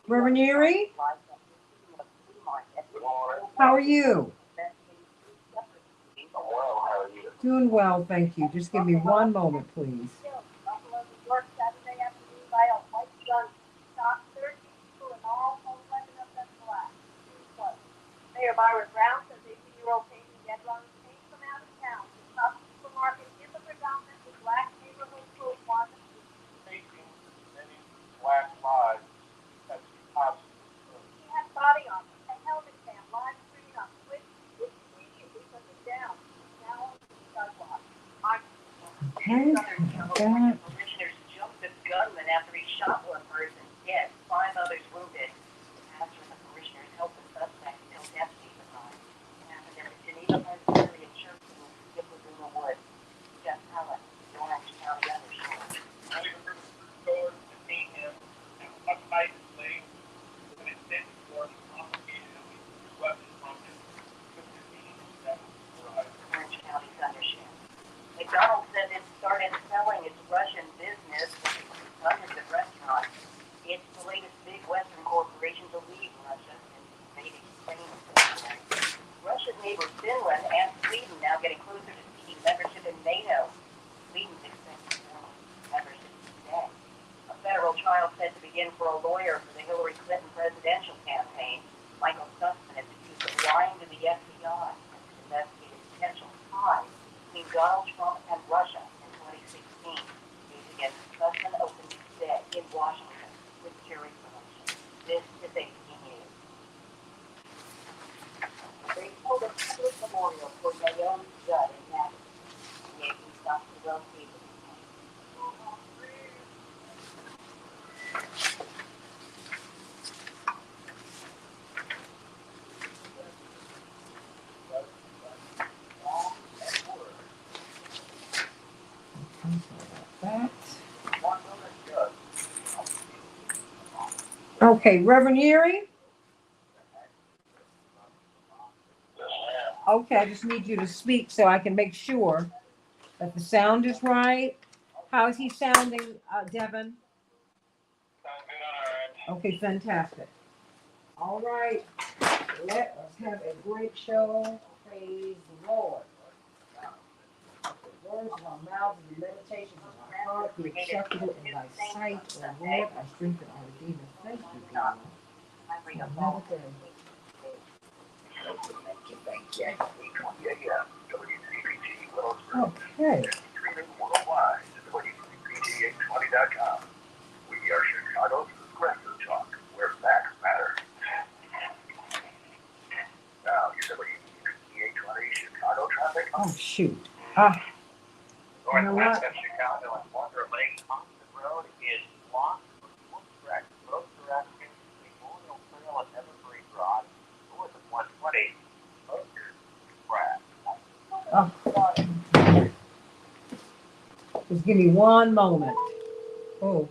Reverend Erie, how are you? Doing well, thank you. Just give me one moment, please. Okay, that. That. Okay, Reverend Erie. Okay, I just need you to speak so I can make sure that the sound is right. How is he sounding, Devin? Okay, fantastic. All right, let us have a great show. Praise the Lord. The words of our mouths and the meditations of our heart be acceptable in thy sight, O Lord, our strength and our redeemer. Thank you, God. For another day. Thank you. Okay. We are Chicago's progressive talk, where facts matter. Now, you said what you 820 Chicago traffic? Oh, shoot. You know what? Chicago and Walker Lake Thompson Road is blocked for full stretch. Road direction, Memorial Trail at Evergreen Drive, north of 120. Oh. Just give me one moment. Oh.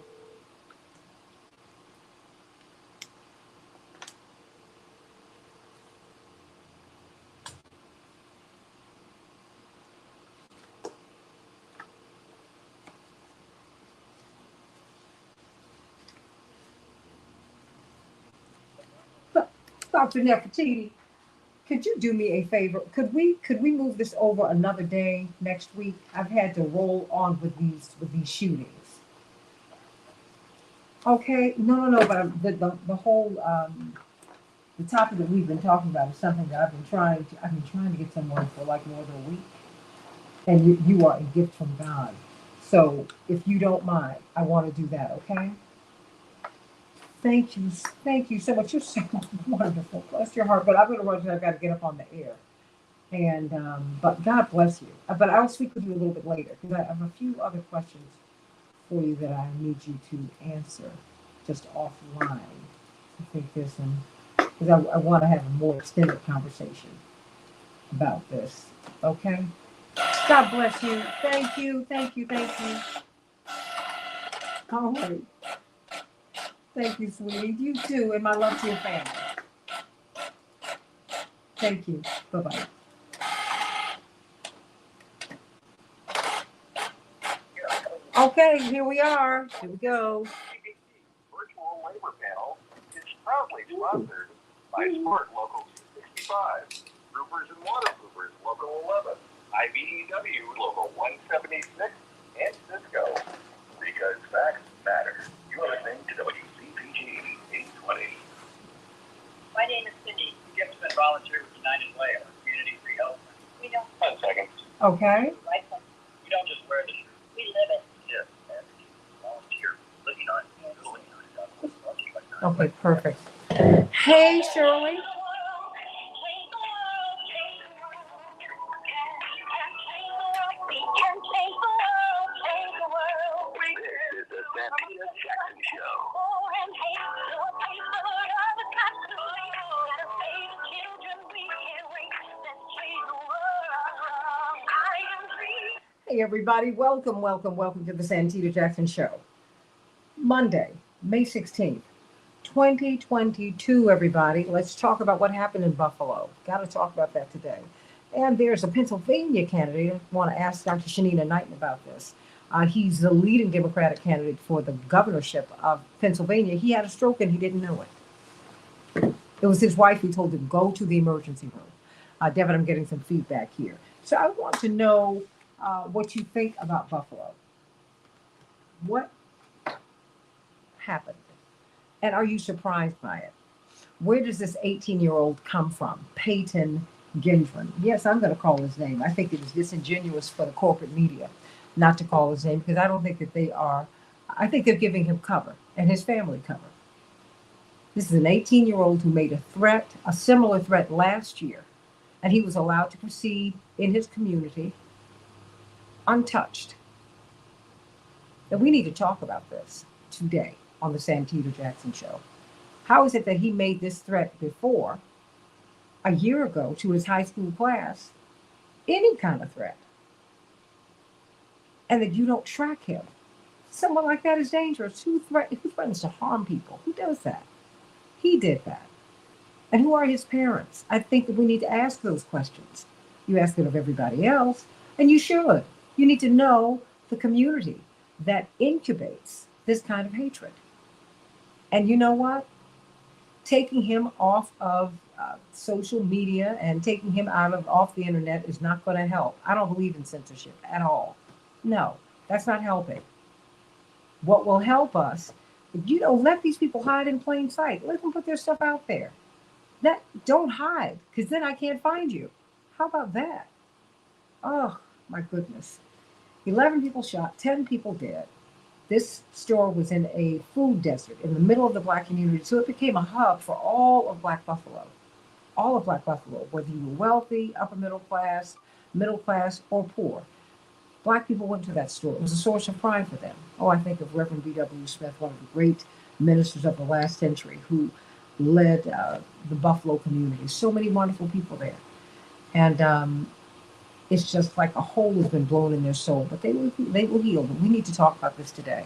Dr. Nefertiti, could you do me a favor? Could we move this over another day next week? I've had to roll on with these shootings. Okay, no, but the whole the topic that we've been talking about is something that I've been trying to get someone for like more than a week, and you are a gift from God. So if you don't mind, I want to do that. Okay. Thank you so much. You're so wonderful. Bless your heart. But I'm going to run. I've got to get up on the air. And but God bless you. But I'll speak with you a little bit later because I have a few other questions for you that I need you to answer just offline. I think there's some because I want to have a more extended conversation about this. Okay. God bless you. Thank you. Thank you. Thank you. All right. Thank you, sweetie. You too, and my love to your family. Thank you. Bye-bye. Okay, here we are. Here we go. Virtual labor panel is proudly sponsored by Smart Local 265, Roofers and Waterproofers Local 11, IBEW Local 176, and Cisco. Because facts matter. You're listening to WCPG 820. My name is Cindy. Gibson, volunteer with United Way, our community free health. We don't. 10 seconds. Okay. Right. We don't just wear the shirt. We live it. Yes, advocate, volunteer, living on it. Okay, perfect. Hey, Shirley. This is the Santita Jackson Show. Hey, everybody. Welcome, welcome, welcome to the Santita Jackson Show. Monday, May 16th, 2022, everybody. Let's talk about what happened in Buffalo. Got to talk about that today. And there's a Pennsylvania candidate. I want to ask Dr. Shanina Knighton about this. He's the leading Democratic candidate for the governorship of Pennsylvania. He had a stroke and he didn't know it. It was his wife who told him, go to the emergency room. Devin, I'm getting some feedback here. So I want to know what you think about Buffalo. What happened? And are you surprised by it? Where does this 18-year-old come from? Peyton Gendron. Yes, I'm going to call his name. I think it is disingenuous for the corporate media not to call his name because I don't think that they are. I think they're giving him cover and his family cover. This is an 18-year-old who made a threat, a similar threat last year, and he was allowed to proceed in his community untouched. And we need to talk about this today on the Santita Jackson Show. How is it that he made this threat before, a year ago, to his high school class, any kind of threat, and that you don't track him? Someone like that is dangerous. Who threatens to harm people? Who does that? He did that. And who are his parents? I think that we need to ask those questions. You ask it of everybody else, and you should. You need to know the community that incubates this kind of hatred. And you know what? Taking him off of social media and taking him off the internet is not going to help. I don't believe in censorship at all. No, that's not helping. What will help us, let these people hide in plain sight. Let them put their stuff out there. Don't hide, because then I can't find you. How about that? Oh, my goodness. 11 people shot, 10 people dead. This store was in a food desert in the middle of the Black community, so it became a hub for all of Black Buffalo. All of Black Buffalo, whether you were wealthy, upper middle class, or poor. Black people went to that store. It was a source of pride for them. Oh, I think of Reverend B.W. Smith, one of the great ministers of the last century, who led the Buffalo community. So many wonderful people there. And it's just like a hole has been blown in their soul, but they will heal. But we need to talk about this today.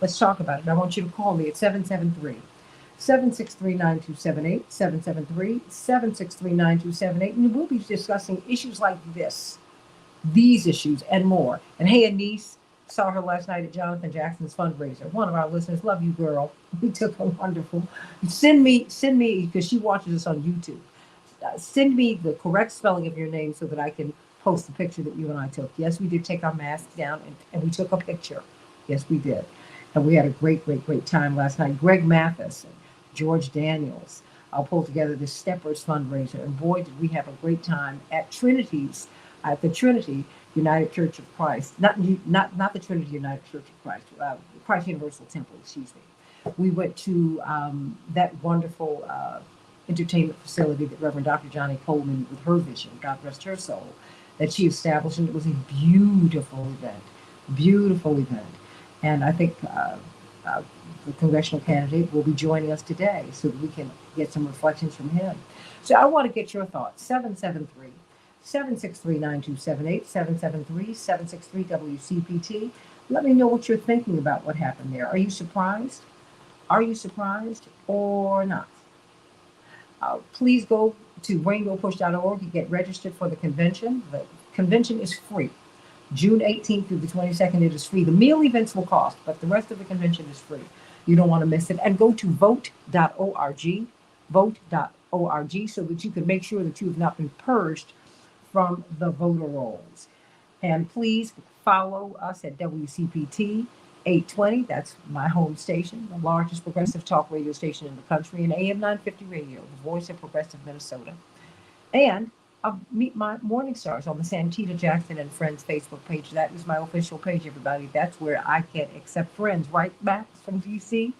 Let's talk about it. I want you to call me at 773-763-9278, 773-763-9278, and we'll be discussing issues like these issues and more. And hey, Anise, saw her last night at Jonathan Jackson's fundraiser. One of our listeners, love you, girl. We took a wonderful. Send me, because she watches us on YouTube. Send me the correct spelling of your name so that I can post the picture that you and I took. Yes, we did take our masks down and we took a picture. Yes, we did. And we had a great, great, great time last night. Greg Mathis and George Daniels pulled together this Steppers fundraiser. And boy, did we have a great time at the Trinity United Church of Christ. Not the Trinity United Church of Christ, Christ Universal Temple, excuse me. We went to that wonderful entertainment facility that Reverend Dr. Johnny Coleman, with her vision, God rest her soul, that she established. And it was a beautiful event. And I think the congressional candidate will be joining us today so that we can get some reflections from him. So I want to get your thoughts. 773-763-9278, 773-763-WCPT. Let me know what you're thinking about what happened there. Are you surprised? Are you surprised or not? Please go to rainbowpush.org and get registered for the convention. The convention is free. June 18th through the 22nd, it is free. The meal events will cost, but the rest of the convention is free. You don't want to miss it. And go to vote.org, so that you can make sure that you have not been purged from the voter rolls. And please follow us at WCPT 820. That's my home station, the largest progressive talk radio station in the country, and AM 950 Radio, the voice of progressive Minnesota. And I'll meet my morning stars on the Santita Jackson and Friends Facebook page. That is my official page, everybody. That's where I can accept friends, right, Max from DC,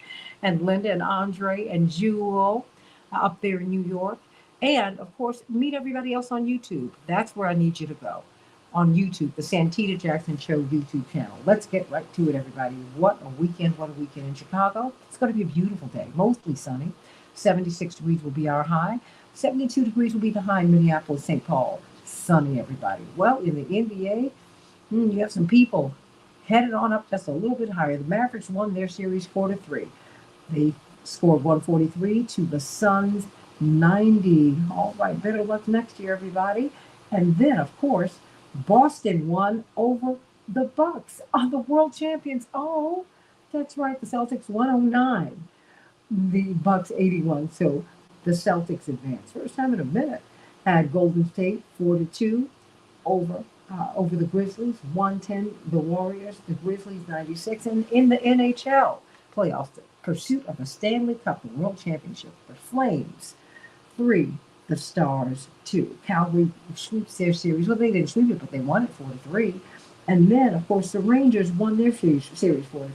and Linda and Andre and Jewel up there in New York. And of course, meet everybody else on YouTube. That's where I need you to go. On YouTube, the Santita Jackson Show YouTube channel. Let's get right to it, everybody. What a weekend, what a weekend in Chicago. It's going to be a beautiful day, mostly sunny. 76 degrees will be our high. 72 degrees will be the high in Minneapolis, St. Paul. Sunny, everybody. Well, in the NBA, you have some people headed on up just a little bit higher. The Mavericks won their series 4-3. They scored 143 to the Suns 90. All right, better luck next year, everybody. And then, of course, Boston won over the Bucks, the world champions. Oh, that's right. The Celtics 109, the Bucks 81. So the Celtics advance. First time in a minute. Had Golden State 4-2 over the Grizzlies, 110 the Warriors, the Grizzlies 96, and in the NHL playoffs, the pursuit of the Stanley Cup, the World Championship, the Flames 3, the Stars 2. Calgary sweeps their series. Well, they didn't sweep it, but they won it 4-3. And then, of course, the Rangers won their series 4-3.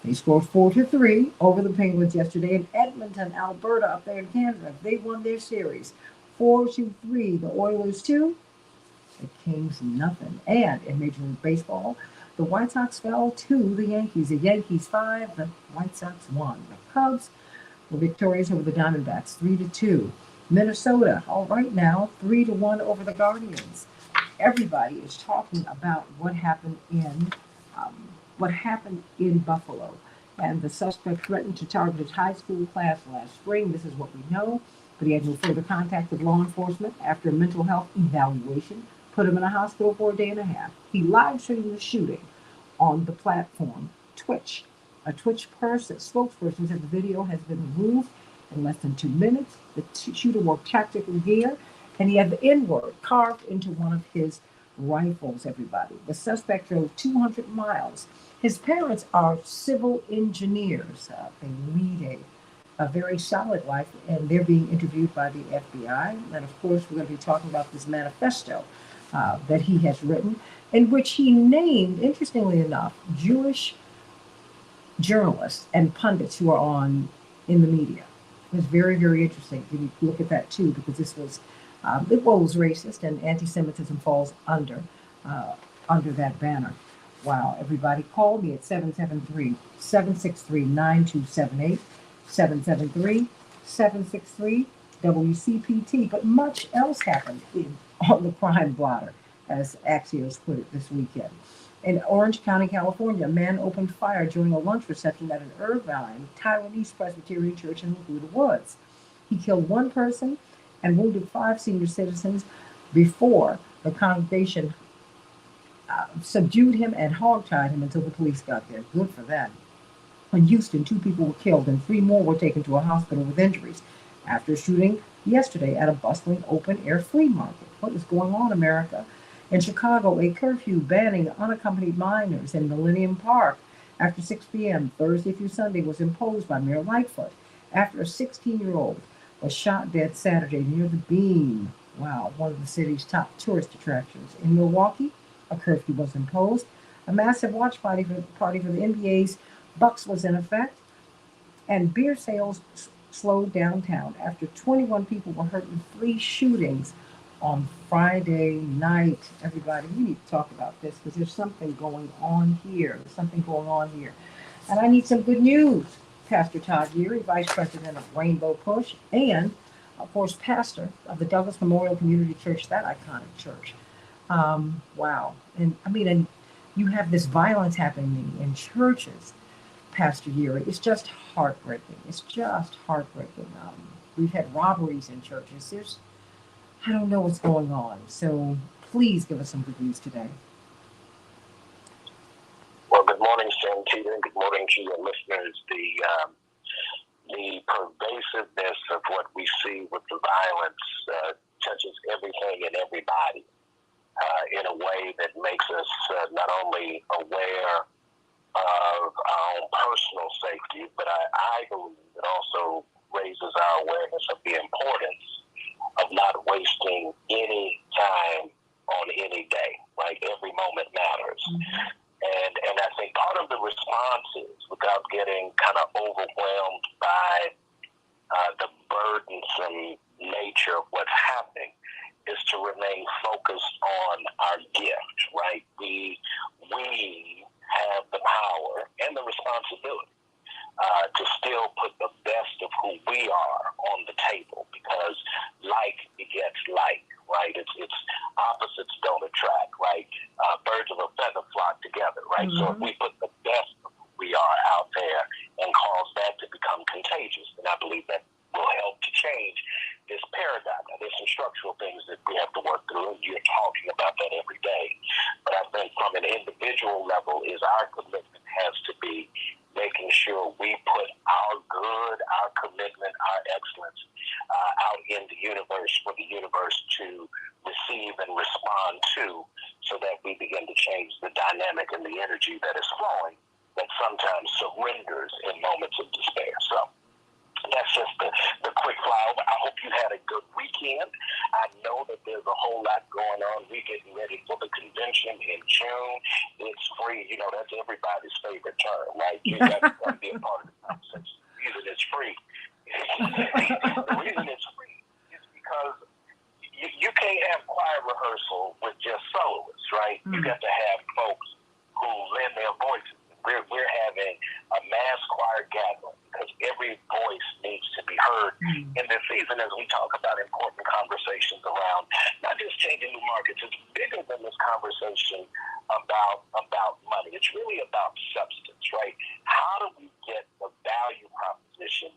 They scored 4-3 over the Penguins yesterday in Edmonton, Alberta, up there in Canada. They won their series 4-3. The Oilers 2, the Kings nothing. And in Major League Baseball, the White Sox fell to the Yankees. The Yankees 5, the White Sox 1. The Cubs were victorious over the Diamondbacks 3-2. Minnesota, all right now, 3-1 over the Guardians. Everybody is talking about what happened in Buffalo. And the suspect threatened to target his high school class last spring. This is what we know. But he had no further contact with law enforcement after a mental health evaluation put him in a hospital for a day and a half. He live streamed the shooting on the platform Twitch. A Twitch spokesperson said the video has been removed in less than 2 minutes. The shooter wore tactical gear, and he had the N-word carved into one of his rifles, everybody. The suspect drove 200 miles. His parents are civil engineers. They lead a very solid life, and they're being interviewed by the FBI. And of course, we're going to be talking about this manifesto that he has written, in which he named, interestingly enough, Jewish journalists and pundits who are in the media. It was very, very interesting to look at that too, because this was it was racist, and anti-Semitism falls under that banner. Wow, everybody call me at 773-763-9278, 773-763-WCPT. But much else happened on the crime blotter, as Axios put it this weekend. In Orange County, California, a man opened fire during a lunch reception at an Irvine Taiwanese Presbyterian church in Laguna Woods. He killed one person and wounded 5 senior citizens before the congregation subdued him and hogtied him until the police got there. Good for them. In Houston, 2 people were killed and 3 more were taken to a hospital with injuries after a shooting yesterday at a bustling open-air flea market. What is going on, America? In Chicago, a curfew banning unaccompanied minors in Millennium Park after 6 p.m. Thursday through Sunday was imposed by Mayor Lightfoot after a 16-year-old was shot dead Saturday near the Beam. Wow, one of the city's top tourist attractions. In Milwaukee, a curfew was imposed. A massive watch party for the NBA's Bucks was in effect, and beer sales slowed downtown after 21 people were hurt in 3 shootings on Friday night. Everybody, we need to talk about this because there's something going on here. And I need some good news. Pastor Todd Geary, Vice President of Rainbow Push, and, of course, pastor of the Douglas Memorial Community Church, that iconic church. Wow. And you have this violence happening in churches, Pastor Geary. It's just heartbreaking. We've had robberies in churches. I don't know what's going on. So please give us some good news today. Good morning, Santita, and good morning to your listeners. The pervasiveness of what we see with the violence touches everything and everybody in a way that makes us not only aware of our own personal safety, but I believe it also raises our awareness of the importance of not wasting any time on any day. Right? Every moment matters. Mm-hmm. And I think part of the response is, without getting kind of overwhelmed by the burdensome nature of what's happening, is to remain focused on our gift, right? We have the power and the responsibility to still put the best of who we are on the table, because like begets like, right? It's opposites don't attract, right? Birds of a feather flock together, right? Mm-hmm. So if we put the best of who we are out there and cause that to become contagious, then I believe that will help to change this paradigm. Now, there's some structural things that we have to work through, and you're talking about that every day. But I think from an individual level is our commitment has to be making sure we put our good, our commitment, our excellence out in the universe for the universe to receive and respond to, so that we begin to change the dynamic and the energy that is flowing that sometimes surrenders in moments of despair. So that's just the quick flyover. I hope you had a good weekend. I know that there's a whole lot going on. We're getting ready for the convention in June. It's free. You know, that's everybody's favorite term, right? You got to be a part of the conversation. The reason it's free. The reason it's free is because you can't have choir rehearsal with just soloists, right? Mm-hmm. You got to have folks who lend their voices. We're having a mass choir gathering because every voice needs to be heard in this season as we talk about important conversations around not just changing new markets. It's bigger than this conversation about money. It's really about substance, right? How do we get the value proposition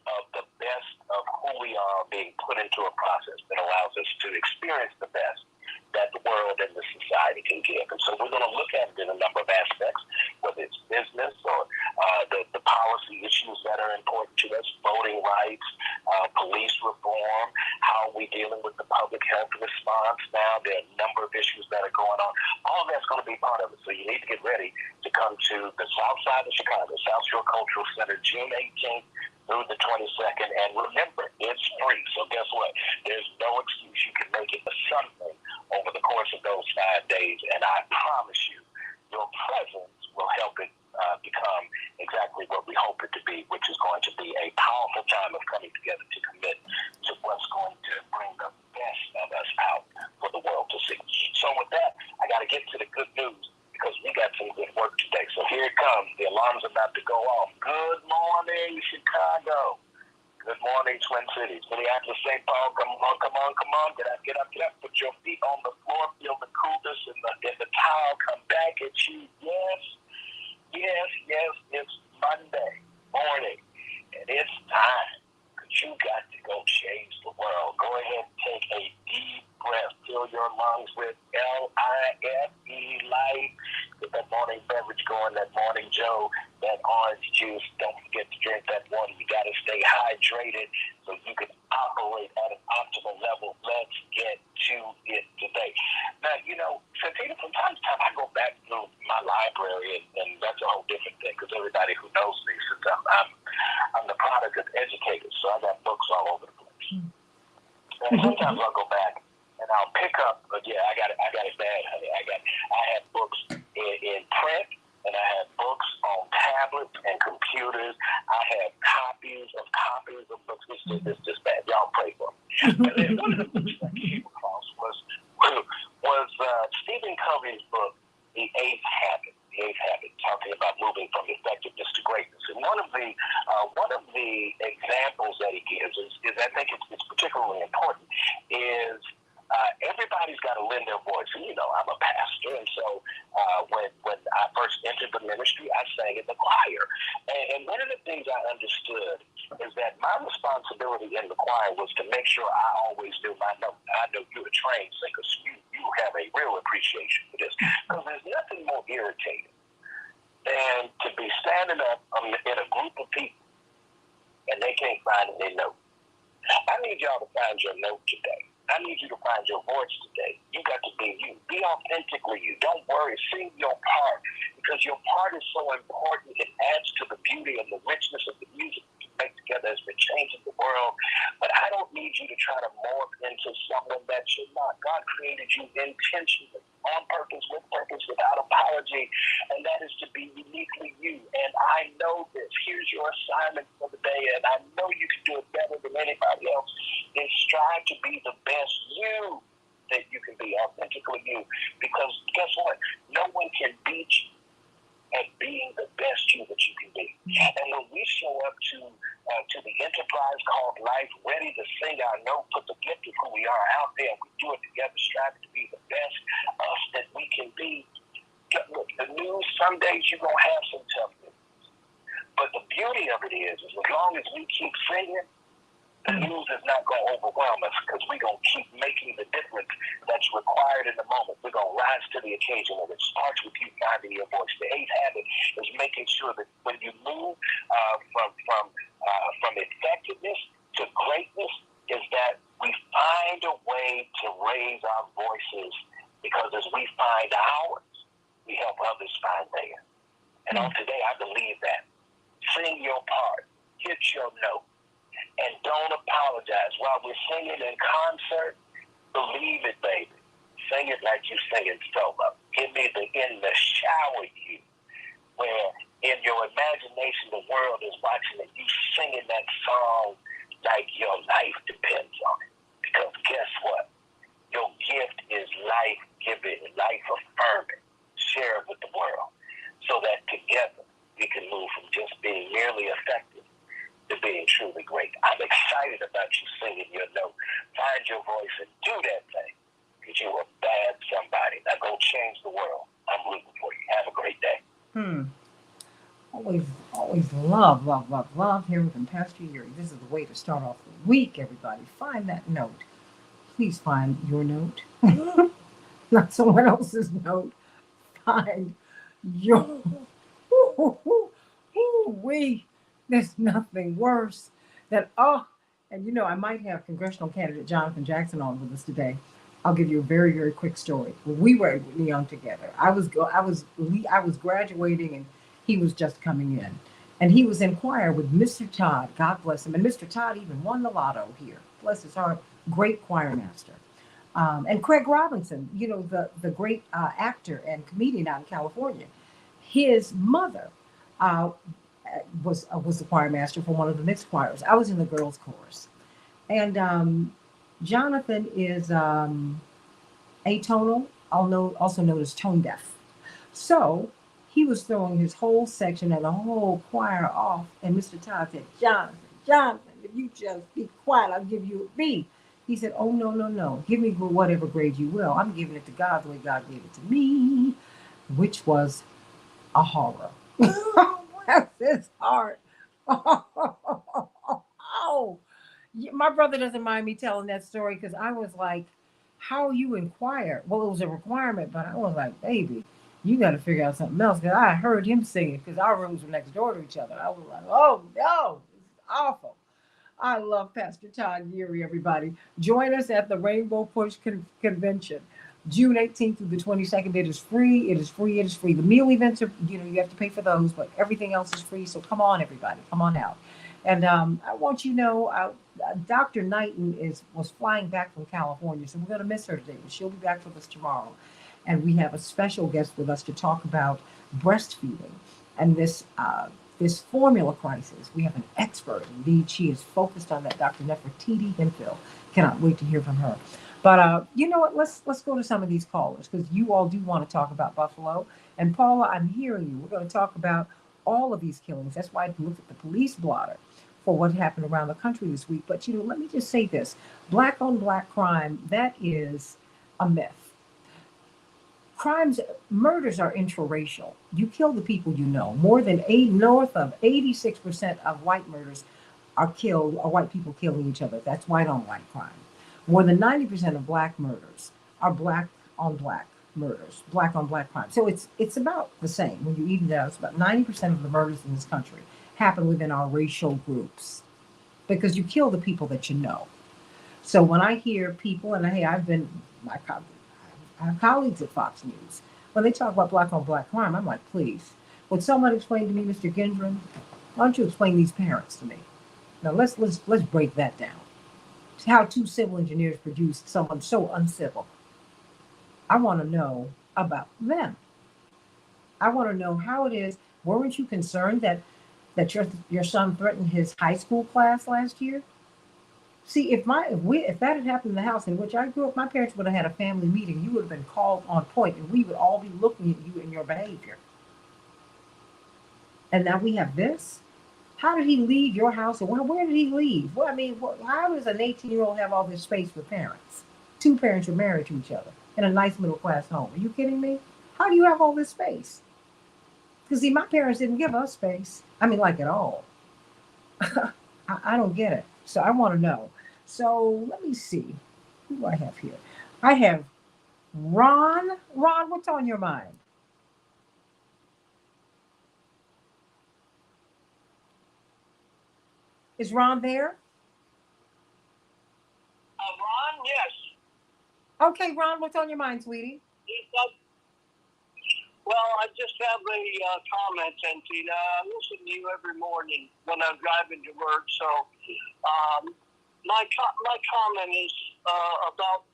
of the best of who we are being put into a process that allows us to experience the best that the world and the society can give? And so we're going to look at it in a number of aspects, whether it's business or the policy issues that are important to us, voting rights, police reform, how are we dealing with the public health response now. There are a number of issues that are going on. All of that's going to be part of it. So you need to get ready to come to the south side of Chicago, South Shore Cultural Center, June 18th through the 22nd. And remember, it's free. So guess what? There's no excuse. You can make it to something over the course of those 5 days. And I promise you, your presence will help it become exactly what we hope it to be, which is going to be a powerful time of coming together to commit to what's going to bring the best of us out for the world to see. So with that, I got to get to the good news, because we got some good work today. So here it comes. The alarm's about to go off. Good morning, Chicago. Good morning, Twin Cities. Minneapolis, St. Paul, come on. Get up. Put your feet on the floor. Feel the coolness in the towel. Come back at you. Yes, it's Monday morning, and it's time, because you got to go change the world. Go ahead and take a deep breath. Fill your lungs with LIFE, life. Get that morning beverage going, that morning Joe, that orange juice. Don't forget to drink that water. You got to stay hydrated so you can operate at an optimal level. Let's get to it today. Now, you know, Santita, from time to time I go back through my library, and that's a whole different thing, because everybody who knows me, since I'm the product of educators, so I got books all over the place. And sometimes I'll go back and I'll pick up, but yeah, I got it bad, honey. I have books in print, and I have books on tablets and computers. I have copies of books. It's just bad. Y'all pray for me. And then one of the books that I came across was Stephen Covey's book, The Eighth Habit, talking about moving from effectiveness to greatness. And one of the examples that he gives is I think it's particularly important, is everybody's got to lend their voice. And, you know, I'm a pastor, and so when I first entered the ministry, I sang in the choir. And one of the things I understood is that my responsibility in the choir was to make sure I always knew my note. I know you're a trained singer, so you have a real appreciation for this. Because there's nothing more irritating than standing up in a group of people and they can't find their note. I need y'all to find your note today. I need you to find your voice today. You got to be you. Be authentically you. Don't worry. Sing your part, because your part is so important. It adds to the beauty and the richness of the music you make together as we're changing the world. But I don't need you to try to morph into someone that you're not. God created you intentionally, on purpose, with purpose, without apology, and that is to be uniquely you. And I know this. Here's your assignment for the day, and I know you can do it better than anybody else. And strive to be the best you that you can be, authentically you. Because guess what? No one can beat you at being the best you that you can be. And when we show up to the enterprise called life, ready to sing our note, put the gift of who we are out there, and we do it together, striving to be the best us that we can be. Look, the news, some days you're going to have some tough news. But the beauty of it is as long as we keep singing, the news is not going to overwhelm us, because we're going to keep making the difference that's required in the moment. We're going to rise to the occasion, and it starts with you finding your voice. The eighth habit is making sure that when you move from effectiveness to greatness, is that we find a way to raise our voices, because as we find ours, we help others find theirs. And on today, I believe that. Sing your part. Hit your note. And don't apologize. While we're singing in concert, believe it, baby. Sing it like you sing it solo. Give me the in the shower you, where in your imagination the world is watching it. You singing that song like your life depends on it. Because guess what? Your gift is life-giving, life-affirming. Share it with the world, so that together we can move from just being merely effective to being truly great. I'm excited about you singing your note. Find your voice and do that thing, because you're a bad somebody. Now go change the world. I'm rooting for you. Have a great day. Always love hearing from Pastor Yuri. This is the way to start off the week, everybody. Find that note. Please find your note, not someone else's note. Find your. There's nothing worse than and I might have congressional candidate Jonathan Jackson on with us today. I'll give you a very, very quick story. When we were young together, I was graduating and he was just coming in, and he was in choir with Mr. Todd. God bless him. And Mr. Todd even won the lotto here. Bless his heart. Great choir master. And Craig Robinson, the great actor and comedian out in California. His mother was the choir master for one of the mixed choirs. I was in the girls' chorus, and Jonathan is atonal, also known as tone deaf. So he was throwing his whole section and the whole choir off, and Mr. Todd said, Jonathan, if you just be quiet, I'll give you a B. He said, oh, no. Give me whatever grade you will. I'm giving it to God the way God gave it to me, which was a horror. Bless his heart. Oh, my brother doesn't mind me telling that story, because I was like, how you inquire? Well, it was a requirement, but I was like, baby, you got to figure out something else, because I heard him singing, because our rooms were next door to each other. I was like, oh, no, this is awful. I love Pastor Todd Yuri, everybody. Join us at the Rainbow Push Convention, June 18th through the 22nd. It is free. The meal events are, you have to pay for those, but everything else is free. So come on, everybody. Come on out. And I want you to know, Dr. Knighton was flying back from California, so we're going to miss her today, but she'll be back with us tomorrow. And we have a special guest with us to talk about breastfeeding and this formula crisis. We have an expert. Indeed, she is focused on that, Dr. Nefertiti Hemphill. Cannot wait to hear from her. But you know what? Let's go to some of these callers, because you all do want to talk about Buffalo. And Paula, I'm hearing you. We're going to talk about all of these killings. That's why I looked at the police blotter for what happened around the country this week. But let me just say this: black on black crime, that is a myth. Murders are interracial. You kill the people you know. North of 86% of white murders are white people killing each other. That's white on white crime. More than 90% of black murders are black on black murders, black on black crime. So it's about the same when you even out. It's about 90% of the murders in this country happen within our racial groups because you kill the people that you know. So when I hear people, and hey, I have colleagues at Fox News, when they talk about black on black crime, I'm like, please, would someone explain to me, Mr. Gendron? Why don't you explain these parents to me? Now let's break that down. How two civil engineers produced someone so uncivil. I want to know about them. I want to know how it is. Weren't you concerned that your son threatened his high school class last year? See, if that had happened in the house in which I grew up, my parents would have had a family meeting. You would have been called on point, and we would all be looking at you and your behavior. And now we have this. How did he leave your house? Or where did he leave? Well, I mean, how does an 18-year-old have all this space with parents? Two parents are married to each other in a nice middle class home. Are you kidding me? How do you have all this space? Because see, my parents didn't give us space. I mean, like at all. I don't get it. So I want to know. So let me see. Who do I have here? I have Ron. Ron, what's on your mind? Is Ron there? Ron, yes. Okay, Ron, what's on your mind, sweetie? Well, I just have a comment, Santita. I listen to you every morning when I'm driving to work. So my comment is about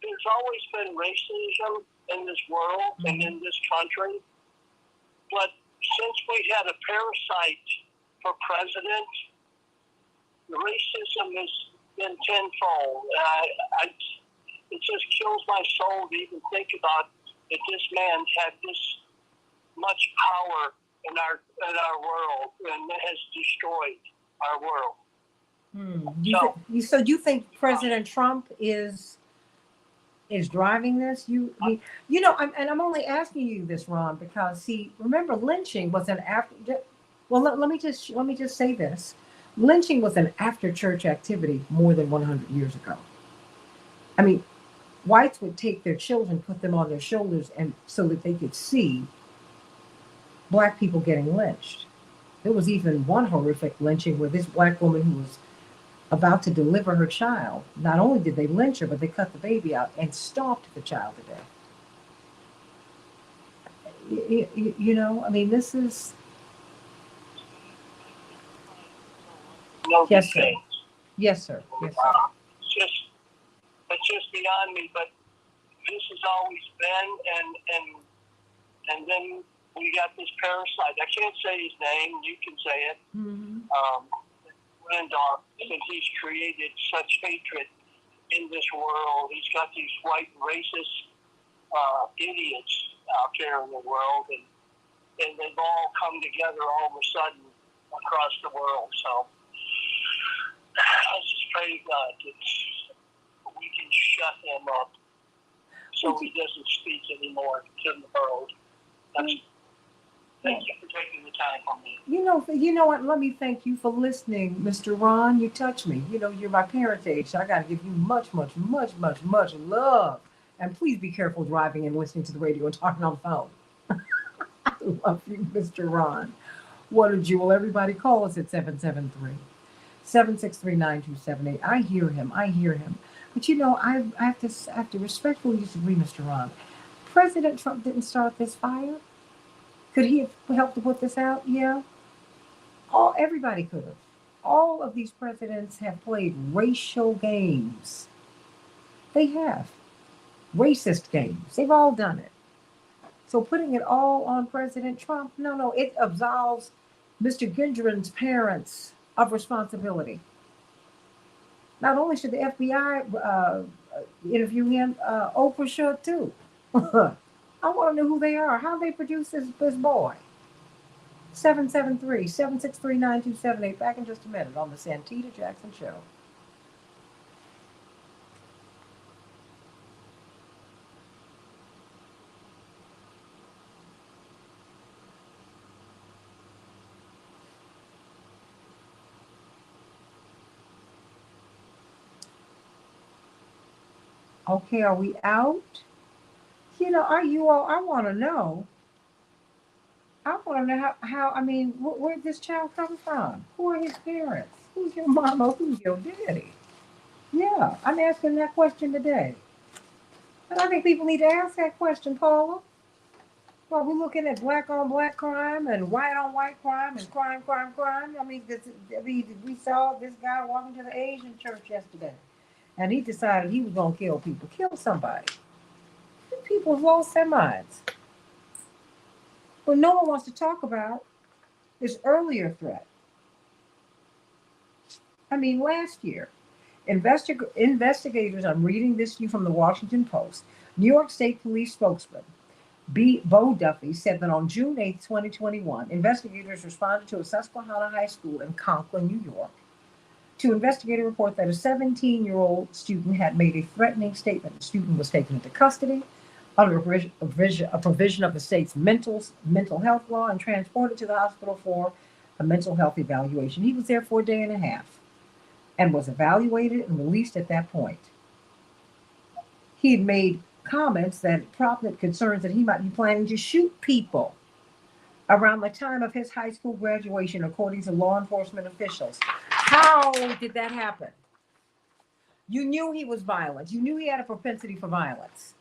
there's always been racism in this world and in this country. But since we had a parasite for president, the racism has been tenfold. It just kills my soul to even think about that this man had this much power in our world and has destroyed our world. So you think President Trump is driving this? I'm only asking you this, Ron, because see, remember lynching was an after. Well, let me just say this: lynching was an after church activity more than 100 years ago. I mean, whites would take their children, put them on their shoulders, and so that they could see black people getting lynched. There was even one horrific lynching where this black woman who was about to deliver her child, not only did they lynch her, but they cut the baby out and stomped the child to death. I mean, this is. Yes, sir. Yes, sir. Yes, sir. It's just beyond me, but this has always been, and then we got this parasite. I can't say his name. You can say it. Mm-hmm. Randolph, since he's created such hatred in this world, he's got these white racist idiots out there in the world, and they've all come together all of a sudden across the world. So let's just pray to God that we can shut him up so he doesn't speak anymore to the world. Thank you for taking the time for me. You know what? Let me thank you for listening, Mr. Ron. You touch me. You're my parents' age, so I got to give you much, much, much, much, much love. And please be careful driving and listening to the radio and talking on the phone. I love you, Mr. Ron. What a jewel. Everybody call us at 773-763-9278. I hear him. But I have to respectfully disagree, Mr. Ron. President Trump didn't start this fire. Could he have helped to put this out? Yeah. Everybody could have. All of these presidents have played racial games. They have. Racist games. They've all done it. So putting it all on President Trump, no, it absolves Mr. Gendron's parents of responsibility. Not only should the FBI interview him, Oprah should too. I want to know who they are. How they produce this boy. 773-763-9278. Back in just a minute on the Santita Jackson Show. Okay, are we out? Yeah. I want to know. I want to know how I mean, where this child come from? Who are his parents? Who's your mama? Who's your daddy? Yeah, I'm asking that question today. And I think people need to ask that question, Paula. Well, we're looking at black on black crime and white on white crime and crime, crime, crime. We saw this guy walking to the Asian church yesterday, and he decided he was going to kill people, kill somebody. People have lost their minds. But no one wants to talk about this earlier threat. I mean, last year, investigators, I'm reading this to you from the Washington Post, New York State Police spokesman Bo Duffy said that on June 8th, 2021, investigators responded to a Susquehanna High School in Conklin, New York, to investigate a report that a 17-year-old student had made a threatening statement. The student was taken into custody under a provision of the state's mental health law and transported to the hospital for a mental health evaluation. He was there for a day and a half and was evaluated and released at that point. He had made comments that prompted concerns that he might be planning to shoot people around the time of his high school graduation, according to law enforcement officials. How did that happen? You knew he was violent. You knew he had a propensity for violence.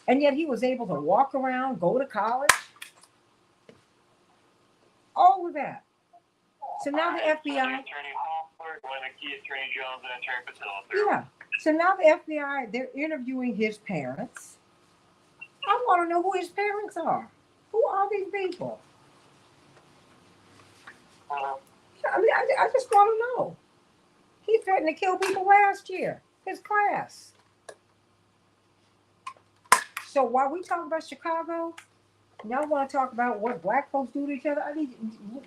And yet he was able to walk around, go to college, all of that. So now the FBI. Yeah. So now the FBI, they're interviewing his parents. I want to know who his parents are. Who are these people? I mean, I just want to know. He threatened to kill people last year, his class. So while we talk about Chicago, now I want to talk about what black folks do to each other. I mean,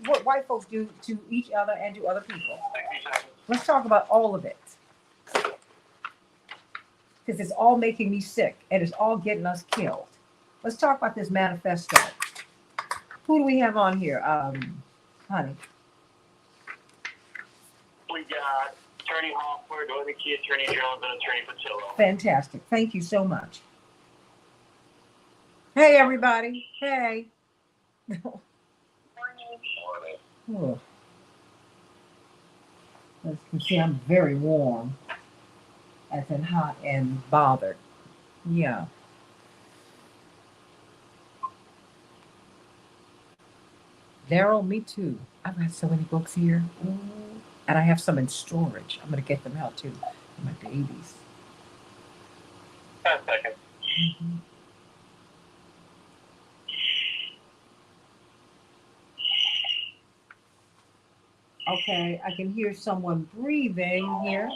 what white folks do to each other and to other people. Let's talk about all of it. Because it's all making me sick and it's all getting us killed. Let's talk about this manifesto. Who do we have on here, honey? We got Attorney Hoffler, Attorney Jones, and Attorney Patillo. Fantastic. Thank you so much. Hey, everybody. Hey. Oh. As you can see, I'm very warm, as in hot and bothered. Yeah. Daryl, me too. I've got so many books here. Ooh. And I have some in storage. I'm going to get them out too. My babies. 10 seconds. Mm-hmm. Okay, I can hear someone breathing here.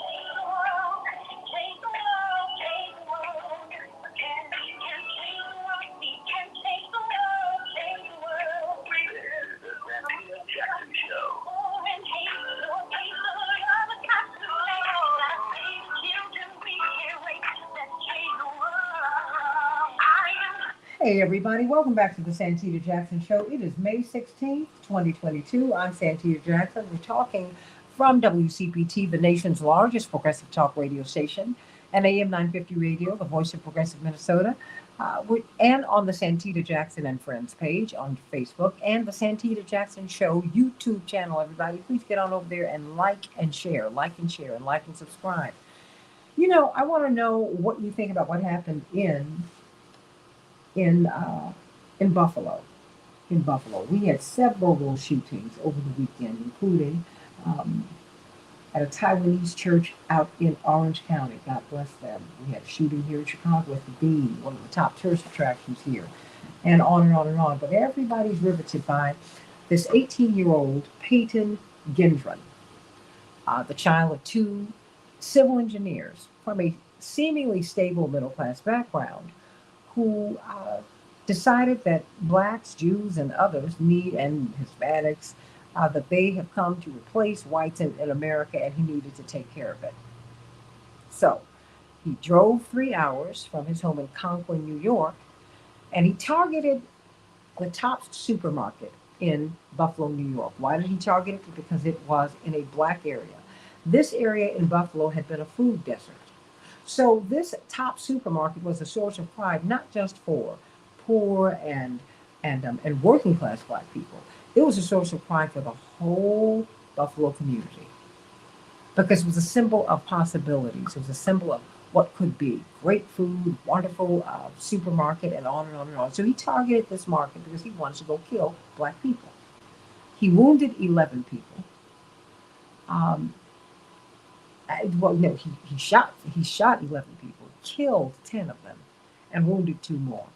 Hey everybody, welcome back to the Santita Jackson Show. It is May 16th, 2022. I'm Santita Jackson. We're talking from WCPT, the nation's largest progressive talk radio station, and AM 950 Radio, the voice of progressive Minnesota, and on the Santita Jackson and Friends page on Facebook, and the Santita Jackson Show YouTube channel. Everybody, please get on over there and like and share, and like and subscribe. You know, I want to know what you think about what happened in Buffalo. In Buffalo, we had several shootings over the weekend, including at a Taiwanese church out in Orange County. God bless them. We had a shooting here in Chicago at the Bean, one of the top tourist attractions here, and on and on and on. But everybody's riveted by this 18-year-old Peyton Gendron, the child of two civil engineers from a seemingly stable middle-class background, who decided that blacks, Jews, and others and Hispanics, that they have come to replace whites in America, and he needed to take care of it. So he drove 3 hours from his home in Conklin, New York, and he targeted the top supermarket in Buffalo, New York. Why did he target it? Because it was in a black area. This area in Buffalo had been a food desert. So this top supermarket was a source of pride, not just for poor and working class black people. It was a source of pride for the whole Buffalo community because it was a symbol of possibilities. It was a symbol of what could be great food, wonderful supermarket, and on and on and on. So he targeted this market because he wanted to go kill black people. He wounded 11 people. Um, well, no, he shot 11 people, killed 10 of them, and wounded 2 more.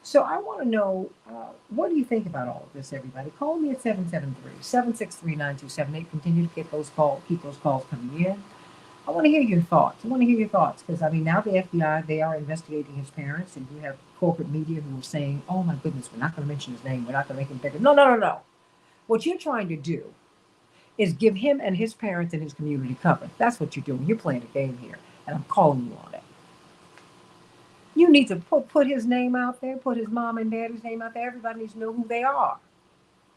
So I want to know, what do you think about all of this, everybody? Call me at 773-763-9278. Continue to keep those calls coming in. I want to hear your thoughts. I want to hear your thoughts because, I mean, now the FBI, they are investigating his parents, and you have corporate media who are saying, oh my goodness, we're not going to mention his name. We're not going to make him bigger. No, no, no, no. What you're trying to do is give him and his parents and his community cover. That's what you're doing. You're playing a game here, and I'm calling you on it. You need to put his name out there, put his mom and daddy's name out there. Everybody needs to know who they are.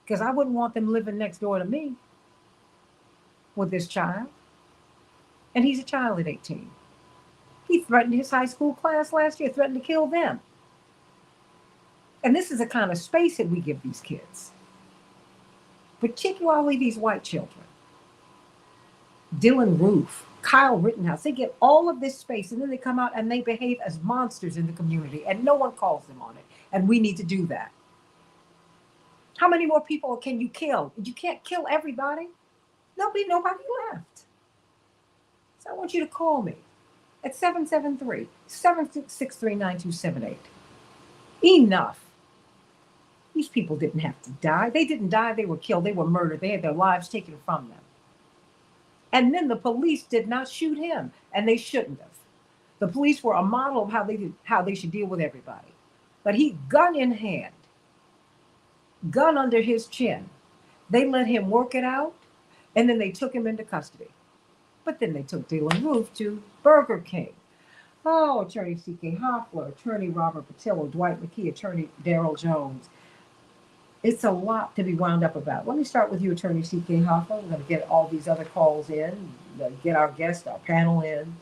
Because I wouldn't want them living next door to me with this child. And he's a child at 18. He threatened his high school class last year, threatened to kill them. And this is the kind of space that we give these kids, particularly these white children. Dylan Roof, Kyle Rittenhouse, they get all of this space and then they come out and they behave as monsters in the community and no one calls them on it. And we need to do that. How many more people can you kill? You can't kill everybody. Nobody left. So I want you to call me at 773-763-9278. Enough. These people didn't have to die. They didn't die. They were killed. They were murdered. They had their lives taken from them. And then the police did not shoot him, and they shouldn't have. The police were a model of how they should deal with everybody. But he, gun in hand, gun under his chin, they let him work it out, and then they took him into custody. But then they took Dylan Roof to Burger King. Oh, Attorney C.K. Hoffler, Attorney Robert Patillo, Dwight McKee, Attorney Darrell Jones. It's a lot to be wound up about. Let me start with you, Attorney C.K. Hoffler. We're going to get all these other calls in, get our guest, our panel in.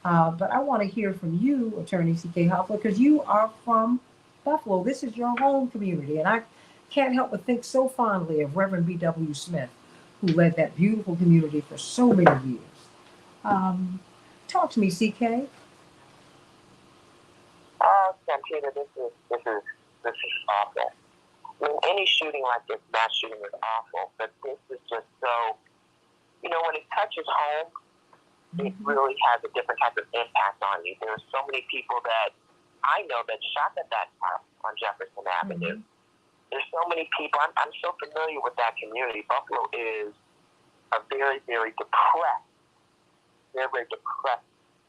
But I want to hear from you, Attorney C.K. Hoffler, because you are from Buffalo. This is your home community. And I can't help but think so fondly of Reverend B.W. Smith, who led that beautiful community for so many years. Talk to me, C.K. Santita, this is awful. I mean, any shooting like this, mass shooting, is awful, but this is just so, when it touches home, it really has a different type of impact on you. There are so many people that I know that shot at that house on Jefferson Avenue. There's so many people. I'm so familiar with that community. Buffalo is a very, very depressed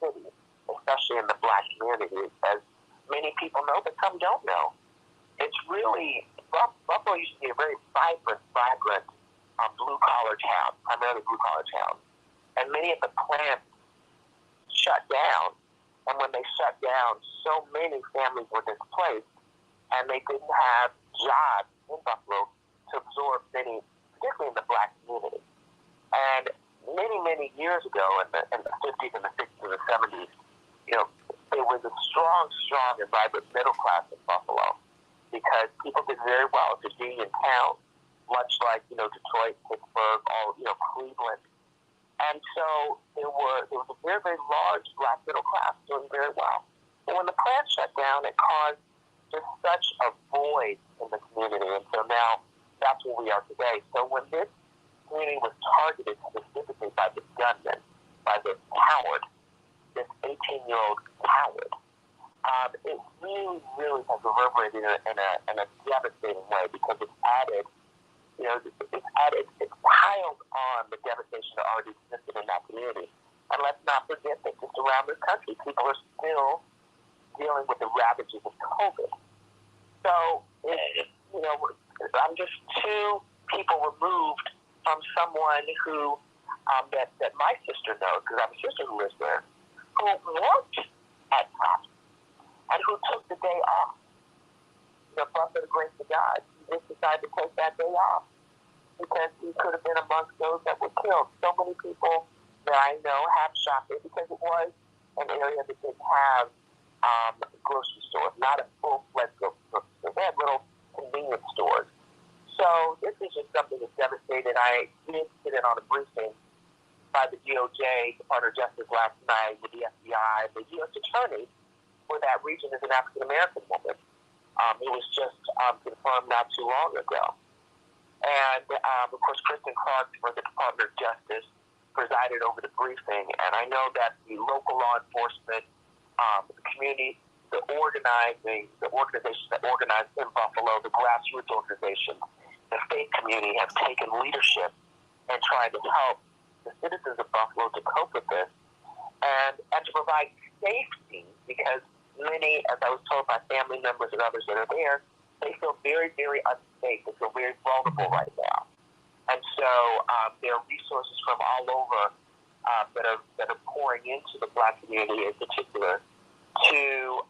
city, especially in the black community, as many people know, but some don't know. It's really, Buffalo used to be a very vibrant blue-collar town, primarily blue-collar town. And many of the plants shut down. And when they shut down, so many families were displaced, and they didn't have jobs in Buffalo to absorb many, particularly in the black community. And many, many years ago, in the 50s and the 60s and the 70s, there was a strong and vibrant middle class in Buffalo, because people did very well to be in town, much like, Detroit, Pittsburgh, Cleveland. And so there was a very, very large black middle class doing very well. But when the plant shut down, it caused just such a void in the community. And so now that's where we are today. So when this community was targeted specifically by this gunman, by this coward, this 18-year-old coward, it really, really has reverberated in a devastating way, because it's piled on the devastation that already existed in that community. And let's not forget that just around this country, people are still dealing with the ravages of COVID. So, I'm just 2 people removed from someone who, that my sister knows, because I have a sister who lives there, who worked at Cops and who took the day off. But for the grace of God, he just decided to take that day off, because he could have been amongst those that were killed. So many people that I know have shot there because it was an area that didn't have grocery stores, not a full-fledged grocery store. They had little convenience stores. So this is just something that's devastated. I did sit in on a briefing by the DOJ, Department of Justice last night with the FBI. The U.S. Attorney for that region is an African-American woman. It was just confirmed not too long ago. And, of course, Kristen Clark for the Department of Justice presided over the briefing. And I know that the local law enforcement, the community, the organizations that organize in Buffalo, the grassroots organizations, the faith community have taken leadership and tried to help the citizens of Buffalo to cope with this and to provide safety, because many, as I was told by family members and others that are there, they feel very, very unsafe. They feel very vulnerable right now. And so there are resources from all over that are pouring into the Black community in particular to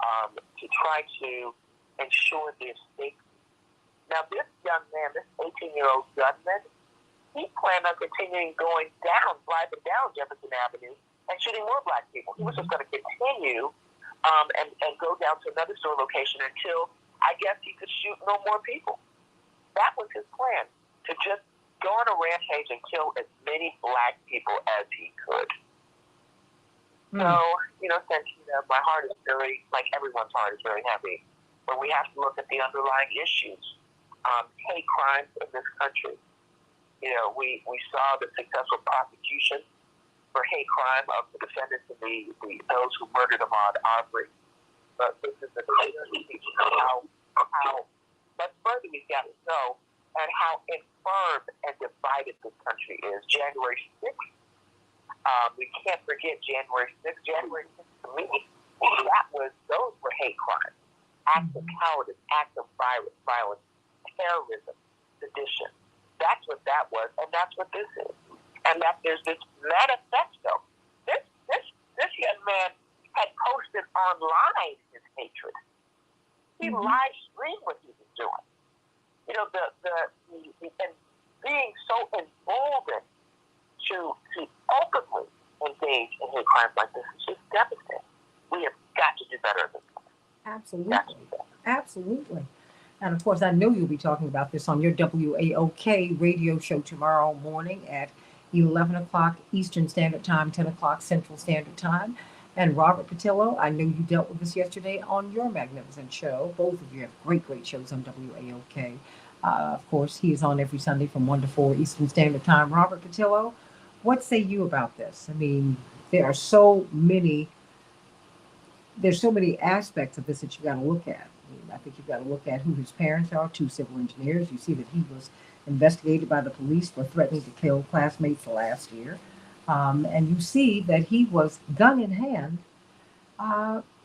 try to ensure their safety. Now, this young man, this 18-year-old gunman, he planned on continuing driving down Jefferson Avenue and shooting more Black people. He was just going to continue and go down to another store location until, I guess, he could shoot no more people. That was his plan, to just go on a rampage and kill as many Black people as he could. So, Santita, my heart is very, like everyone's heart is very heavy. But we have to look at the underlying issues. Hate crimes in this country. We saw the successful prosecution for hate crime of the defendants and those who murdered Ahmaud Arbery. But this is a clear indication of how much further we've got to go and how infirm and divided this country is. January 6th, we can't forget January 6th. January 6th, to me, those were hate crimes. Acts of cowardice, acts of violence, terrorism, sedition. That's what that was, and that's what this is. And that there's this manifesto. This young man had posted online his hatred. He live streamed what he was doing. And being so emboldened to openly engage in hate crimes like this is just devastating. We have got to do better than this. Absolutely. And of course, I know you'll be talking about this on your WAOK radio show tomorrow morning at 11 o'clock Eastern Standard Time, 10 o'clock Central Standard Time. And Robert Patillo, I know you dealt with this yesterday on your magnificent show. Both of you have great shows on WAOK. Of course, he is on every Sunday from 1 to 4 Eastern Standard Time. Robert Patillo, what say you about this? I mean, there's so many aspects of this that you got to look at. I think you've got to look at who his parents are, 2 civil engineers. You see that he was investigated by the police for threatening to kill classmates last year. And you see that he was, gun in hand,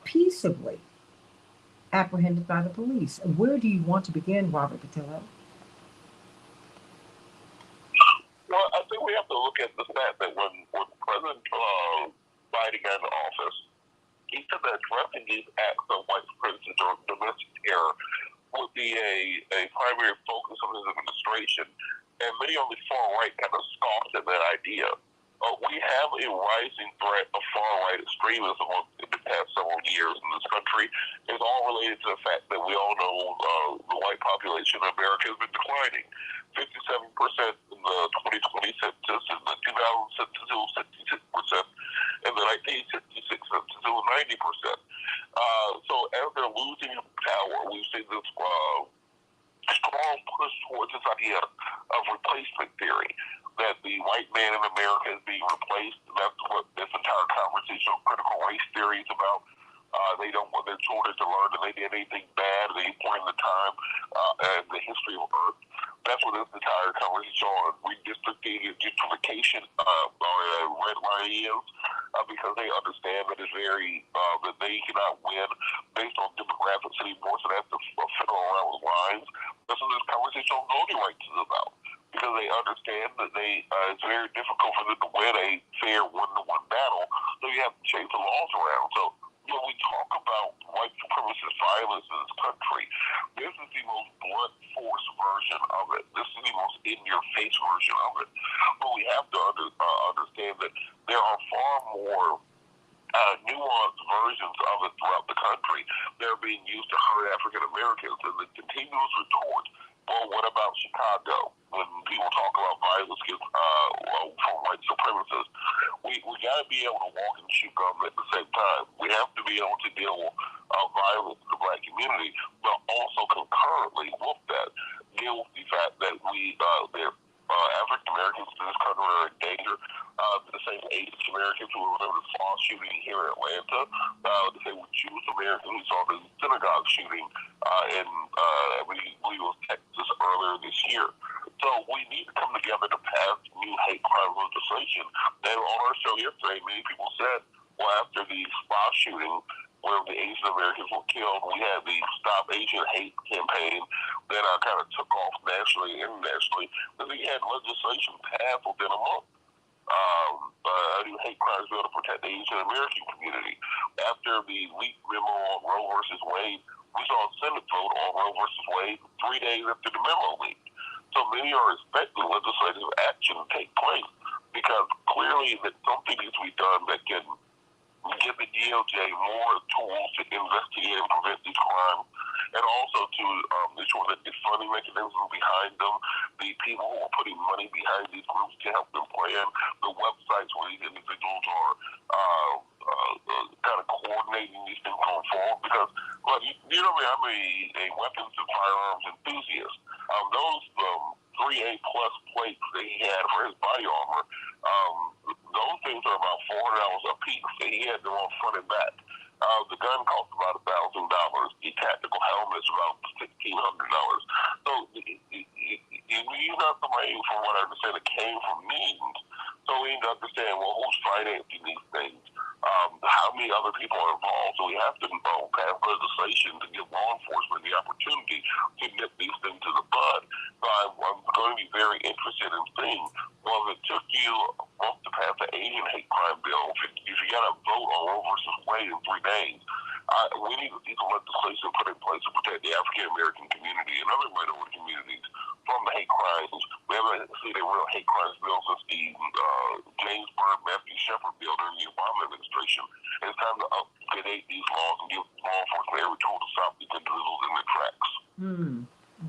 peaceably apprehended by the police. Where do you want to begin, Robert Patillo? Well, I think we have to look at the fact that when President Biden got into office, he said that addressing these acts of white supremacy or domestic terror would be a primary focus of his administration. And many on the far right kind of scoffed at that idea. We have a rising threat of far-right extremism in the past several years in this country. It's all related to the fact that we all know the white population in America has been declining. 57% in the 2020 census, in the 2000 census it was 66%, in the 1966 census it was 90%. So as they're losing power, we've seen this strong push towards this idea of replacement theory, that the white man in America is being replaced. That's what this entire conversation of critical race theory is about. They don't want their children to learn that they did anything bad at any point in the time in the history of Earth. That's what this entire conversation on redistricting and gentrification red line is, because they understand that it's very that they cannot win based on demographics anymore, so they have to fiddle around with lines. That's what this conversation on voting rights is about, because they understand that it's very difficult for them to win a fair one-to-one battle, so you have to change the laws around. So when we talk about white supremacist violence in this country, this is the most blunt force version of it. This is the most in-your-face version of it. But we have to understand that there are far more nuanced versions of it throughout the country. They're being used to hurt African Americans, and the continuous retort, well, what about Chicago? When people talk about violence against from white supremacists, we got to be able to walk and chew gum at the same time. We have to be able to deal with violence in the black community, but also concurrently with that, deal with the fact that African Americans in this country are in danger. The same Asian Americans who remember the fall shooting here in Atlanta, the same Jewish Americans who saw the synagogue shooting in, I believe it was Texas earlier this year. So we need to come together to pass new hate crime legislation. And on our show yesterday, many people said, well, after the spa shooting where the Asian Americans were killed, we had the Stop Asian Hate campaign that kind of took off nationally and internationally. And we had legislation passed within a month. A new hate crimes bill to protect the Asian American community. After the leaked memo on Roe versus Wade, we saw a Senate vote on Roe versus Wade 3 days after the memo leaked. So many are expecting legislative action to take place because clearly that something needs to be done that can give the DOJ more tools to investigate and prevent these crimes, and also to ensure that the funding mechanisms behind them, the people who are putting money behind these groups to help them plan, the websites where these individuals are kind of coordinating these things going forward. Because, well, you know me, I'm a weapons and firearms enthusiast. Those 3A plus plates that he had for his body armor, those things are about $400 a piece. He had them on front and back. The gun cost about $1,000. The tactical helmet's about $1,600. So he's not somebody, from what I understand, that came from means. So we need to understand, well, who's financing these things? How many other people are involved? So we have to pass legislation to give law enforcement the opportunity to nip these things to the bud. So I'm going to be very interested in seeing, well, if it took you a month to pass the Asian hate crime bill, if you got to vote on Roe versus Wade in 3 days, we need to see some legislation put in place to protect the African American community and other minority communities from the hate crimes. We haven't seen a real hate crimes bill since the James Byrd, Matthew Shepard bill during the Obama administration. It's time to update these laws and give law enforcement every tool to stop these individuals in their tracks.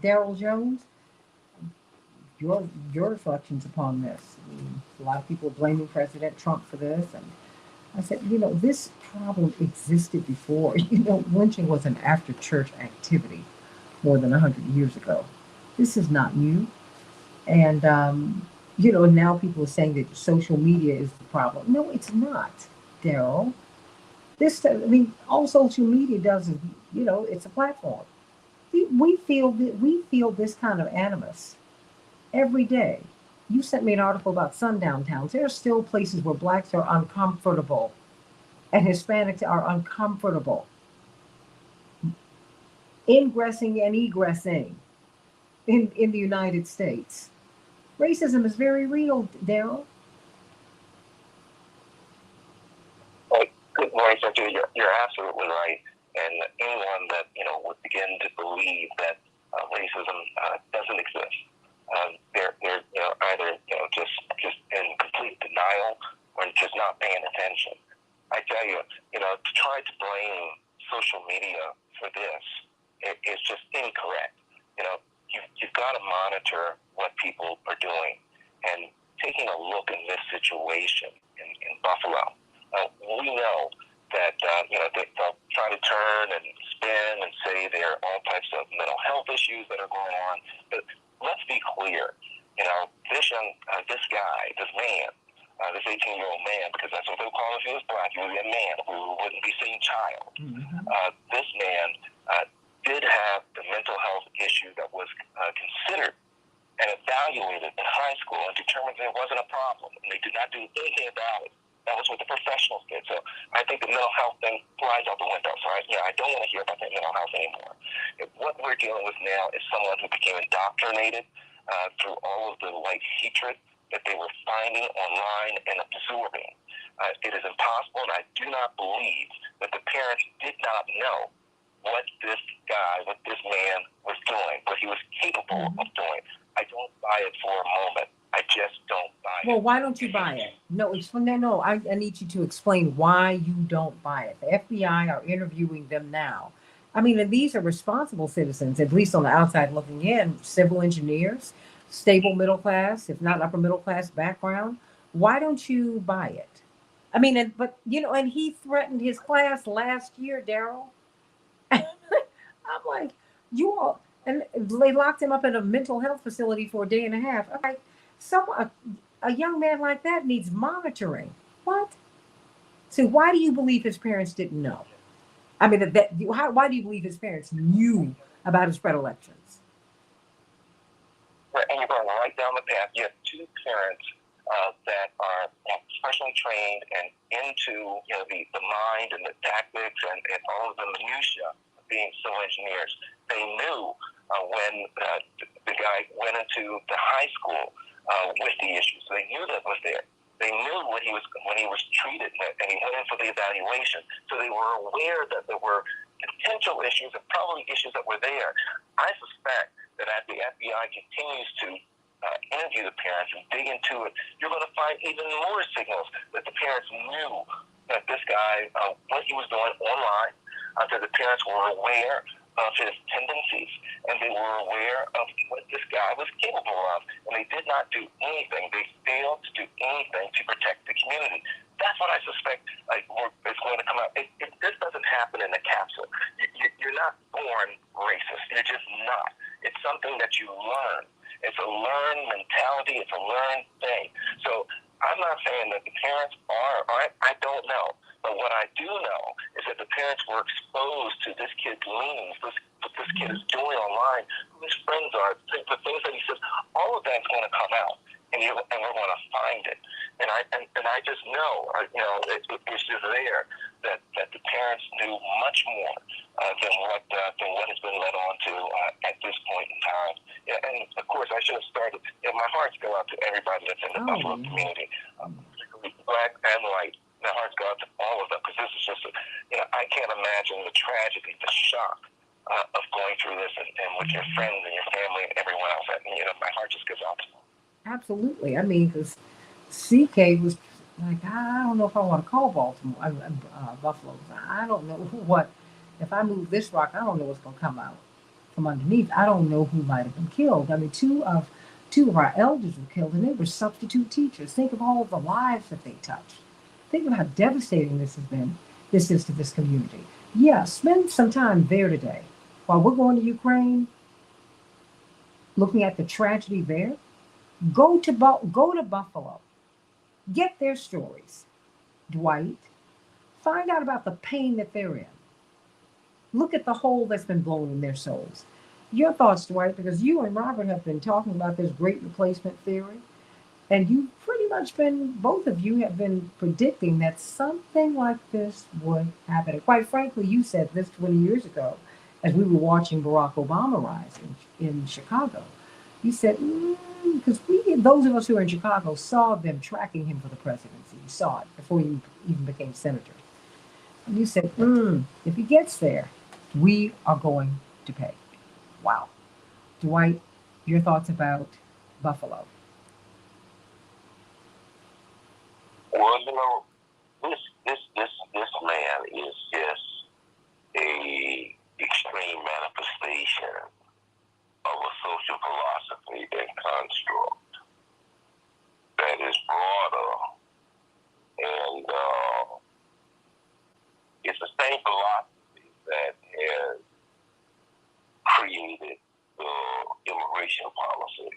Daryl Jones, your reflections upon this. I mean, a lot of people blaming President Trump for this, and I said, this problem existed before. Lynching was an after-church activity more than 100 years ago. This is not new. And, now people are saying that social media is the problem. No, it's not, Daryl. All social media does is, it's a platform. We feel this kind of animus every day. You sent me an article about sundown towns. There are still places where blacks are uncomfortable and Hispanics are uncomfortable ingressing and egressing in the United States. Racism is very real, Daryl. Good morning, Santita. You're absolutely right. And anyone that would begin to believe that racism doesn't exist, they're either just in complete denial or just not paying attention. I tell you, to try to blame social media for this is just incorrect. You've got to monitor what people are doing. And taking a look in this situation in Buffalo, we know that they'll try to turn and spin and say there are all types of mental health issues that are going on. But let's be clear. This man, this 18-year-old man, because that's what they'll call him if he was black, he was a man who wouldn't be seen child. This man did have the mental health issue that was considered and evaluated in high school and determined there wasn't a problem, and they did not do anything about it. That was what the professionals did. So I think the mental health thing flies out the window. So I don't want to hear about that mental health anymore. What we're dealing with now is someone who became indoctrinated through all of the white hatred that they were finding online and absorbing. It is impossible, and I do not believe that the parents did not know what this man was doing, what he was capable of doing. I don't buy it for a moment. I just don't buy Well, it. why don't you buy it? No, explain. No. I need you to explain why you don't buy it. The FBI are interviewing them now. I mean, and these are responsible citizens, at least on the outside looking in, civil engineers, stable middle class, if not upper middle class background. Why don't you buy it? I mean, but and he threatened his class last year, Daryl. I'm like, you all, and they locked him up in a mental health facility for a day and a half. I'm like, a young man like that needs monitoring. What? So why do you believe his parents didn't know? I mean, why do you believe his parents knew about his predilections? And you're going right down the path. You have two parents that are professionally trained and into the mind and the tactics and all of the minutia of being civil engineers. They knew when the guy went into the high school with the issues. They knew that was there. They knew when he was treated and he went in for the evaluation. So they were aware that there were potential issues and probably issues that were there. I suspect that as the FBI continues to interview the parents and dig into it, you're going to find even more signals that the parents knew that this guy, what he was doing online, that the parents were aware of his tendencies, and they were aware of what this guy was capable of, and they did not do anything. They failed to do anything to protect the community. That's what I suspect is going to come out. This doesn't happen in a capsule. You're not born racist. You're just not. It's something that you learn. It's a learned mentality. It's a learned thing. So I'm not saying that the parents are, I don't know. But what I do know is that the parents were exposed to this kid's leanings, what this kid is doing online, who his friends are, the things that he says. All of that's going to come out, and we're going to find it. And I just know, it's just there that the parents knew much more than what has been led on to at this point in time. Yeah, and of course, I should have started. My hearts go out to everybody that's in the Buffalo community, particularly black and white. My hearts go out to all of them, because this is just, I can't imagine the tragedy, the shock of going through this and with your friends and your family and everyone else. My heart just goes out to them. Absolutely. I mean, because CK was like, I don't know if I want to call Baltimore, Buffalo. I don't know what. If I move this rock, I don't know what's going to come out from underneath. I don't know who might have been killed. I mean, two of our elders were killed, and they were substitute teachers. Think of all of the lives that they touched. Think of how devastating this has been. This is to this community. Yeah, spend some time there today while we're going to Ukraine, looking at the tragedy there. Go to Buffalo. Get their stories, Dwight. Find out about the pain that they're in. Look at the hole that's been blown in their souls. Your thoughts, Dwight, because you and Robert have been talking about this great replacement theory, and you've pretty much both of you have been predicting that something like this would happen. And quite frankly, you said this 20 years ago as we were watching Barack Obama rise in Chicago. You said, because those of us who are in Chicago, saw them tracking him for the presidency. You saw it before you even became senator. And you said, if he gets there, we are going to pay. Wow. Dwight, your thoughts about Buffalo? Well, this man is just a extreme manifestation of a social philosophy and construct that is broader, and it's the same philosophy that has created the immigration policy,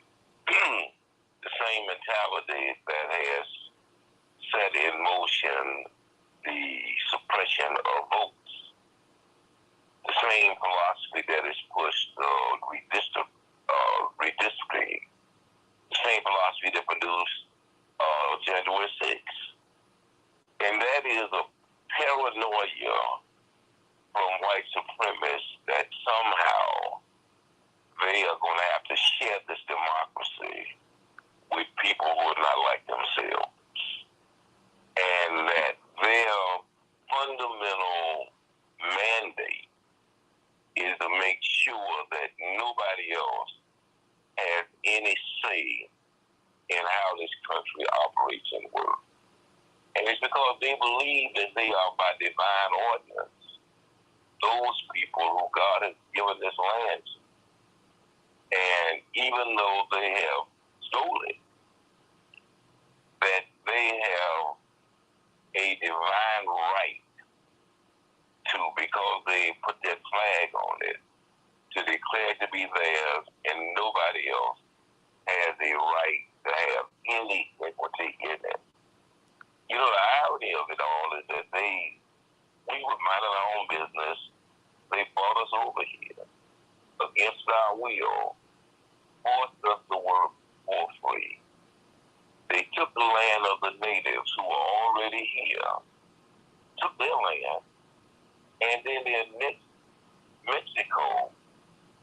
the same mentality that has set in motion the suppression of votes, the same philosophy that has pushed redistricting, the same philosophy that produced January 6th. And that is a paranoia from white supremacists that somehow they are going to have to share this democracy with people who are not like themselves. And that their fundamental mandate is to make sure that nobody else has any say in how this country operates and works. And it's because they believe that they are by divine ordinance those people who God has given this land to. And even though they have stolen it, that they have a divine right to, because they put their flag on it, to declare it to be theirs, and nobody else has a right to have any equity in it. You know, the irony of it all is that we were minding our own business. They brought us over here against our will, forced us to work for free. They took the land of the natives who were already here, took their land, and then in Mexico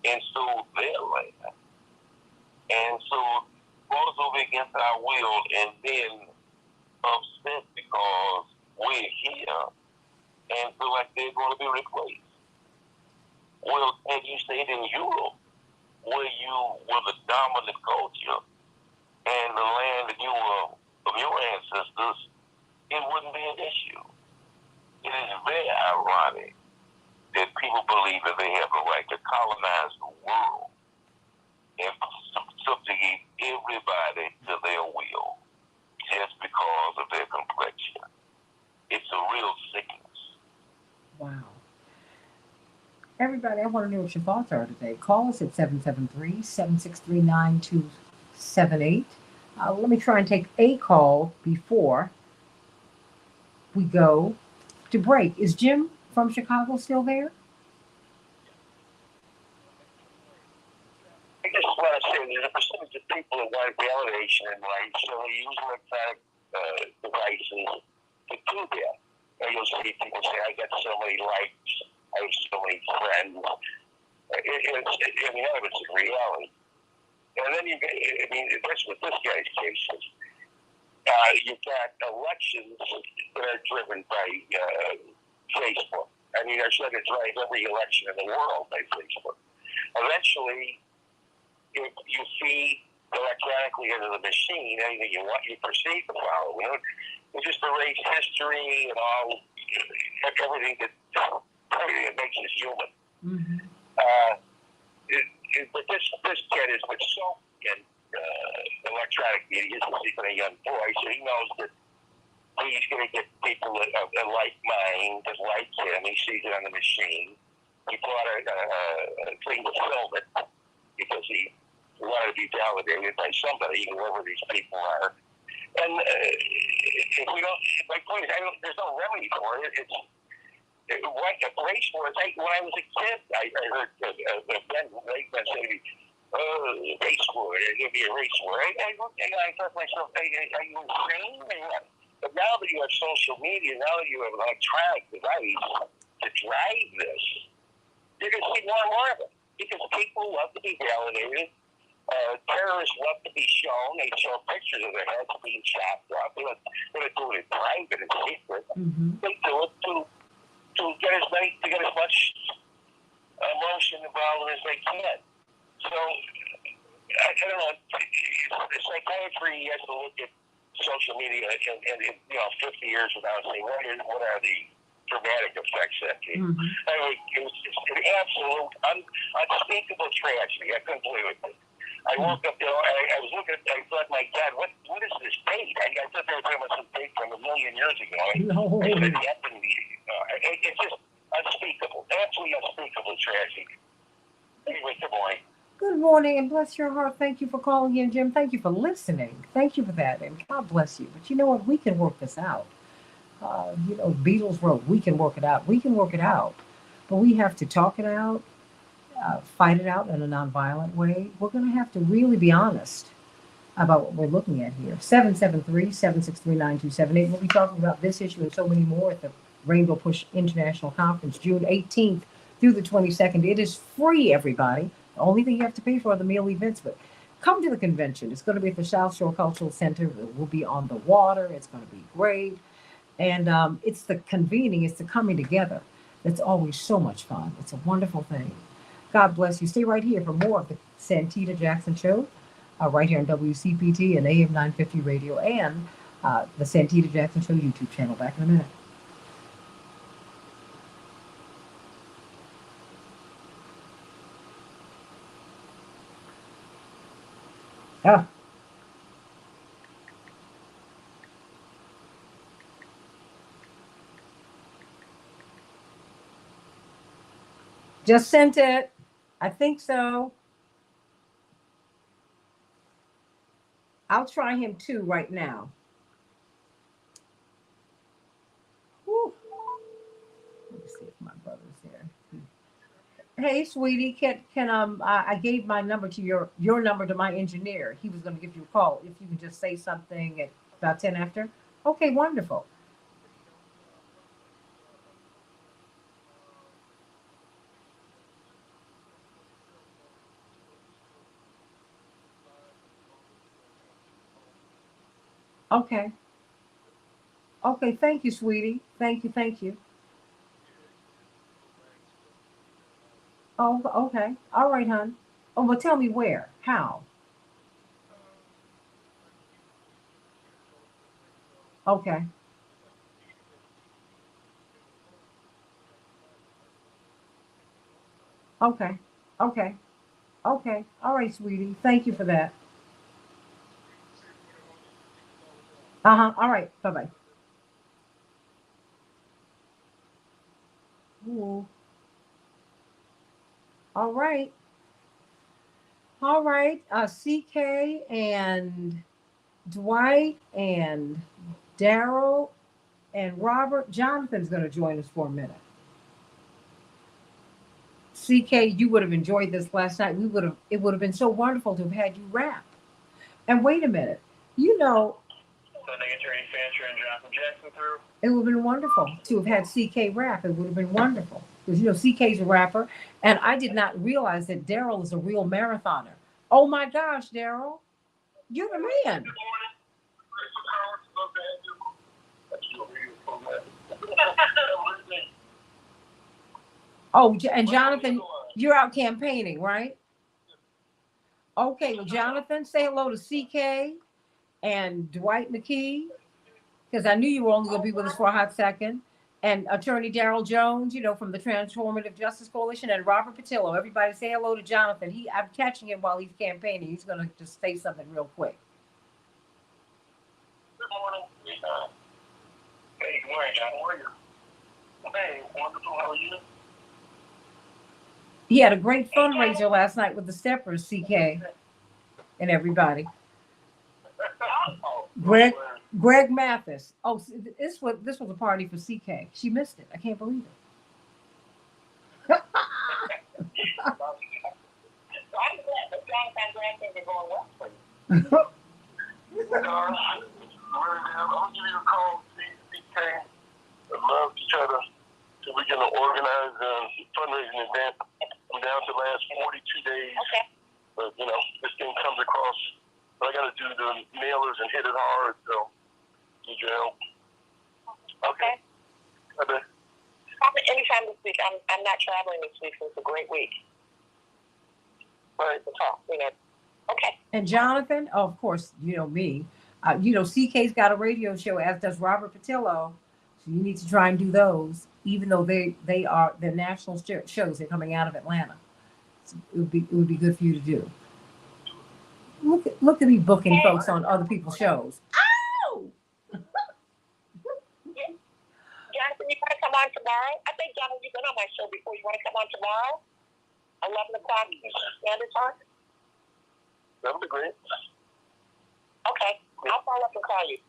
and sold their land. And so brought us over against our will, and then upset because we're here and feel like they're going to be replaced. Well, and you stayed in Europe, where you were the dominant culture, and the land that you were of your ancestors, it wouldn't be an issue. It is very ironic that people believe that they have the right to colonize the world and subjugate everybody to their will just because of their complexion. It's a real sickness. Wow. Everybody, I want to know what your thoughts are today. Call us at 773-763-9278. Let me try and take a call before we go to break. Is Jim from Chicago still there? I just want to say there's a percentage of people that want validation in life, so they use electronic devices to do that. And you'll see people say, I got so many likes, I have so many friends. None of it's in reality. And then that's what this guy's case is. You've got elections that are driven by Facebook. I mean, they're trying to drive every election in the world by Facebook. Eventually, if you feed electronically into the machine anything you want, you perceive the follow. You know, you just erase history and all, everything that makes us human. Mm-hmm. But this kid is with so in electronic media. He's even a young boy, so he knows that he's going to get people that like mine, that like him. He sees it on the machine. He bought a thing to film it because he wanted to be validated by somebody, whoever these people are. And if we don't, my point is, there's no remedy for it. It's like a race war. It's like when I was a kid, I heard Ben Lakeman say to me, race war, there's going to be a race war. I looked and I thought to myself, are you insane? But now that you have social media, now that you have an electronic device to drive this, you're going to see more and more of it. Because people love to be validated. Terrorists love to be shown. They show pictures of their heads being chopped off. They don't do it in private and secret. Mm-hmm. They do it to get as much emotion involved as they can. So I don't know. Psychiatry has to look at social media and 50 years from now and say what are the dramatic effects that gave. Mm-hmm. I mean, it's an absolute unspeakable tragedy. I couldn't believe it. I woke up there, I was looking, I thought, my God, what is this date? I thought they were talking about some date from a million years ago. It's just unspeakable, absolutely unspeakable tragedy. Anyway, good morning. Good morning, and bless your heart. Thank you for calling in, Jim. Thank you for listening. Thank you for that, and God bless you. But you know what? We can work this out. Beatles wrote, we can work it out. We can work it out. But we have to talk it out. Fight it out in a nonviolent way. We're going to have to really be honest about what we're looking at here. 773-763-9278. We'll be talking about this issue and so many more at the Rainbow Push International Conference, June 18th through the 22nd. It is free, everybody. The only thing you have to pay for are the meal events, but come to the convention. It's going to be at the South Shore Cultural Center. It will be on the water. It's going to be great. And it's the convening, it's the coming together. That's always so much fun. It's a wonderful thing. God bless you. Stay right here for more of the Santita Jackson Show. right here on WCPT and AM 950 Radio and the Santita Jackson Show YouTube channel. Back in a minute. Oh, just sent it. I think so. I'll try him too right now. Whew. Let me see if my brother's here. Hey, sweetie, can I gave my number to your number to my engineer. He was going to give you a call. If you can just say something at about 10 after. Okay, wonderful. Okay. Okay, thank you, sweetie. Thank you, thank you. Oh, okay. All right, hon. Oh, well, tell me where, how. Okay, okay, okay, okay. All right, sweetie. Thank you for that. Uh-huh. All right. Bye-bye. Ooh. All right. All right. CK and Dwight and Daryl and Robert. Jonathan's going to join us for a minute. CK, you would have enjoyed this last night. It would have been so wonderful to have had you rap. And wait a minute, you know, Sending Attorney Fancher and Jonathan Jackson through. it would have been wonderful to have had CK rap. It would have been wonderful because CK's a rapper, and I did not realize that Daryl is a real marathoner. Oh my gosh, Daryl, you're the man. Oh, and Jonathan, you're out campaigning, right? Okay, well, Jonathan, say hello to CK and Dwight McKee, because I knew you were only going to be with us for a hot second. And Attorney Daryl Jones, from the Transformative Justice Coalition, and Robert Patillo. Everybody say hello to Jonathan. I'm catching him while he's campaigning. He's going to just say something real quick. Good morning. Hey, good morning, John. How are you? Hey, wonderful. How are you? He had a great fundraiser last night with the Steppers, CK, and everybody. Greg Mathis. Oh, this was a party for CK. She missed it. I can't believe it. I'm glad the grand things are going well for you. I'm gonna give you a call, CK. I'd love to try to see if we can organize a fundraising event. I'm down to the last 42 days. Okay. But this thing comes across. But I got to do the mailers and hit it hard. So need your help. Okay. Okay. Probably anytime this week. I'm not traveling this week, so it's a great week. All right, we'll talk. Okay. And Jonathan, oh, of course, me. CK's got a radio show, as does Robert Patillo. So you need to try and do those, even though they are the national shows. They're coming out of Atlanta. So it would be good for you to do. Look at me booking folks on other people's shows. Ow! Jonathan, you want to come on tomorrow? I think, Jonathan, you've been on my show before. You want to come on tomorrow? 11 o'clock Standard Time? That would be great. Okay. I'll follow up and call you.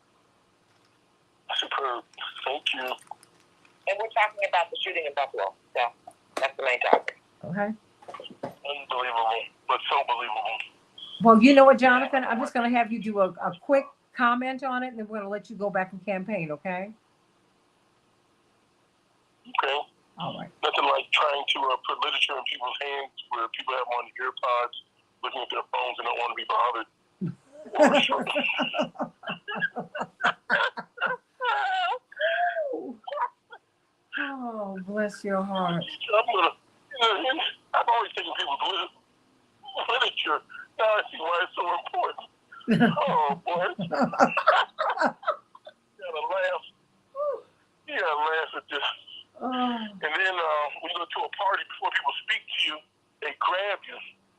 Superb. Thank you. And we're talking about the shooting in Buffalo. So that's the main topic. Okay. Unbelievable, but so believable. Well, you know what, Jonathan? I'm just going to have you do a quick comment on it, and then we're going to let you go back and campaign, okay? Okay. All right. Nothing like trying to put literature in people's hands where people have on earpods, looking at their phones and don't want to be bothered. Oh, bless your heart. I've always taken people's literature. Now I see why it's so important. Oh, boy. You gotta laugh. You gotta laugh at this. And then when you go to a party, before people speak to you, they grab you.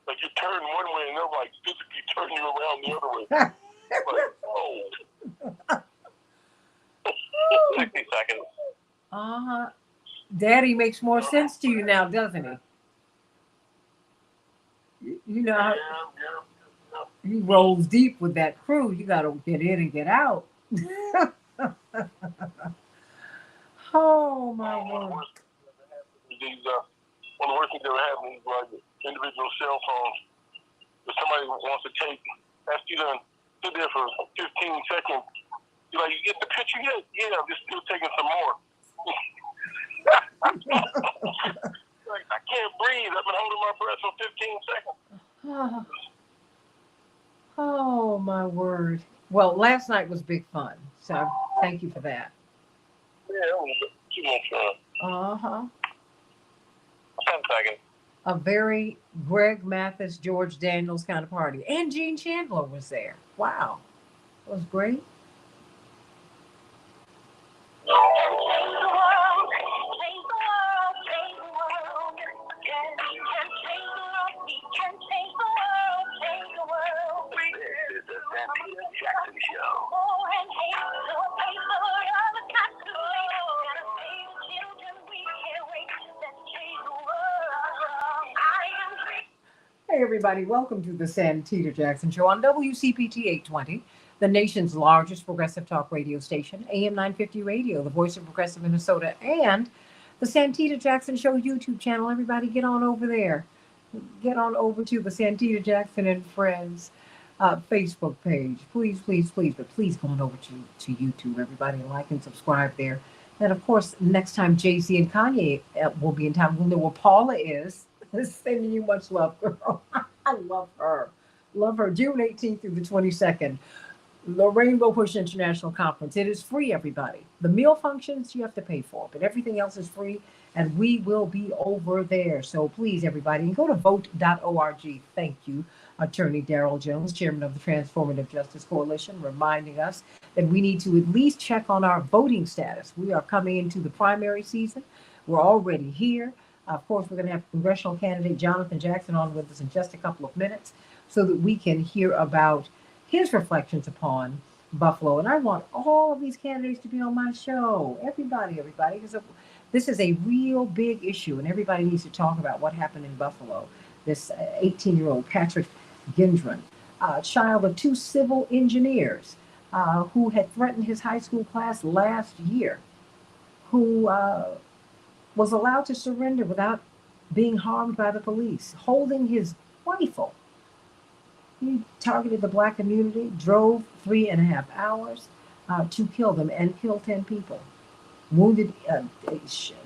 Like you turn one way and they're like physically turn you around the other way. Like, oh. 60 seconds. Daddy makes more sense to you now, doesn't he? You know, Yeah. he rolls deep with that crew. You got to get in and get out. Oh my word! These one of the worst things that ever happened is like individual cell phones. If somebody wants to ask you to sit there for 15 seconds, you're like, you get the picture yet? Yeah, I'm just still taking some more. Like, I can't breathe. I've been holding my breath for 15 seconds. Oh my word! Well, last night was big fun, so thank you for that. Yeah, it was too much fun. 10 seconds. A very Greg Mathis, George Daniels kind of party, and Gene Chandler was there. Wow, it was great. This is the Santita Jackson Show. Hey everybody, welcome to the Santita Jackson Show on WCPT 820, the nation's largest progressive talk radio station, AM 950 Radio, the voice of progressive Minnesota, and the Santita Jackson Show YouTube channel. Everybody get on over there. Get on over to the Santita Jackson and Friends Facebook page. Please, please, please, but please go on over to YouTube. Everybody like and subscribe there. And of course, next time Jay-Z and Kanye will be in town, we'll know where Paula is. Sending you much love, girl. I love her. Love her. June 18th through the 22nd. The Rainbow Push International Conference. It is free, everybody. The meal functions you have to pay for, but everything else is free, and we will be over there. So please, everybody, and go to vote.org. Thank you, Attorney Darrell Jones, Chairman of the Transformative Justice Coalition, reminding us that we need to at least check on our voting status. We are coming into the primary season. We're already here. Of course, we're going to have congressional candidate Jonathan Jackson on with us in just a couple of minutes so that we can hear about his reflections upon Buffalo. And I want all of these candidates to be on my show. Everybody, because this is a real big issue, and everybody needs to talk about what happened in Buffalo. This 18-year-old Patrick Gendron, child of two civil engineers who had threatened his high school class last year, who was allowed to surrender without being harmed by the police, holding his rifle. He targeted the black community, drove 3.5 hours to kill them, and killed 10 people. Wounded,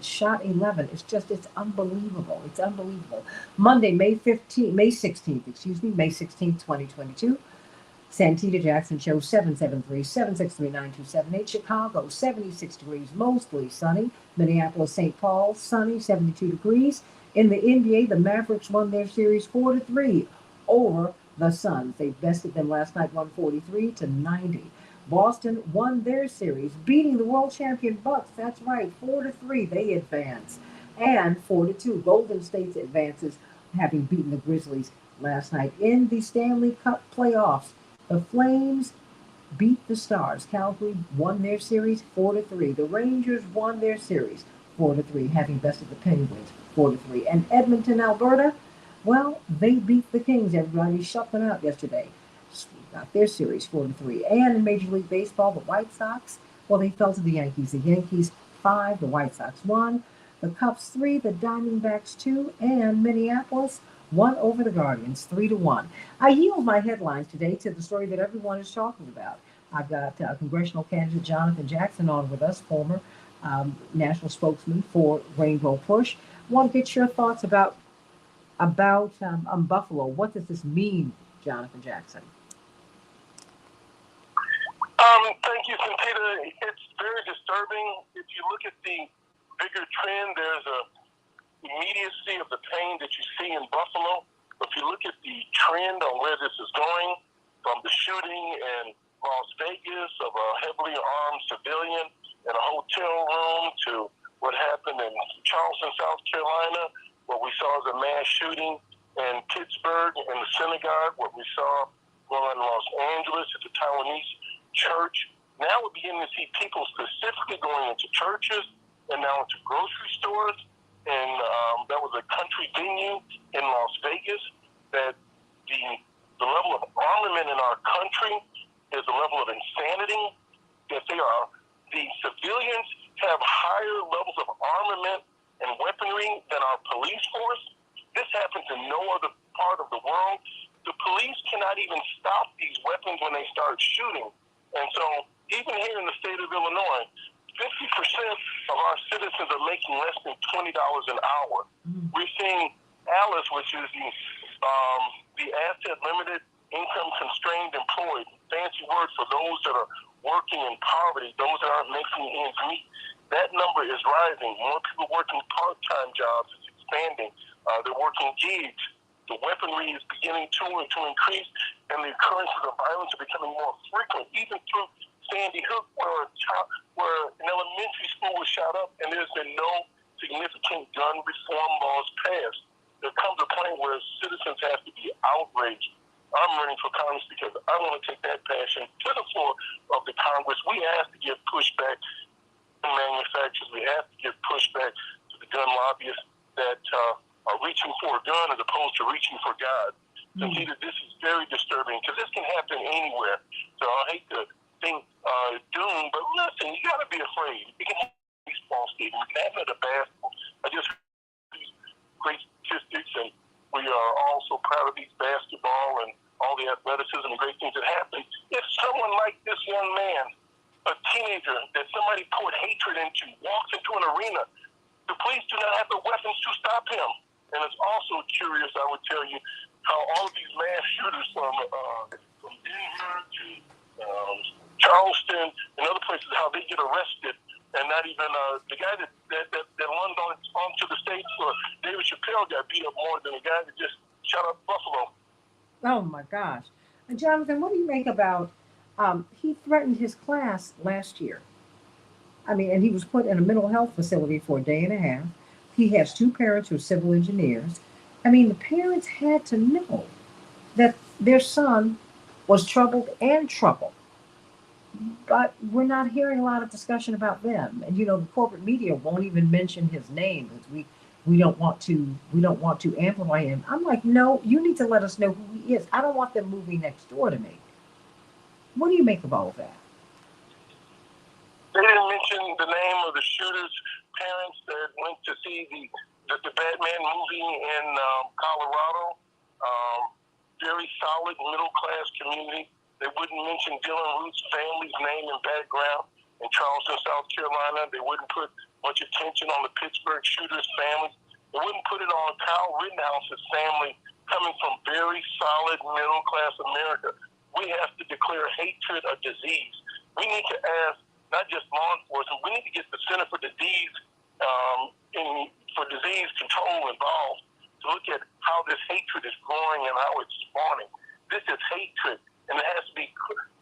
shot 11. It's unbelievable. It's unbelievable. Monday, May 16th, 2022. Santita Jackson Show, 773-763-9278. Chicago, 76 degrees, mostly sunny. Minneapolis, St. Paul, sunny, 72 degrees. In the NBA, the Mavericks won their series 4-3 over the Suns. They bested them last night, 143-90. Boston won their series, beating the world champion Bucks. That's right, 4-3. They advance. And 4-2. Golden State advances, having beaten the Grizzlies last night in the Stanley Cup playoffs. The Flames beat the Stars. Calgary won their series 4-3. The Rangers won their series 4-3, having bested the Penguins 4-3. And Edmonton, Alberta, well, they beat the Kings. Everybody shut them out yesterday. Got their series 4-3. And in Major League Baseball, the White Sox, well, they fell to the Yankees. The Yankees 5, the White Sox 1. The Cubs 3, the Diamondbacks 2, and Minneapolis 1 over the Guardians, 3-1. I yield my headlines today to the story that everyone is talking about. I've got congressional candidate Jonathan Jackson on with us, former national spokesman for Rainbow Push. I want to get your thoughts about Buffalo. What does this mean, Jonathan Jackson? Thank you, Santita. It's very disturbing. If you look at the bigger trend, there's a immediacy of the pain that you see in Buffalo. If you look at the trend on where this is going, from the shooting in Las Vegas of a heavily armed civilian in a hotel room to what happened in Charleston, South Carolina, what we saw as a mass shooting in Pittsburgh in the synagogue, what we saw going on in Los Angeles at the Taiwanese church. Now we're beginning to see people specifically going into churches and now into grocery stores. And that was a country venue in Las Vegas. That the level of armament in our country is a level of insanity. That the civilians have higher levels of armament and weaponry than our police force. This happens in no other part of the world. The police cannot even stop these weapons when they start shooting. And so even here in the state of Illinois, 50% of our citizens are making less than $20 an hour. We're seeing ALICE, which is the asset limited income constrained employed, fancy word for those that are working in poverty, those that aren't making ends meet. That number is rising. More people working part-time jobs is expanding. They're working gigs. The weaponry is beginning to increase, and the occurrences of violence are becoming more frequent, even through Sandy Hook, where an elementary school was shot up, and there's been no significant gun reform laws passed. There comes a point where citizens have to be outraged. I'm running for Congress because I want to take that passion to the floor of the Congress. We have to give pushback to manufacturers. We have to give pushback to the gun lobbyists that are reaching for a gun as opposed to reaching for God. Santita, this is very disturbing because this can happen anywhere. So I hate to think doom, but listen, you got to be afraid. You can have these false statements. You can have it at a basketball. I just heard these great statistics, and we are all so proud of these basketball and all the athleticism and great things that happen. If someone like this young man, a teenager that somebody poured hatred into, walks into an arena, the police do not have the weapons to stop him. And it's also curious, I would tell you, how all of these mass shooters from Denver to Charleston and other places, how they get arrested, and not even the guy that lunged onto the stage for David Chappelle got beat up more than the guy that just shot up Buffalo. Oh my gosh. And Jonathan, what do you make about he threatened his class last year? I mean, and he was put in a mental health facility for a day and a half. He has two parents who are civil engineers. I mean, the parents had to know that their son was troubled and troubled. But we're not hearing a lot of discussion about them. And the corporate media won't even mention his name because we don't want to amplify him. I'm like, no, you need to let us know who he is. I don't want them moving next door to me. What do you make of all of that? They didn't mention the name of the shooter's parents that went to see the Batman movie in Colorado. Very solid middle-class community. They wouldn't mention Dylan Root's family's name and background in Charleston, South Carolina. They wouldn't put much attention on the Pittsburgh shooter's family. They wouldn't put it on Kyle Rittenhouse's family coming from very solid middle-class America. We have to declare hatred a disease. We need to ask not just law enforcement, we need to get the Center for Disease Control involved to look at how this hatred is growing and how it's spawning. This is hatred, and it has to be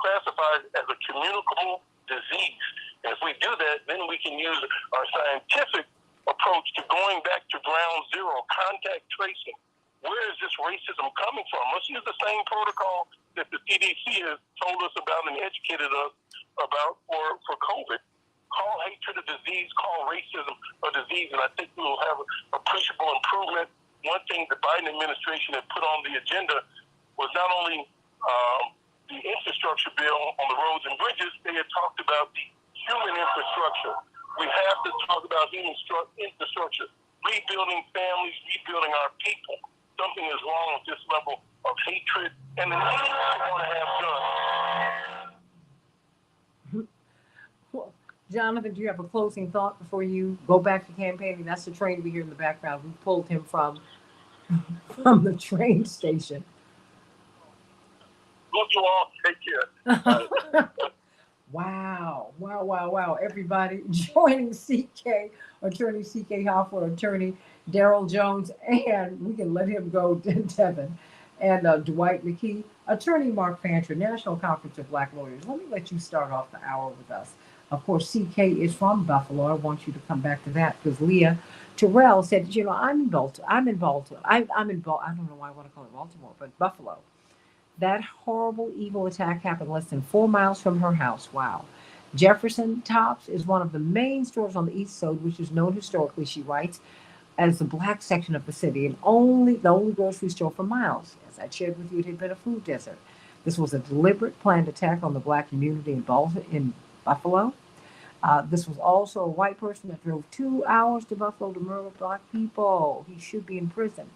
classified as a communicable disease. And if we do that, then we can use our scientific approach to going back to ground zero, contact tracing. Where is this racism coming from? Let's use the same protocol that the CDC has told us about and educated us about for COVID. Call hatred a disease, call racism a disease, and I think we will have appreciable improvement. One thing the Biden administration had put on the agenda was not only the infrastructure bill on the roads and bridges, they had talked about the human infrastructure. We have to talk about human infrastructure, rebuilding families, rebuilding our people. Something is wrong with this level of hatred and the need to want to have guns. Well, Jonathan, do you have a closing thought before you go back to campaigning? That's the train we hear in the background. We pulled him from the train station. Love you all. Take care. Wow. Everybody joining CK, Attorney CK Hoffler, Attorney Daryl Jones, and we can let him go, Devin. And Dwight McKee, attorney Mark Fancher, National Conference of Black Lawyers. Let me let you start off the hour with us. Of course, CK is from Buffalo. I want you to come back to that because Leah Terrell said, I'm in Baltimore. I'm in Baltimore. I'm in I don't know why I want to call it Baltimore, but Buffalo. That horrible, evil attack happened less than 4 miles from her house. Wow. Jefferson Tops is one of the main stores on the East Side, which is known historically, she writes, as the black section of the city, and the only grocery store for miles. As I shared with you, it had been a food desert. This was a deliberate, planned attack on the black community in Buffalo. This was also a white person that drove 2 hours to Buffalo to murder black people. He should be in prison,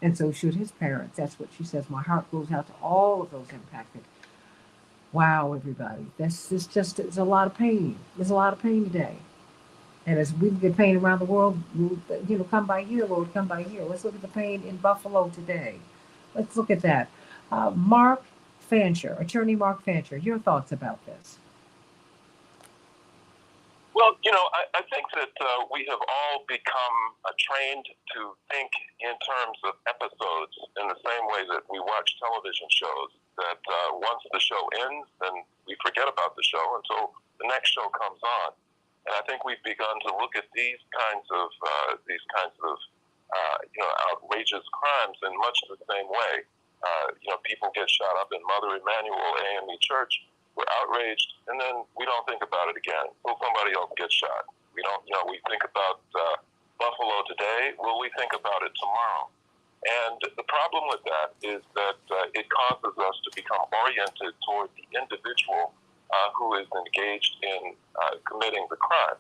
and so should his parents. That's what she says. My heart goes out to all of those impacted. Wow, everybody, it's a lot of pain. There's a lot of pain today. And as we get pain around the world, come by here, Lord, come by here. Let's look at the pain in Buffalo today. Let's look at that. Mark Fancher, attorney Mark Fancher, your thoughts about this? Well, I think that we have all become trained to think in terms of episodes in the same way that we watch television shows, that once the show ends, then we forget about the show until the next show comes on. And I think we've begun to look at these kinds of outrageous crimes in much the same way. People get shot up in Mother Emanuel AME Church. We're outraged, and then we don't think about it again. Will somebody else get shot? We don't. We think about Buffalo today. Will we think about it tomorrow? And the problem with that is that it causes us to become oriented toward the individual who is engaged in committing the crime.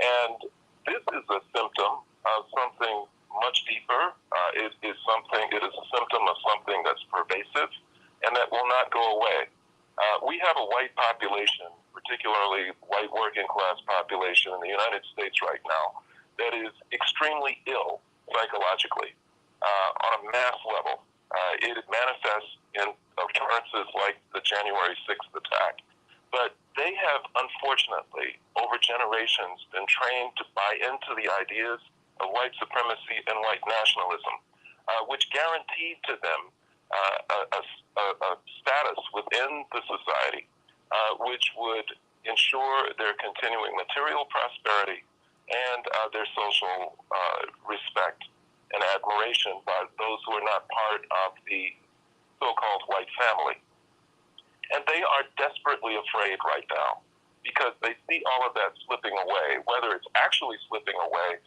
And this is a symptom of something much deeper. It is a symptom of something that's pervasive and that will not go away. We have a white population, particularly white working class population in the United States right now, that is extremely ill psychologically on a mass level. It manifests in occurrences like the January 6th attack. But they have, unfortunately, over generations, been trained to buy into the ideas of white supremacy and white nationalism, which guaranteed to them a status within the society, which would ensure their continuing material prosperity and their social respect and admiration by those who are not part of the so-called white family. And they are desperately afraid right now because they see all of that slipping away. Whether it's actually slipping away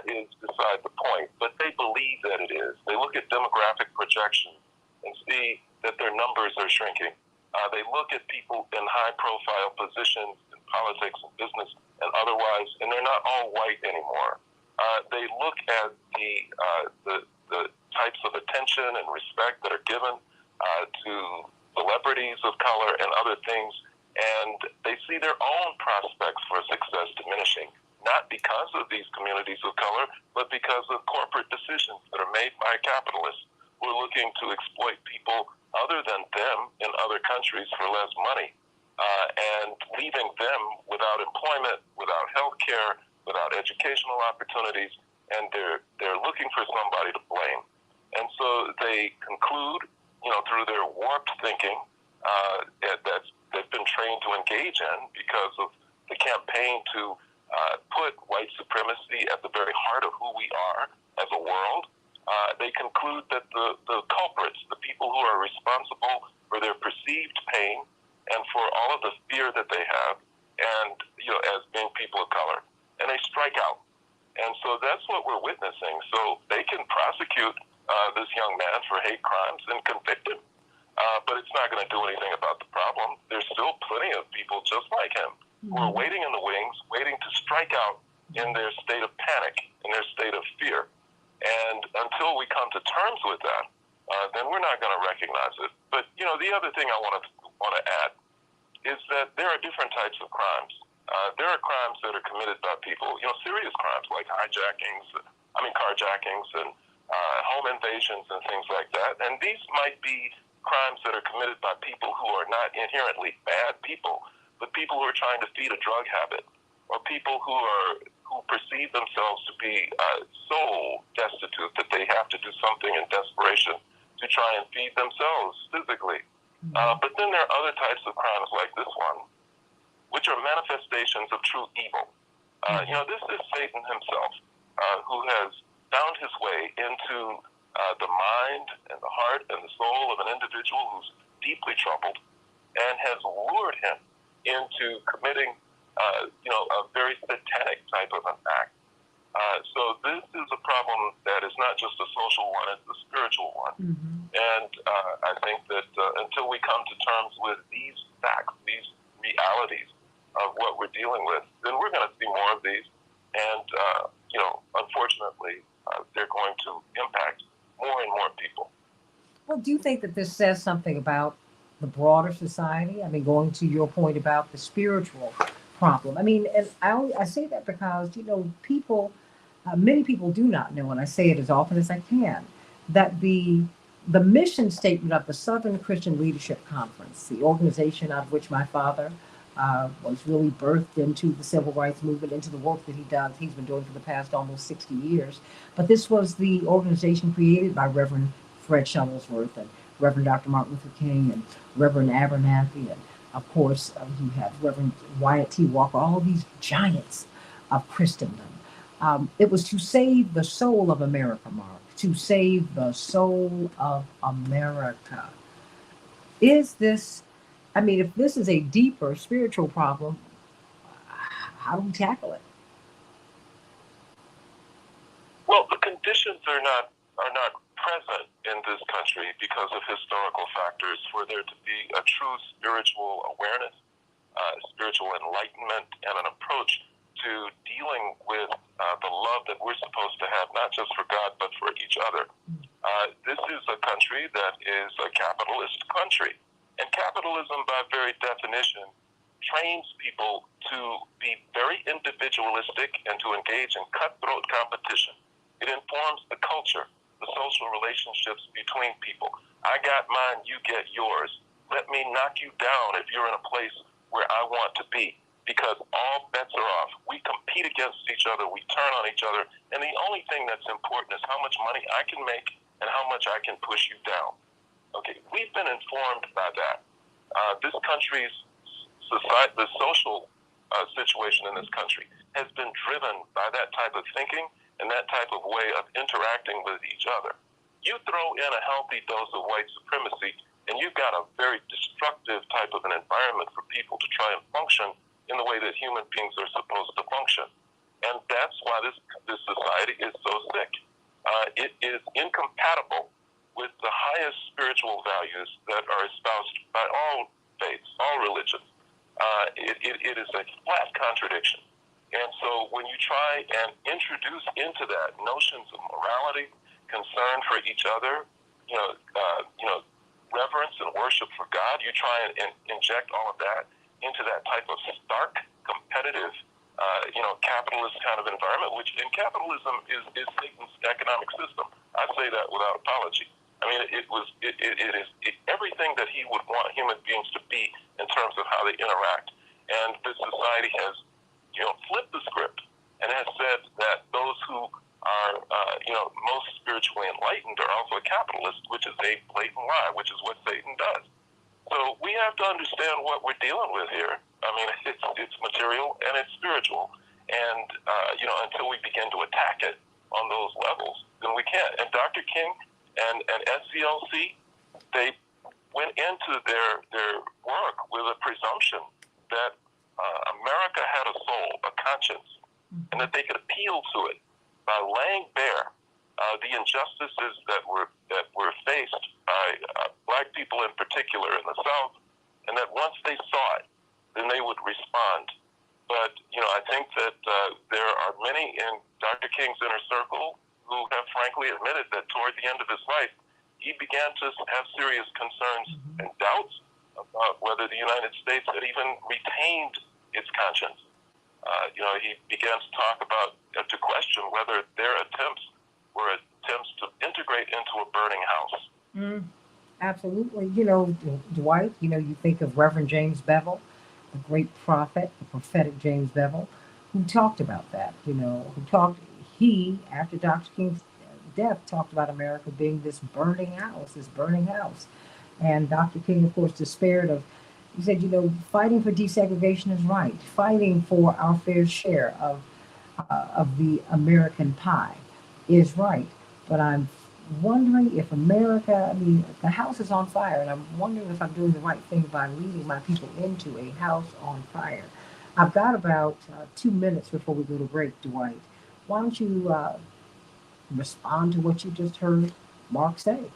is beside the point, but they believe that it is. They look at demographic projections and see that their numbers are shrinking. They look at people in high-profile positions in politics and business and otherwise, and they're not all white anymore. They look at the types of attention and respect that are given to celebrities of color and other things, and they see their own prospects for success diminishing, not because of these communities of color, but because of corporate decisions that are made by capitalists who are looking to exploit people other than them in other countries for less money, and leaving them without employment, without health care, without educational opportunities, and they're looking for somebody to blame. And so they conclude, through their warped thinking that they've been trained to engage in because of the campaign to put white supremacy at the very heart of who we are as a world. They conclude that the culprits, the people who are responsible for their perceived pain and for all of the fear that they have, and as being people of color, and they strike out. And so that's what we're witnessing. So they can prosecute this young man for hate crimes and convict him, but it's not going to do anything about the problem. There's still plenty of people just like him who are waiting in the wings, waiting to strike out in their state of panic, in their state of fear. And until we come to terms with that, then we're not going to recognize it. But the other thing I want to add is that there are different types of crimes. There are crimes that are committed by people, serious crimes like carjackings and home invasions and things like that. And these might be crimes that are committed by people who are not inherently bad people, but people who are trying to feed a drug habit, or people who perceive themselves to be so destitute that they have to do something in desperation to try and feed themselves physically. But then there are other types of crimes like this one, which are manifestations of true evil. This is Satan himself, who has found his way into the mind and the heart and the soul of an individual who's deeply troubled and has lured him into committing, a very satanic type of an act. So this is a problem that is not just a social one, it's a spiritual one. And I think that until we come to terms with these facts, these realities of what we're dealing with, then we're going to see more of these. And, unfortunately, they're going to impact more and more people. Well, do you think that this says something about the broader society? I mean, going to your point about the spiritual problem. I mean, and I say that because, many people do not know, and I say it as often as I can, that the mission statement of the Southern Christian Leadership Conference, the organization out of which my father was really birthed into the civil rights movement, into the work that he's been doing for the past almost 60 years. But this was the organization created by Reverend Fred Shuttlesworth and Reverend Dr. Martin Luther King and Reverend Abernathy, and of course you have Reverend Wyatt T. Walker, all these giants of Christendom. It was to save the soul of America, Mark, to save the soul of America. Is this, if this is a deeper spiritual problem, how do we tackle it? Well, the conditions are not present in this country because of historical factors for there to be a true spiritual awareness, spiritual enlightenment, and an approach to dealing with the love that we're supposed to have, not just for God, but for each other. This is a country that is a capitalist country. And capitalism, by very definition, trains people to be very individualistic and to engage in cutthroat competition. It informs the culture, the social relationships between people. I got mine, you get yours. Let me knock you down if you're in a place where I want to be, because all bets are off. We compete against each other, we turn on each other, and the only thing that's important is how much money I can make and how much I can push you down. Okay, we've been informed by that. This country's society, the social situation in this country has been driven by that type of thinking and that type of way of interacting with each other. You throw in a healthy dose of white supremacy, and you've got a very destructive type of an environment for people to try and function in the way that human beings are supposed to function. And that's why this society is so sick. It is incompatible with the highest spiritual values that are espoused by all faiths, all religions. It is a flat contradiction. And so when you try and introduce into that notions of morality, concern for each other, reverence and worship for God, you try and inject all of that into that type of stark, competitive, capitalist kind of environment, which in capitalism is Satan's economic system. I say that without apology. I mean, it is everything that he would want human beings to be in terms of how they interact. And this society has, flipped the script and has said that those who are, most spiritually enlightened are also capitalists, which is a blatant lie, which is what Satan does. So we have to understand what we're dealing with here. I mean, it's material and it's spiritual. And, until we begin to attack it on those levels, then we can't. And Dr. King and SCLC, they went into their work with a presumption that America had a soul, a conscience, and that they could appeal to it by laying bare the injustices that were faced by black people in particular in the South, and that once they saw it, then they would respond. But, I think that there are many in Dr. King's inner circle who have frankly admitted that toward the end of his life, he began to have serious concerns and doubts about whether the United States had even retained its conscience. He began to talk about, to question whether their attempts were attempts to integrate into a burning house. Absolutely. Dwight, you think of Reverend James Bevel, the great prophet, the prophetic James Bevel, who talked about that, after Dr. King's death talked about America being this burning house, this burning house. And Dr. King, of course, despaired of, he said, fighting for desegregation is right. Fighting for our fair share of the American pie is right. But I'm wondering if America, I mean, the house is on fire, and I'm wondering if I'm doing the right thing by leading my people into a house on fire. I've got about 2 minutes before we go to break, Dwight. Why don't you respond to what you just heard Mark say?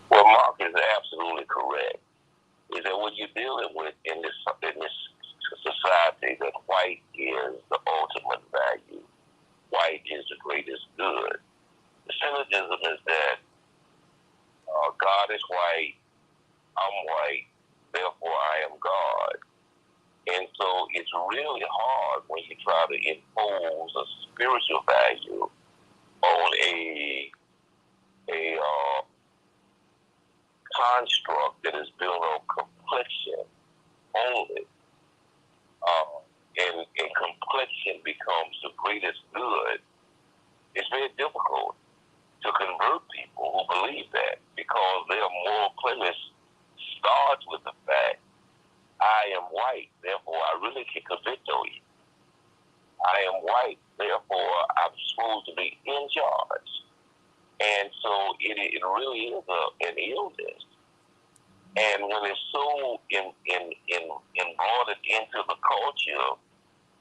Well, Mark is absolutely correct. Is that what you're dealing with in this society, that white is the ultimate value, white is the greatest good. The syllogism is that God is white, I'm white, therefore I am God. And so it's really hard when you try to impose a spiritual value on a construct that is built on complexion only. And complexion becomes the greatest good. It's very difficult to convert people who believe that, because their moral premise starts with the fact, I am white, therefore I really can convict you. I am white, therefore I'm supposed to be in charge. And so it really is an illness. And when it's so embroidered into the culture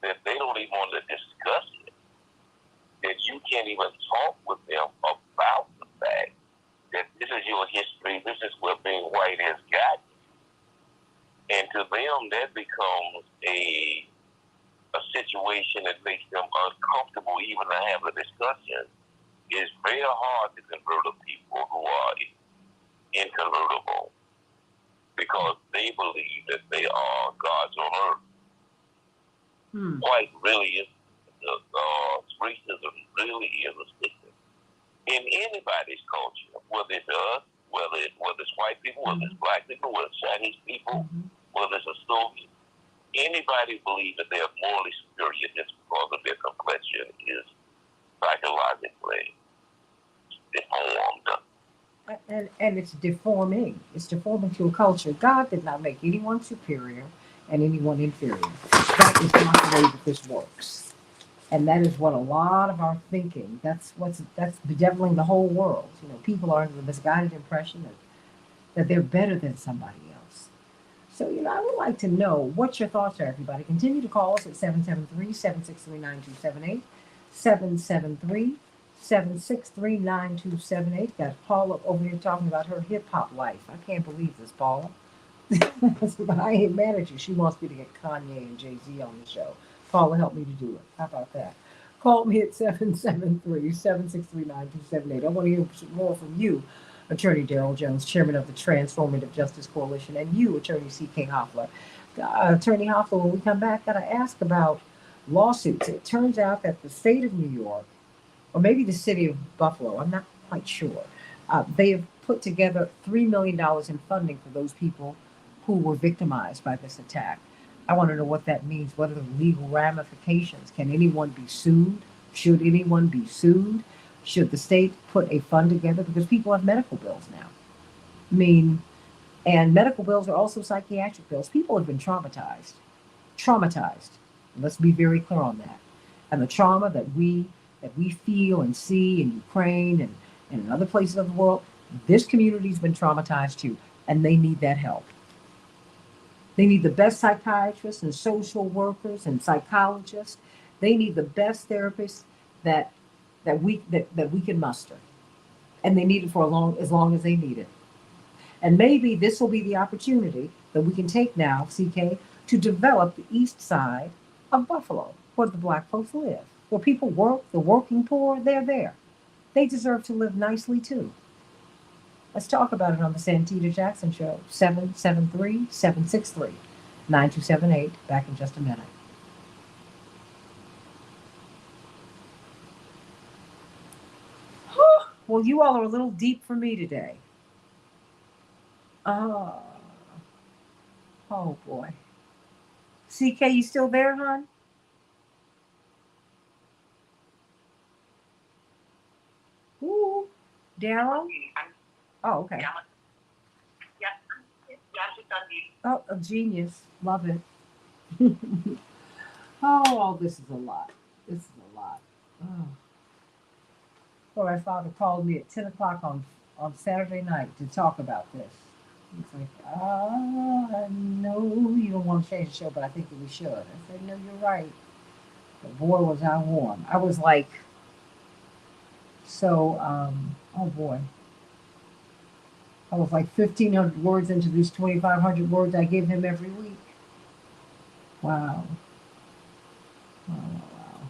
that they don't even want to discuss it, that you can't even talk with them about the fact that this is your history, this is what being white has got. And to them, that becomes a situation that makes them uncomfortable even to have a discussion. It's very hard to convert a people who are inconvertible, because they believe that they are gods on earth. White really is, racism really is a stigma in anybody's culture, whether it's us, whether it's white people, whether it's black people, whether it's Chinese people, whether it's a Soviet. Anybody believes that they are morally superior just because of their complexion is psychologically deformed. And it's deforming. It's deforming to a culture. God did not make anyone superior and anyone inferior. That is not the way that this works. And that is what a lot of our thinking, that's bedeviling the whole world. People are under the misguided impression that they're better than somebody else. So, I would like to know what your thoughts are, everybody. Continue to call us at 773-763-9278. 773-763-9278. Got Paula over here talking about her hip-hop life. I can't believe this, Paula. But I ain't mad at you. She wants me to get Kanye and Jay-Z on the show. Paula helped me to do it. How about that? Call me at 773-763-9278. I want to hear more from you, Attorney Darrell Jones, Chairman of the Transformative Justice Coalition, and you, Attorney C. King Hoffler. Attorney Hoffler, when we come back, got to ask about lawsuits. It turns out that the state of New York, or maybe the city of Buffalo, I'm not quite sure, they have put together $3 million in funding for those people who were victimized by this attack. I want to know what that means. What are the legal ramifications? Can anyone be sued? Should anyone be sued? Should the state put a fund together? Because people have medical bills now. I mean, and medical bills are also psychiatric bills. People have been traumatized. Traumatized. Let's be very clear on that. And the trauma that we feel and see in Ukraine and in other places of the world, this community's been traumatized too, and they need that help. They need the best psychiatrists and social workers and psychologists. They need the best therapists that we can muster, and they need it for as long as they need it. And maybe this will be the opportunity that we can take now, CK, to develop the east side of Buffalo, where the black folks live, where people work, the working poor, they're there. They deserve to live nicely too. Let's talk about it on the Santita Jackson Show, 773-763-9278. Back in just a minute. Well, you all are a little deep for me today. Oh boy. CK, you still there, hon? Daryl? Oh, okay. Oh, a genius. Love it. Oh, this is a lot. This is a lot. Oh. So my father called me at 10 o'clock on Saturday night to talk about this. He's like, I know you don't want to change the show, but I think that we should. I said, no, you're right. But boy, was I warm. I was like, oh boy. I was like 1,500 words into these 2,500 words I give him every week. Wow. Wow, wow, wow.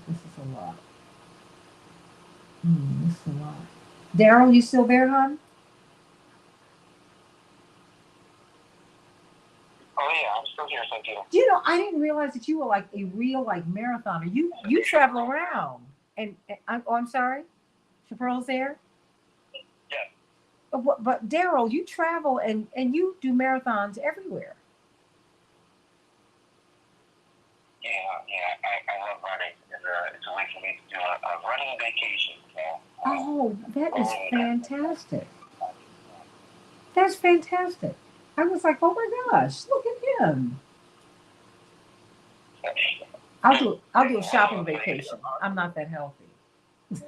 This is a lot. This is a lot. Daryl, you still there, hon? Oh yeah, I'm still here, Santita. You know, I didn't realize that you were like a real like marathoner. You travel around, and I'm sorry, Chaparral's there. Yes. But Daryl, you travel and you do marathons everywhere. Yeah, I love running. It's a way for me to do a running vacation. Oh, that is fantastic. That's fantastic. I was like, oh my gosh, look at him. I'll do a shopping vacation. I'm not that healthy. Oh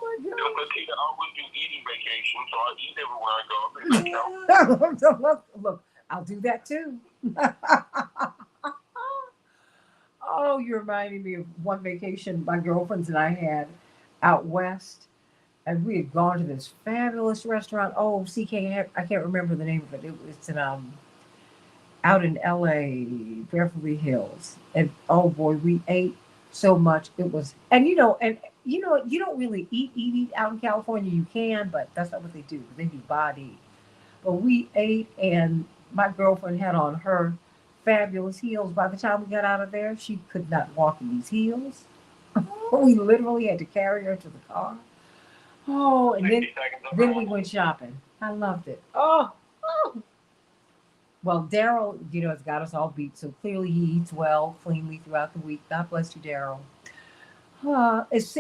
my Santita, I always do eating vacation, so I eat everywhere I go. Look, I'll do that too. Oh, you're reminding me of one vacation my girlfriends and I had out west. And we had gone to this fabulous restaurant. Oh, CK, I can't remember the name of it. It's in out in LA, Beverly Hills. And oh boy, we ate so much. It was, and you don't really eat out in California. You can, but that's not what they do. They do body. But we ate, and my girlfriend had on her fabulous heels. By the time we got out of there, she could not walk in these heels. We literally had to carry her to the car. Oh, and then we went shopping. I loved it. Oh. Well, Daryl, has got us all beat. So clearly he eats well, cleanly throughout the week. God bless you, Daryl. Is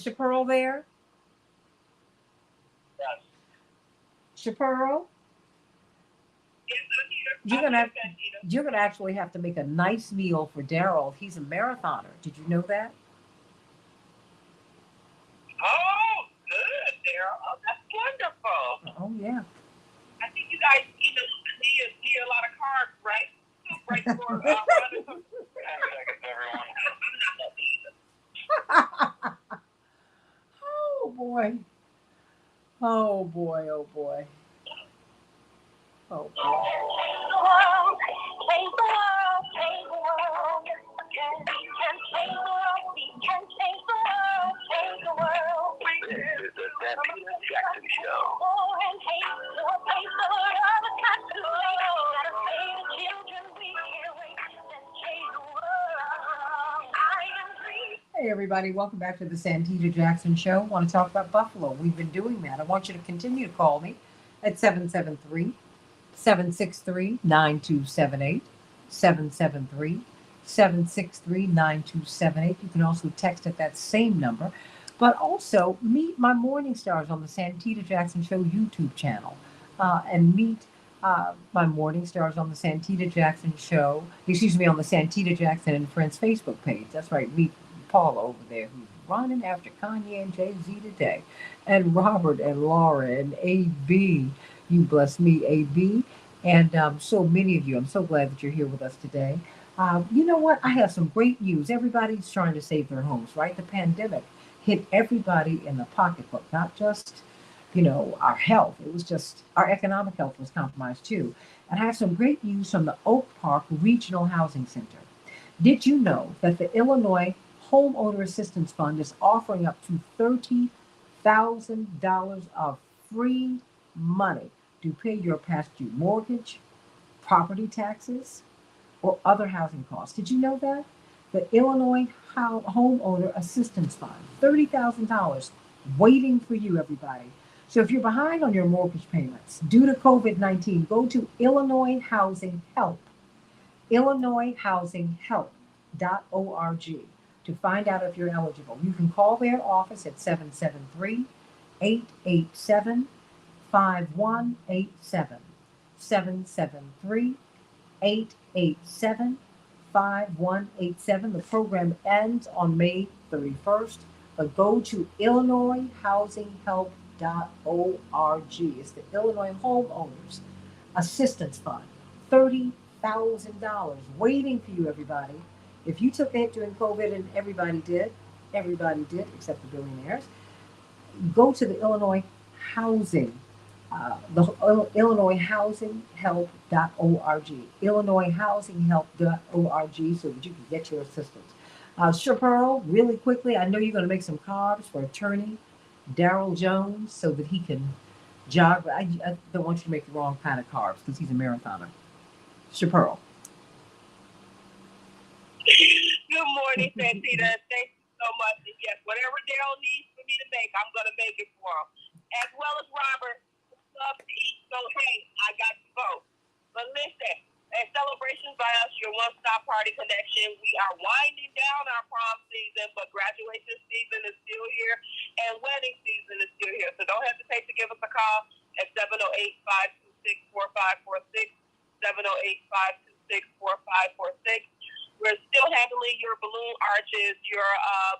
Chaparral there? Yes. Chaparral? You're gonna actually have to make a nice meal for Daryl. He's a marathoner. Did you know that? Oh, good, Daryl. Oh, that's wonderful. Oh yeah. I think you guys need a lot of carbs, right? Right for running. Oh boy. Oh boy. Oh boy. Oh boy. It's the Santita Jackson Show. Hey everybody, welcome back to the Santita Jackson Show. I want to talk about Buffalo. We've been doing that. I want you to continue to call me at 773-763-9278. 773-763-9278. You can also text at that same number. But also meet my morning stars on the Santita Jackson Show YouTube channel. And meet my morning stars on the Santita Jackson Show. Excuse me, on the Santita Jackson and Friends Facebook page. That's right. Meet Paula over there who's running after Kanye and Jay-Z today. And Robert and Laura and AB. You bless me, AB. And so many of you. I'm so glad that you're here with us today. You know what? I have some great news. Everybody's trying to save their homes, right? The pandemic hit everybody in the pocketbook, not just, our health. It was just our economic health was compromised too. And I have some great news from the Oak Park Regional Housing Center. Did you know that the Illinois Homeowner Assistance Fund is offering up to $30,000 of free money to pay your past due mortgage, property taxes, or other housing costs? Did you know that? The Illinois Homeowner Assistance Fund, $30,000 waiting for you, everybody. So if you're behind on your mortgage payments due to COVID-19, go to Illinois Housing Help, IllinoisHousingHelp.org to to find out if you're eligible. You can call their office at 773-887-5187. 773-887-5187. The program ends on May 31st, but go to IllinoisHousingHelp.org. It's the Illinois Homeowners Assistance Fund. $30,000 waiting for you, everybody. If you took a hit during COVID, and everybody did except the billionaires, go to the Illinois Housing, the Illinois HousingHelp.org, IllinoisHousingHelp.org, so that you can get your assistance. Chaparral, really quickly, I know you're going to make some carbs for attorney Daryl Jones so that he can jog, but I don't want you to make the wrong kind of carbs because he's a marathoner. Chaparral. Good morning, Santita. Thank you so much. And yes, whatever Daryl needs for me to make, I'm going to make it for him. As well as Robert, who loves to eat. So, hey, I got you both. But listen, at Celebrations by Us, your one-stop party connection, we are winding down our prom season, but graduation season is still here, and wedding season is still here. So don't hesitate to give us a call at 708-526-4546, 708-526-4546. We're still handling your balloon arches, your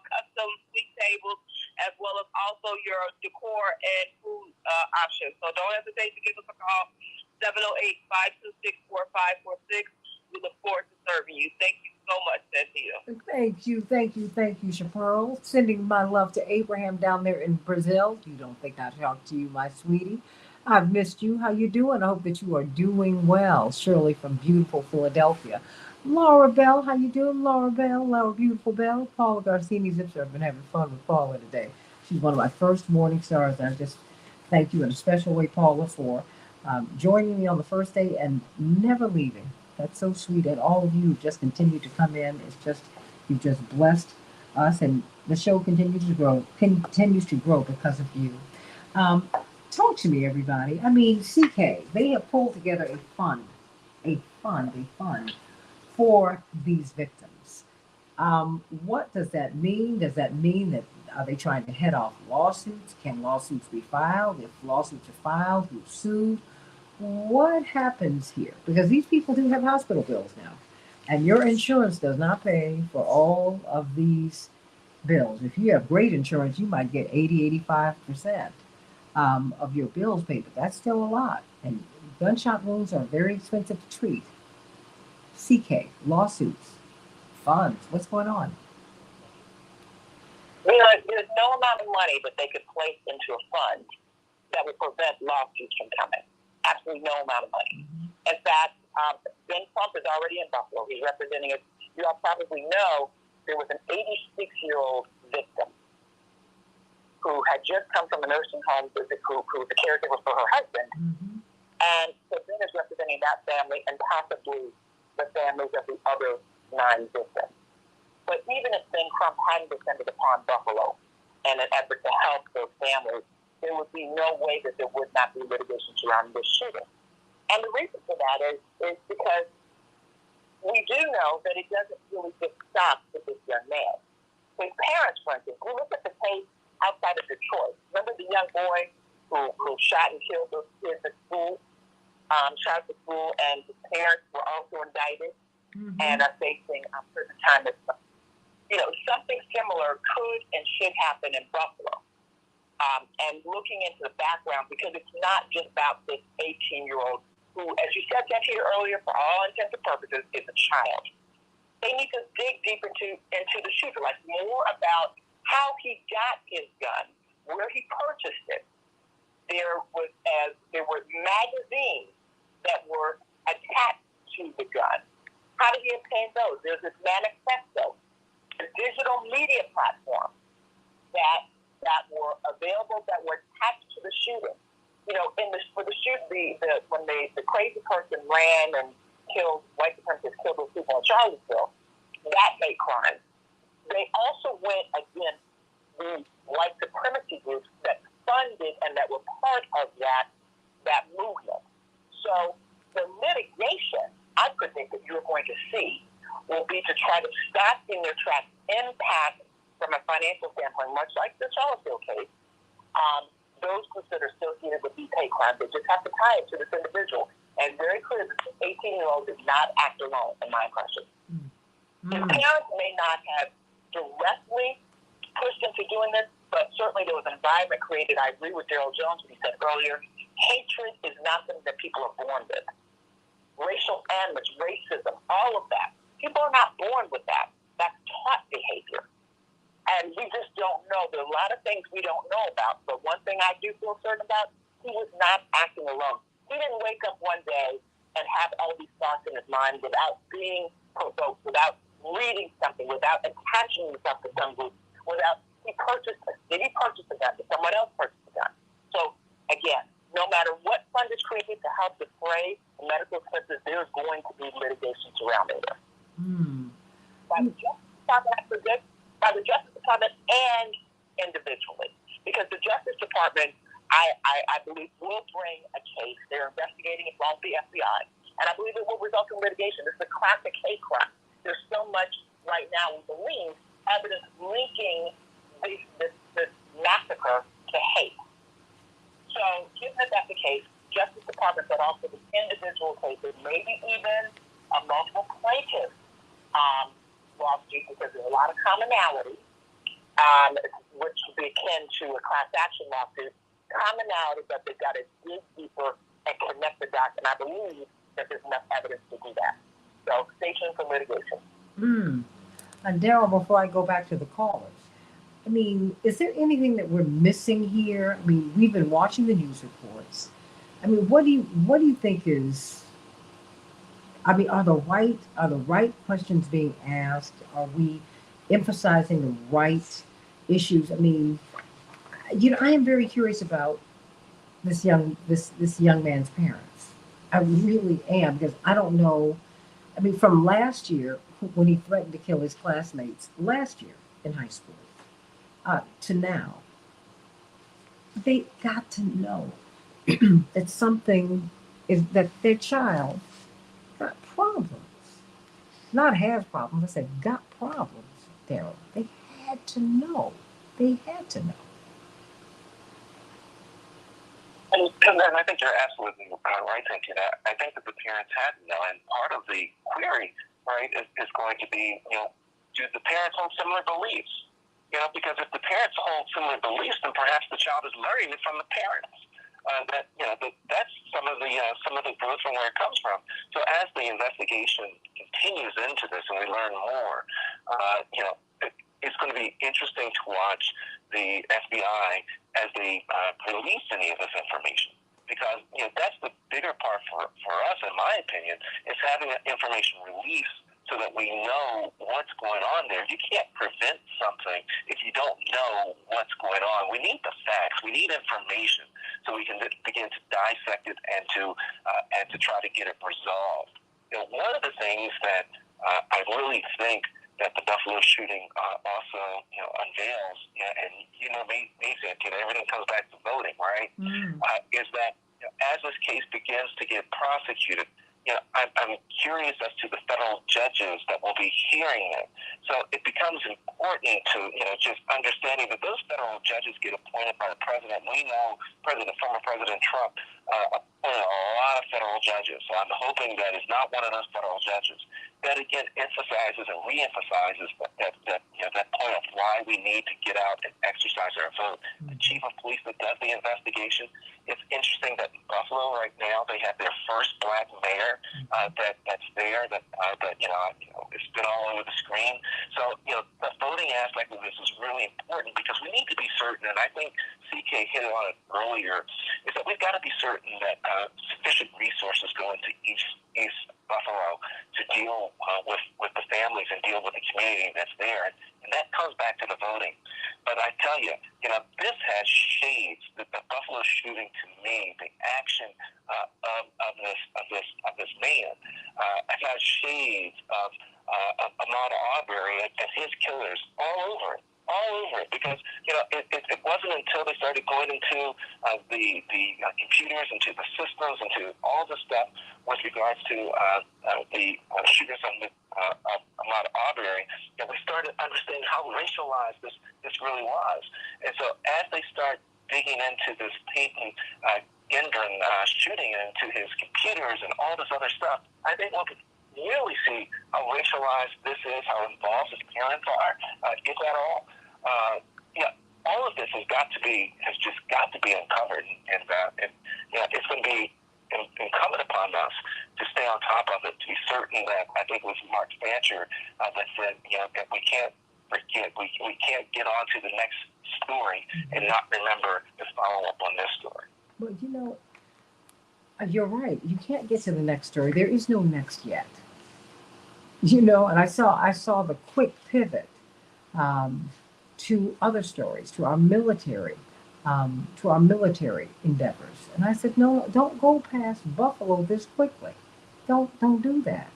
custom suite tables, as well as also your decor and food options. So don't hesitate to give us a call, 708-526-4546. We look forward to serving you. Thank you so much, Santita. Thank you, Chaparral. Sending my love to Abraham down there in Brazil. You don't think I talked to you, my sweetie. I've missed you. How you doing? I hope that you are doing well. Shirley from beautiful Philadelphia. Laura Bell, how you doing? Laura Bell, Laura Beautiful Bell. Paula Garcini Zipser. I've been having fun with Paula today. She's one of my first morning stars, and I just thank you in a special way, Paula, for joining me on the first day and never leaving. That's so sweet. And all of you who just continue to come in. It's just, you've just blessed us, and the show continues to grow because of you. Talk to me, everybody. I mean, CK, they have pulled together a fund for these victims. What does that mean? Does that mean that are they trying to head off lawsuits? Can lawsuits be filed? If lawsuits are filed, who's sued? What happens here? Because these people do have hospital bills now, and your insurance does not pay for all of these bills. If you have great insurance, you might get 80-85% of your bills paid, but that's still a lot. And gunshot wounds are very expensive to treat. CK, lawsuits, funds, what's going on? You know, there's no amount of money that they could place into a fund that would prevent lawsuits from coming. Absolutely no amount of money. In fact, Ben Trump is already in Buffalo. He's representing it. You all probably know there was an 86-year-old victim who had just come from a nursing home who was a caregiver for her husband. Mm-hmm. And so Ben is representing that family and possibly the families of the other 9 victims. But even if Ben Crump hadn't descended upon Buffalo in an effort to help those families, there would be no way that there would not be litigation surrounding this shooting. And the reason for that is because we do know that it doesn't really just stop with this young man. His parents, for instance, we look at the case outside of Detroit. Remember the young boy who shot and killed those kids at school? Shot at school, and his parents were also indicted and are facing prison time. You know, something similar could and should happen in Buffalo. And looking into the background, because it's not just about this 18-year-old who, as you said that here earlier, for all intents and purposes, is a child. They need to dig deep into the shooter, like more about how he got his gun, where he purchased it. There were magazines that were attached to the gun. How did he obtain those? There's this manifesto, a digital media platform that were available, that were attached to the shooting. You know, for the shooting, when the crazy person ran and killed white supremacists, killed those people in Charlottesville, that made crimes. They also went against the white supremacy groups that funded and that were part of that movement. So the litigation, I predict that you're going to see, will be to try to stop in their tracks impact from a financial standpoint, much like the Charlottesville case, those groups that are associated with these hate crimes, they just have to tie it to this individual. And very clear that this 18-year-old did not act alone, in my impression. His parents may not have directly pushed him to doing this, but certainly there was an environment created. I agree with Daryl Jones, what he said earlier. Hatred is not something that people are born with. Racial animus, racism, all of that. People are not born with that. That's taught behavior. And we just don't know. There are a lot of things we don't know about. But one thing I do feel certain about, he was not acting alone. He didn't wake up one day and have all these thoughts in his mind without being provoked, without reading something, without attaching himself to some group, without did he purchase a gun? Did someone else purchase a gun? So, again, no matter what fund is created to help defray the medical expenses, there's going to be litigation surrounding this. By the Justice Department, I predict, by the Justice Department and individually. Because the Justice Department, I believe, will bring a case. They're investigating it from the FBI. And I believe it will result in litigation. This is a classic hate crime. There's so much right now, we believe, evidence linking this massacre to hate. So, given that that's the case, Justice Department, but also the individual cases, maybe even a multiple plaintiff lawsuit, because there's a lot of commonality, which would be akin to a class action lawsuit. Commonality, but they've got to dig deeper and connect the dots, and I believe that there's enough evidence to do that. So, stay tuned for litigation. And Daryl, before I go back to the callers, I mean, is there anything that we're missing here? I mean, we've been watching the news reports. I mean, what do you think is? I mean, are the right questions being asked? Are we emphasizing the right issues? I mean, I am very curious about this young man's parents. I really am, because I don't know. I mean, from last year when he threatened to kill his classmates last year in high school, to now, they got to know that something is that their child got problems. Not has problems. I said got problems, Daryl. They had to know. They had to know. And I think you're absolutely right, Santita. I think that the parents had to know, and part of the query, right, is going to be, do the parents hold similar beliefs? Because if the parents hold similar beliefs, then perhaps the child is learning it from the parents. That's some of the growth from where it comes from. So as the investigation continues into this and we learn more, it's going to be interesting to watch the FBI as they release any of this information. Because that's the bigger part for us, in my opinion, is having that information released so that we know what's going on there. You can't prevent something if you don't know what's going on. We need the facts. We need information so we can begin to dissect it and to try to get it resolved. One of the things that I really think that the Buffalo shooting also unveils, and me, Santita, everything comes back to voting, right? Is that as this case begins to get prosecuted, I'm curious as to the federal judges that will be hearing it. So it becomes important to, just understanding that those federal judges get appointed by the president. We know former President Trump appointed a lot of federal judges. So I'm hoping that it's not one of those federal judges. That again emphasizes and reemphasizes that point of why we need to get out and exercise our vote. The chief of police that does the investigation. It's interesting that in Buffalo right now they have their first black mayor that's there. It's been all over the screen. So the voting aspect of this is really important because we need to be certain, and I think CK hit on it earlier, is that we've got to be certain that sufficient resources go into East Buffalo to deal with the families and deal with the community that's there. And that comes back to the voting. But I tell you, this has shades. The Buffalo shooting, to me, the action of this man has shades of Ahmaud Arbery and his killers all over it. all over it, because it wasn't until they started going into the computers, into the systems, into all the stuff with regards to the shooters on Ahmaud Arbery, that we started understanding how racialized this really was. And so as they start digging into this Peyton Gendron shooting into his computers and all this other stuff, I think one could really see how racialized this is, how involved his parents are, if at all. All of this has just got to be uncovered, and it's going to be incumbent upon us to stay on top of it, to be certain that, I think it was Mark Fancher that said, that we can't forget, we can't get on to the next story and not remember to follow up on this story. Well, you're right. You can't get to the next story. There is no next yet. And I saw the quick pivot to other stories, to our military endeavors. And I said, no, don't go past Buffalo this quickly. Don't do that.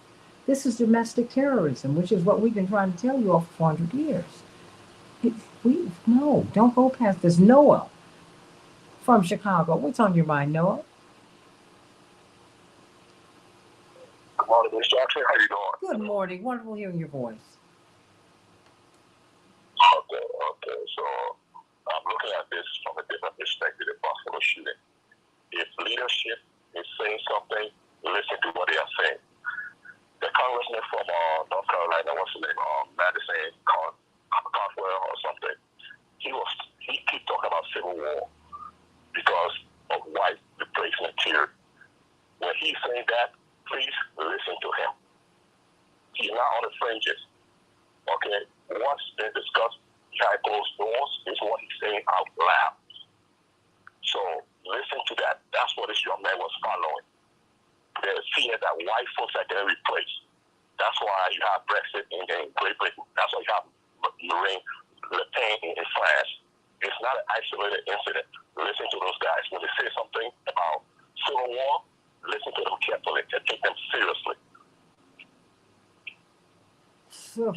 This is domestic terrorism, which is what we've been trying to tell you all for 400 years. Don't go past this. Noah from Chicago. What's on your mind, Noah? Good morning, Ms. Jackson. How you doing? Good morning. Wonderful hearing your voice. Okay. So I'm looking at this from a different perspective, the Buffalo shooting. If leadership is saying something, listen to what they are saying. The congressman from North Carolina, what's his name, Madison Caldwell or something, he keep talking about civil war because of white replacement theory. When he's saying that, please listen to him. He's not on the fringes. Okay? Once they discuss behind closed doors, is what he's saying out loud. So listen to that. That's what this young man was following. They're seeing that white folks are getting replaced. That's why you have Brexit in Great Britain. That's why you have Marine Le Pen in France. It's not an isolated incident. Listen to those guys. When they say something about civil war, listen to them carefully and take them seriously. So,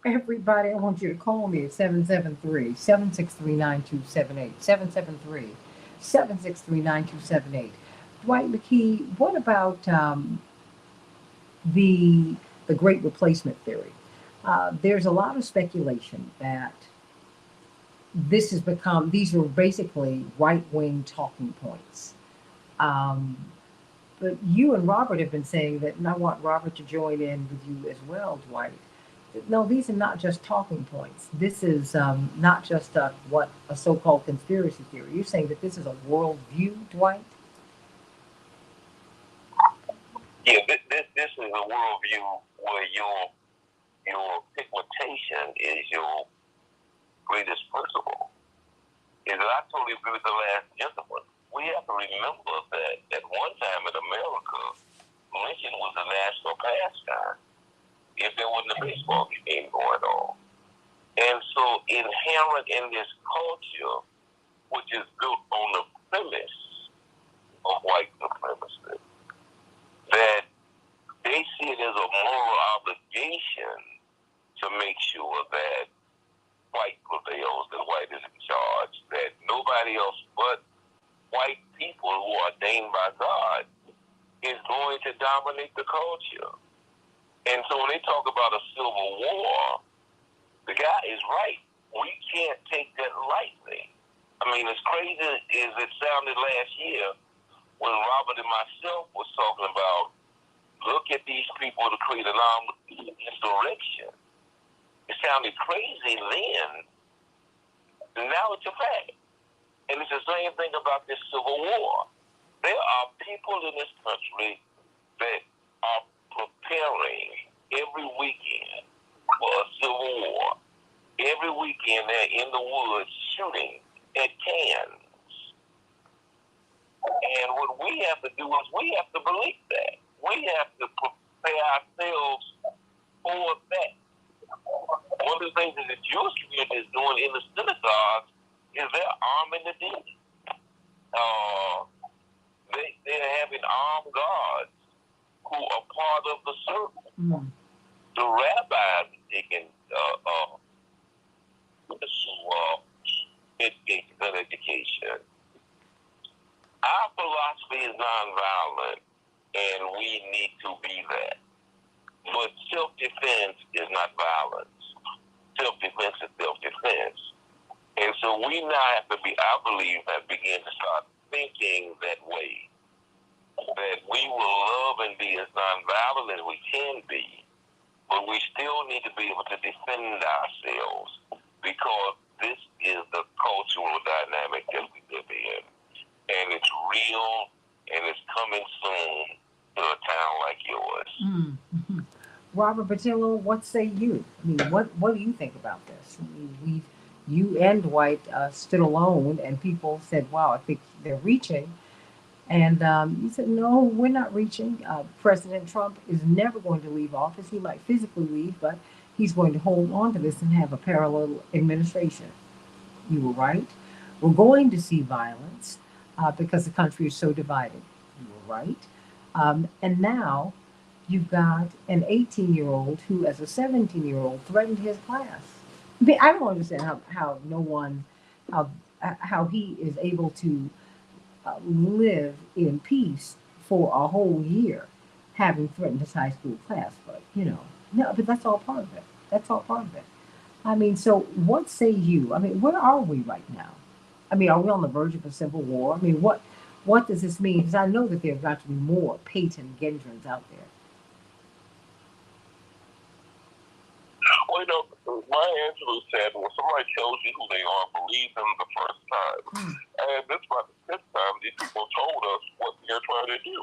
everybody, I want you to call me at 773-763-9278. 773-763-9278. Dwight McKee, what about the Great Replacement theory? There's a lot of speculation that these are basically right-wing talking points. But you and Robert have been saying that, and I want Robert to join in with you as well, Dwight. No, these are not just talking points. This is not just a so-called conspiracy theory. You're saying that this is a worldview, Dwight? Yeah, this is a worldview where your pigmentation is your greatest principle. And I totally agree with the last gentleman. We have to remember that at one time in America, lynching was a national pastime if there wasn't a baseball game going on. And so inherent in this culture, which is built on the premise of white supremacy, that they see it as a moral obligation to make sure that white prevails, that white is in charge, that nobody else but white people who are ordained by God is going to dominate the culture. And so when they talk about a civil war, the guy is right. We can't take that lightly. I mean, as crazy as it sounded last year when Robert and myself was talking about, look at these people to create an armed insurrection. It sounded crazy then. Now it's a fact. And it's the same thing about this civil war. There are people in this country that are preparing every weekend for a civil war. Every weekend they're in the woods shooting at cans. And what we have to do is we have to believe that. We have to prepare ourselves for that. One of the things that the Jewish community is doing in the synagogues is they're arming the demons. They're having armed guards who are part of the circle. The rabbis are taking gun education. Our philosophy is nonviolent, and we need to be that. But self-defense is not violence. Self-defense is self-defense. And so we now have to be, I believe, that begin to start thinking that way. That we will love and be as nonviolent as we can be, but we still need to be able to defend ourselves because this is the cultural dynamic that we live in. And it's real, and it's coming soon to a town like yours. Mm-hmm. Robert Patillo, what say you? I mean, what do you think about this? I mean, you and Dwight stood alone, and people said, "Wow, I think they're reaching." And you said, "No, we're not reaching." President Trump is never going to leave office. He might physically leave, but he's going to hold on to this and have a parallel administration. You were right. We're going to see violence because the country is so divided. You were right. And now you've got an 18-year-old who, as a 17-year-old, threatened his class. I mean, I don't understand how no one, how he is able to live in peace for a whole year, having threatened his high school class. But, no, but that's all part of it. That's all part of it. I mean, so what say you? I mean, where are we right now? I mean, are we on the verge of a civil war? I mean, what does this mean? Because I know that there have got to be more Peyton Gendrons out there. Well, my Angelou said, when somebody tells you who they are, believe them the first time. And this about the fifth time these people told us what they're trying to do.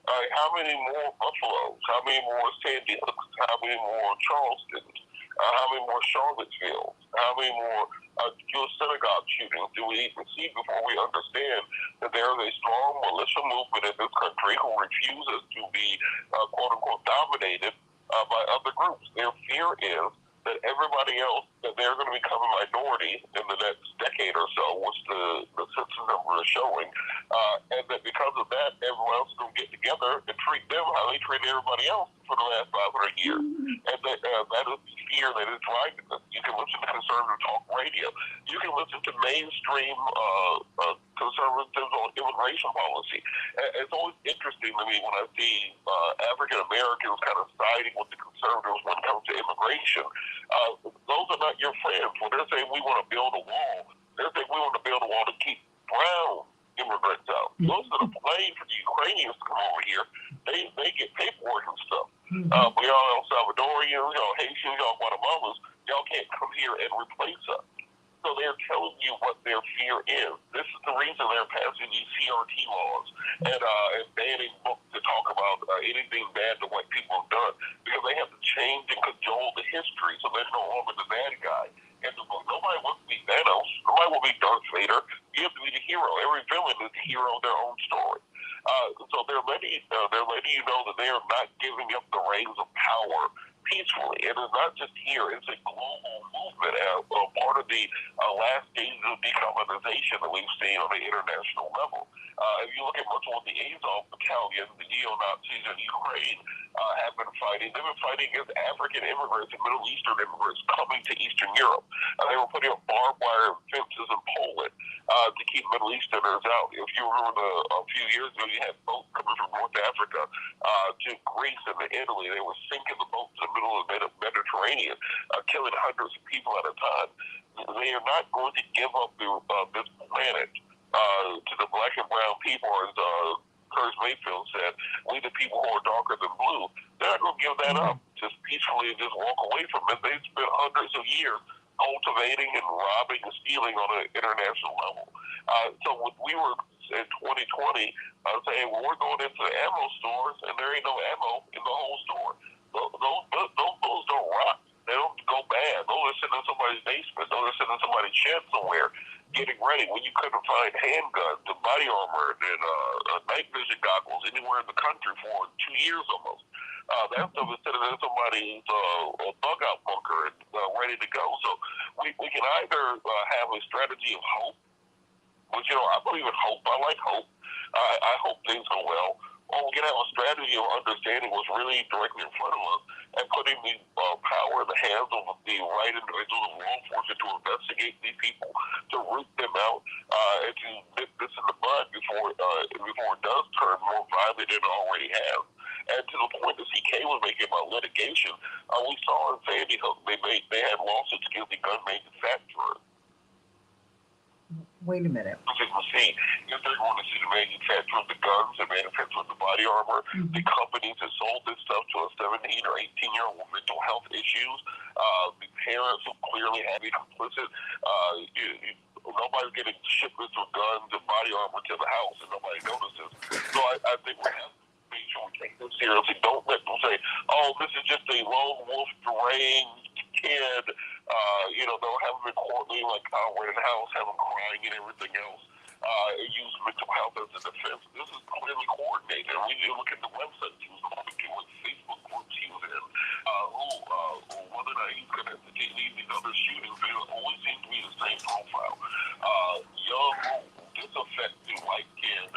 How many more Buffaloes? How many more Sandy Hooks? How many more Charlestons? How many more Charlottesville? How many more Jewish synagogue shootings do we even see before we understand that there is a strong militia movement in this country who refuses to be, quote unquote, dominated by other groups? Their fear is that everybody else, that they're going to become a minority in the next decade or so, which the census number is showing, and that because of that, everyone else is going to get together and treat them how they treat everybody else for the last 500 years. And that is the fear that is driving them. You can listen to conservative talk radio. You can listen to mainstream conservatives on immigration policy. It's always interesting to me when I see African Americans kind of siding with the conservatives when it comes to immigration. Those are not your friends. When they're saying we want to build a wall, they're saying we want to build a wall to keep brown immigrants out. Those that are playing for the Ukrainians to come over here, they get paperwork and stuff. We all El Salvadorians, Haitians, Guatemalans, y'all can't come here and replace us. So they're telling you what their fear is. This is the reason they're passing these CRT laws and banning books to talk about anything bad that white people have done, because they have to change and cajole the history so they're no longer the bad guy. And nobody wants to be Thanos. Nobody will be Darth Vader. You have to be the hero. Every villain is the hero of their own story. So they're letting you know that they are not giving up the reins of power peacefully. It is not just here. It's a global movement, part of the last stages of decarbonization that we've seen on an international level. If you look at much of what the Azov battalion, the neo-Nazis in Ukraine, have been fighting, they've been fighting against African immigrants and Middle Eastern immigrants coming to Eastern Europe. They were putting up barbed wire fences in Poland to keep Middle Easterners out. If you remember a few years ago, you had boats coming from North Africa to Greece and to Italy. They were sinking the boats in the middle of the Mediterranean, killing hundreds of people at a time. They are not going to give up this planet to the black and brown people, as Curtis Mayfield said, we the people who are darker than blue. They're not going to give that up just peacefully and just walk away from it. They've spent hundreds of years cultivating and robbing and stealing on an international level. So when we were in 2020 saying, well, we're going into the ammo stores and there ain't no ammo in the whole store. Those bullets don't rock. They don't go bad. Those are sitting in somebody's basement. Those are sitting in somebody's shed somewhere getting ready when you couldn't find handguns and body armor and night vision goggles anywhere in the country for 2 years almost. That stuff is sitting in somebody's bug out bunker and ready to go. So we can either have a strategy of hope, which, I believe in hope. I like hope. I hope things go well. Or we can have a strategy of understanding what's really directly in front of us and putting the power in the hands of the right individuals of law enforcement to investigate these people, to root them out, and to nip this in the bud before it does turn more violent than it already has. And to the point that CK was making about litigation, we saw in Sandy Hook they had lawsuits against the gun manufacturers. Wait a minute. See, if they're going to see the manufacturer of the guns, the manufacturer of the body armor, the companies that sold this stuff to a 17 or 18-year-old with mental health issues, the parents who clearly had been complicit, nobody's getting shipments of guns and body armor to the house, and nobody notices. So I think we have to make sure we take this seriously. Don't let them say, oh, this is just a lone wolf deranged kid. They'll have them in courtroom like we're in the house, have them crying and everything else. Use mental health as a defense. This is clearly coordinated. When you look at the website she was going to do, what Facebook groups he was in, whether or not he's going to lead these other shootings, they always seem to be the same profile. Young, disaffected white kid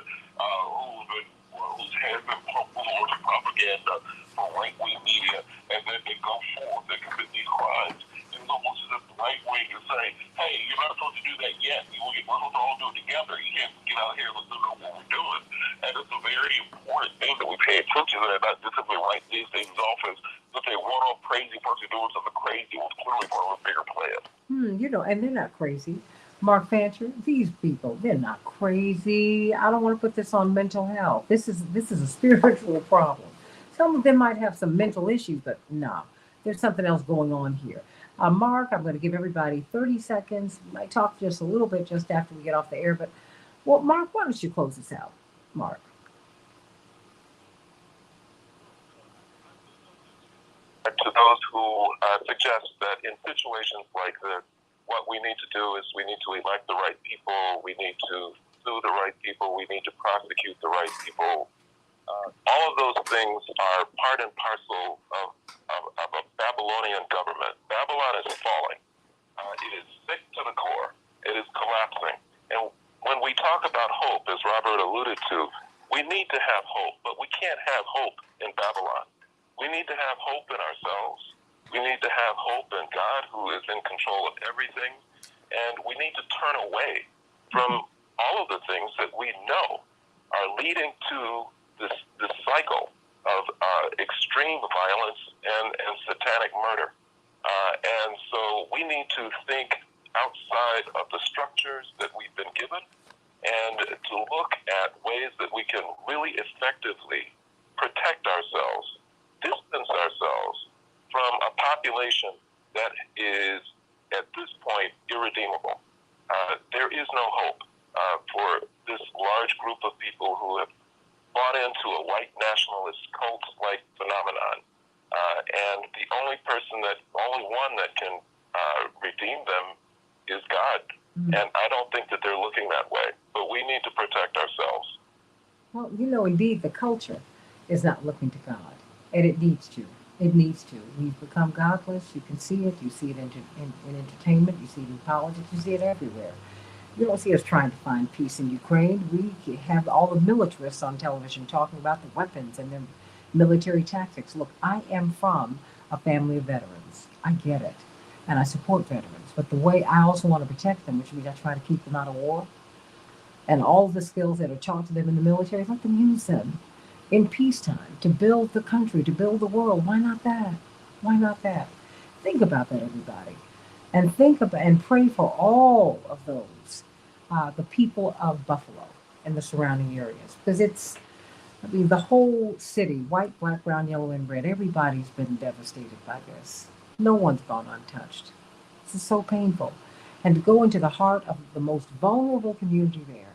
whose has been pumped with all the propaganda from right-wing media, and then they go forth and commit these crimes. It's almost as if the right wing is saying, hey, you're not supposed to do that yet. We're supposed to all do it together. You can't get out here and let them know what we're doing. And it's a very important thing that we pay attention to, not just simply write these things off as just a one-off crazy person doing something crazy was clearly part of a bigger plan. And they're not crazy. Mark Fancher, these people, they're not crazy. I don't want to put this on mental health. This is a spiritual problem. Some of them might have some mental issues, but no, there's something else going on here. Mark, I'm going to give everybody 30 seconds. Might talk just a little bit just after we get off the air, but Mark, why don't you close this out? Mark. To those who suggest that in situations like this, what we need to do is we need to elect the right people, we need to sue the right people, we need to prosecute the right people. All of those things are part and parcel of a Babylonian government. Babylon is falling. It is sick to the core. It is collapsing. And when we talk about hope, as Robert alluded to, we need to have hope, but we can't have hope in Babylon. We need to have hope in ourselves. We need to have hope in God, who is in control of everything. And we need to turn away from all of the things that we know are leading to this cycle of extreme violence and satanic murder. And so we need to think outside of the structures that we've been given and to look at ways that we can really effectively protect ourselves, distance ourselves from a population that is, at this point, irredeemable. There is no hope for this large group of people who have bought into a white nationalist cult-like phenomenon. And the only one that can redeem them is God. And I don't think that they're looking that way. But we need to protect ourselves. Well, indeed, the culture is not looking to God. And it needs to. It needs to. We've become godless. You can see it. You see it in entertainment. You see it in politics. You see it everywhere. You don't see us trying to find peace in Ukraine. We have all the militarists on television talking about the weapons and their military tactics. Look, I am from a family of veterans. I get it. And I support veterans. But the way I also want to protect them, which means I try to keep them out of war, and all of the skills that are taught to them in the military, let them use them in peacetime to build the country, to build the world. Why not that? Why not that? Think about that, everybody. And think about and pray for all of those, the people of Buffalo and the surrounding areas. Because the whole city, white, black, brown, yellow, and red, everybody's been devastated by this. No one's gone untouched. This is so painful. And to go into the heart of the most vulnerable community there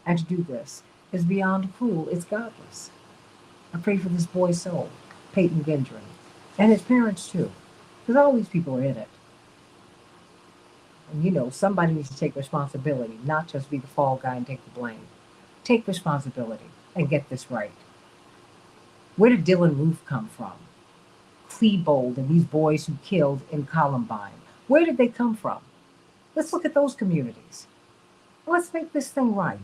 and to do this is beyond cruel. It's godless. I pray for this boy's soul, Peyton Gendron, and his parents too, because all these people are in it. And somebody needs to take responsibility, not just be the fall guy and take the blame. Take responsibility and get this right. Where did Dylan Roof come from? Klebold and these boys who killed in Columbine. Where did they come from? Let's look at those communities. Let's make this thing right.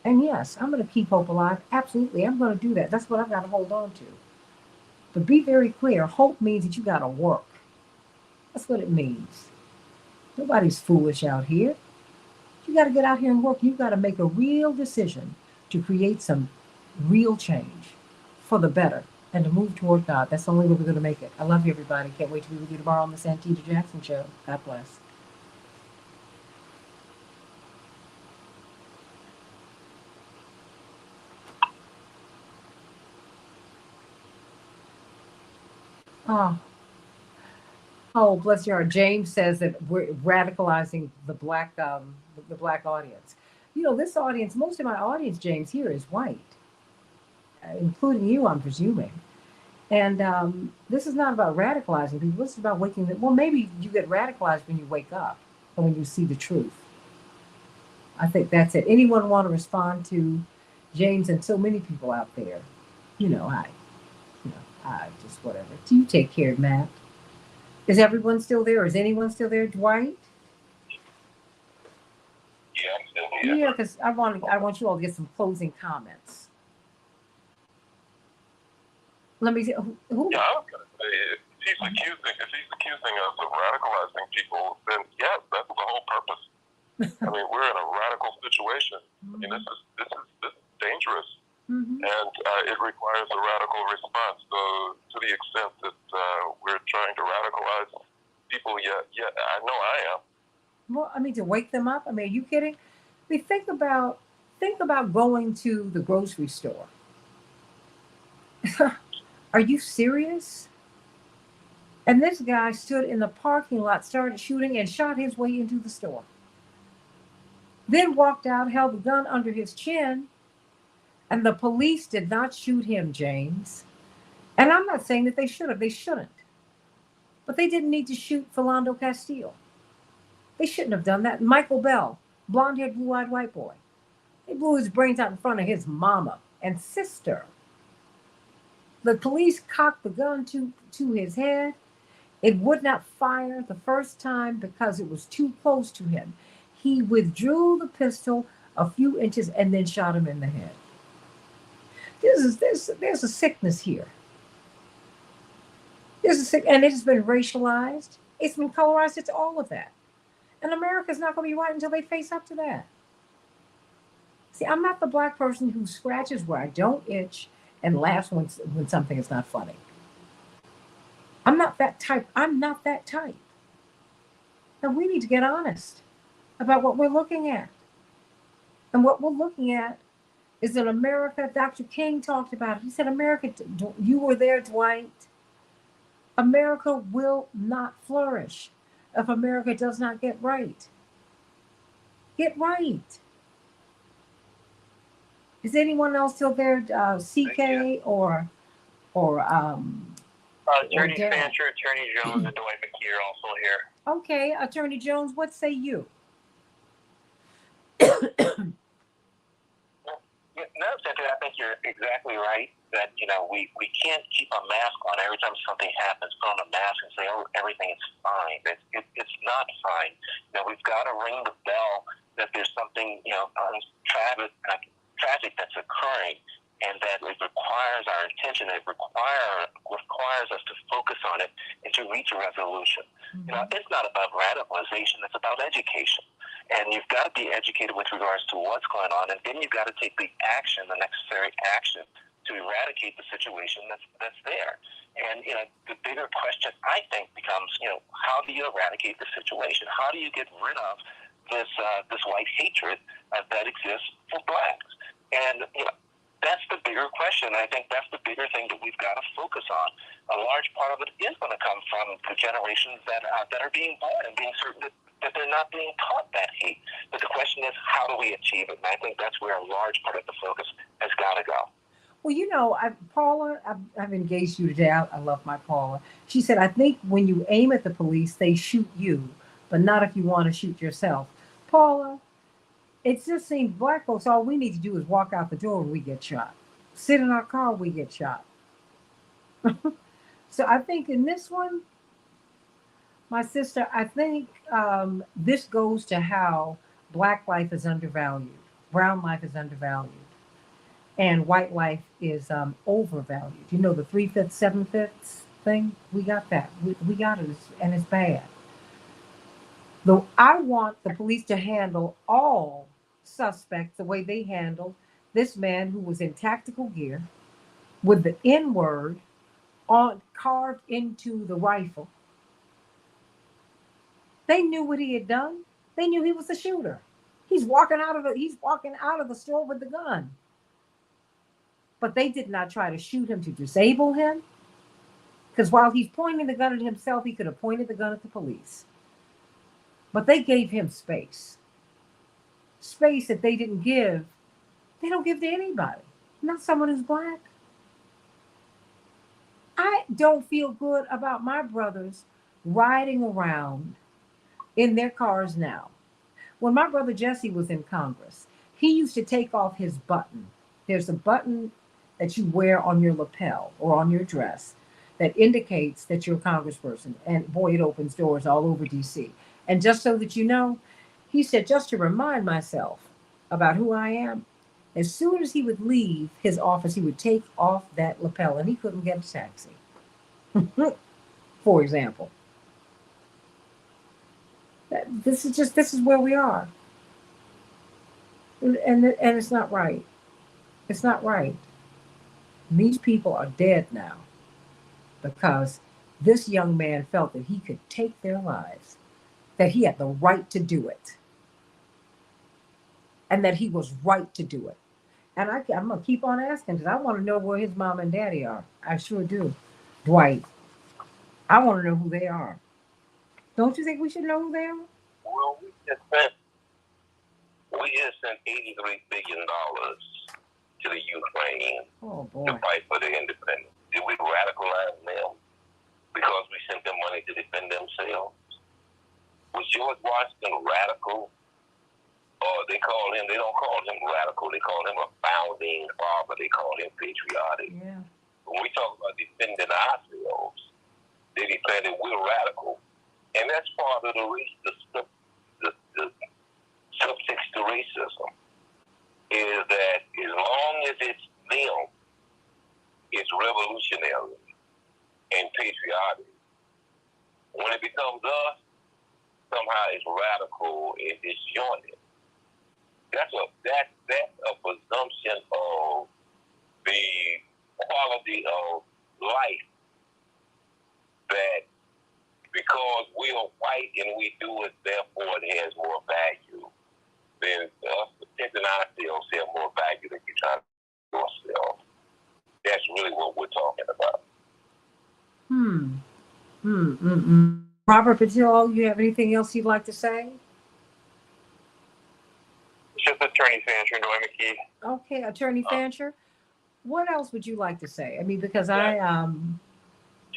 And yes, I'm going to keep hope alive. Absolutely, I'm going to do that. That's what I've got to hold on to. But be very clear. Hope means that you got to work. That's what it means. Nobody's foolish out here. You got to get out here and work. You got to make a real decision to create some real change for the better and to move toward God. That's the only way we're going to make it. I love you, everybody. Can't wait to be with you tomorrow on the Santita Jackson Show. God bless. Oh, oh, bless your heart. James says that we're radicalizing the black audience. You know, this audience, most of my audience, James, here is white, including you, I'm presuming. And this is not about radicalizing people. This is about waking them. Well, maybe you get radicalized when you wake up and when you see the truth. I think that's it. Anyone want to respond to James and so many people out there? You know, I just whatever. Do you take care, Matt? Is everyone still there? Is anyone still there, Dwight? Yeah, I'm still here. Yeah, because I want you all to get some closing comments. Let me see. Who? Yeah, I was gonna say if he's accusing us of radicalizing people, then yes, that's the whole purpose. I mean, we're in a radical situation. I mean, this is dangerous, Mm-hmm. and it requires a radical response. So, to the extent that we're trying to radicalize people, yeah, I know I am. Well, I mean, to wake them up. I mean, are you kidding? I mean, think about going to the grocery store. Are you serious? And this guy stood in the parking lot, started shooting, and shot his way into the store. Then walked out, held the gun under his chin, and the police did not shoot him, James. And I'm not saying that they should have. They shouldn't. But they didn't need to shoot Philando Castile. They shouldn't have done that. Michael Bell, blonde-haired, blue-eyed white boy. They blew his brains out in front of his mama and sister. The police cocked the gun to his head. It would not fire the first time because it was too close to him. He withdrew the pistol a few inches and then shot him in the head. There's a sickness here. And it has been racialized. It's been colorized. It's all of that. And America's not going to be right until they face up to that. See, I'm not the black person who scratches where I don't itch and laughs when something is not funny. I'm not that type. And we need to get honest about what we're looking at. And what we're looking at is that America, Dr. King talked about it. He said, America, you were there, Dwight. America will not flourish if America does not get right. Get right. Is anyone else still there? CK or Attorney Dan? Fancher, Attorney Jones, and Dwight McKeer also here. Okay, Attorney Jones, what say you? No, Santita, I think you're exactly right. That we can't keep a mask on every time something happens. Put on a mask and say, "Oh, everything is fine." It's not fine. We've got to ring the bell that there's something tragic that's occurring, and that it requires our attention. It requires us to focus on it and to reach a resolution. Mm-hmm. It's not about radicalization. It's about education. And you've got to be educated with regards to what's going on, and then you've got to take the necessary action to eradicate the situation that's there. And the bigger question I think becomes, how do you eradicate the situation? How do you get rid of this white hatred that exists for blacks? And that's the bigger question. I think that's the bigger thing that we've got to focus on. A large part of it is going to come from the generations that are being born and being certain that they're not being taught that hate. But the question is, how do we achieve it? And I think that's where a large part of the focus has got to go. Well, Paula, I've engaged you today. I love my Paula. She said, I think when you aim at the police, they shoot you, but not if you want to shoot yourself. Paula, it just seems black folks, all we need to do is walk out the door and we get shot. Sit in our car, we get shot. So I think in this one, my sister, I think this goes to how black life is undervalued. Brown life is undervalued. and white life is overvalued. You know the 3/5, 7/5 thing. We got that. We got it, and it's bad. Though I want the police to handle all suspects the way they handled this man who was in tactical gear with the N word on carved into the rifle. They knew what he had done. They knew he was the shooter. He's walking out of the store with the gun. But they did not try to shoot him to disable him. Because while he's pointing the gun at himself, he could have pointed the gun at the police. But they gave him space. Space that they didn't give. They don't give to anybody. Not someone who's black. I don't feel good about my brothers riding around in their cars now. When my brother Jesse was in Congress, he used to take off his button. There's a button that you wear on your lapel or on your dress that indicates that you're a congressperson. And boy, it opens doors all over DC. And just so that you know, he said, just to remind myself about who I am, as soon as he would leave his office, he would take off that lapel and he couldn't get a taxi. For example. This is where we are. And it's not right. It's not right. These people are dead now because this young man felt that he could take their lives, that he had the right to do it, and that he was right to do it. And I'm going to keep on asking because I want to know where his mom and daddy are. I sure do. Dwight, I want to know who they are. Don't you think we should know who they are? Well, we just sent $83 billion to the Ukraine to fight for their independence. Did we radicalize them because we sent them money to defend themselves? Was George Washington radical? Or they don't call him radical, they call him a founding father, they call him patriotic. Yeah. When we talk about defending ourselves, they declare that we're radical. And that's part of the subtext to racism, is that as long as it's them, it's revolutionary and patriotic. When it becomes us, somehow it's radical and disjointed. That's a presumption of the quality of life, that because we are white and we do it, therefore it has more value than us protecting ourselves have more value than you trying to do yourself. That's really what we're talking about. Robert Patil, you have anything else you'd like to say? Just Attorney Fancher, Noy McKee. Okay, Attorney Fancher, what else would you like to say? I mean, because the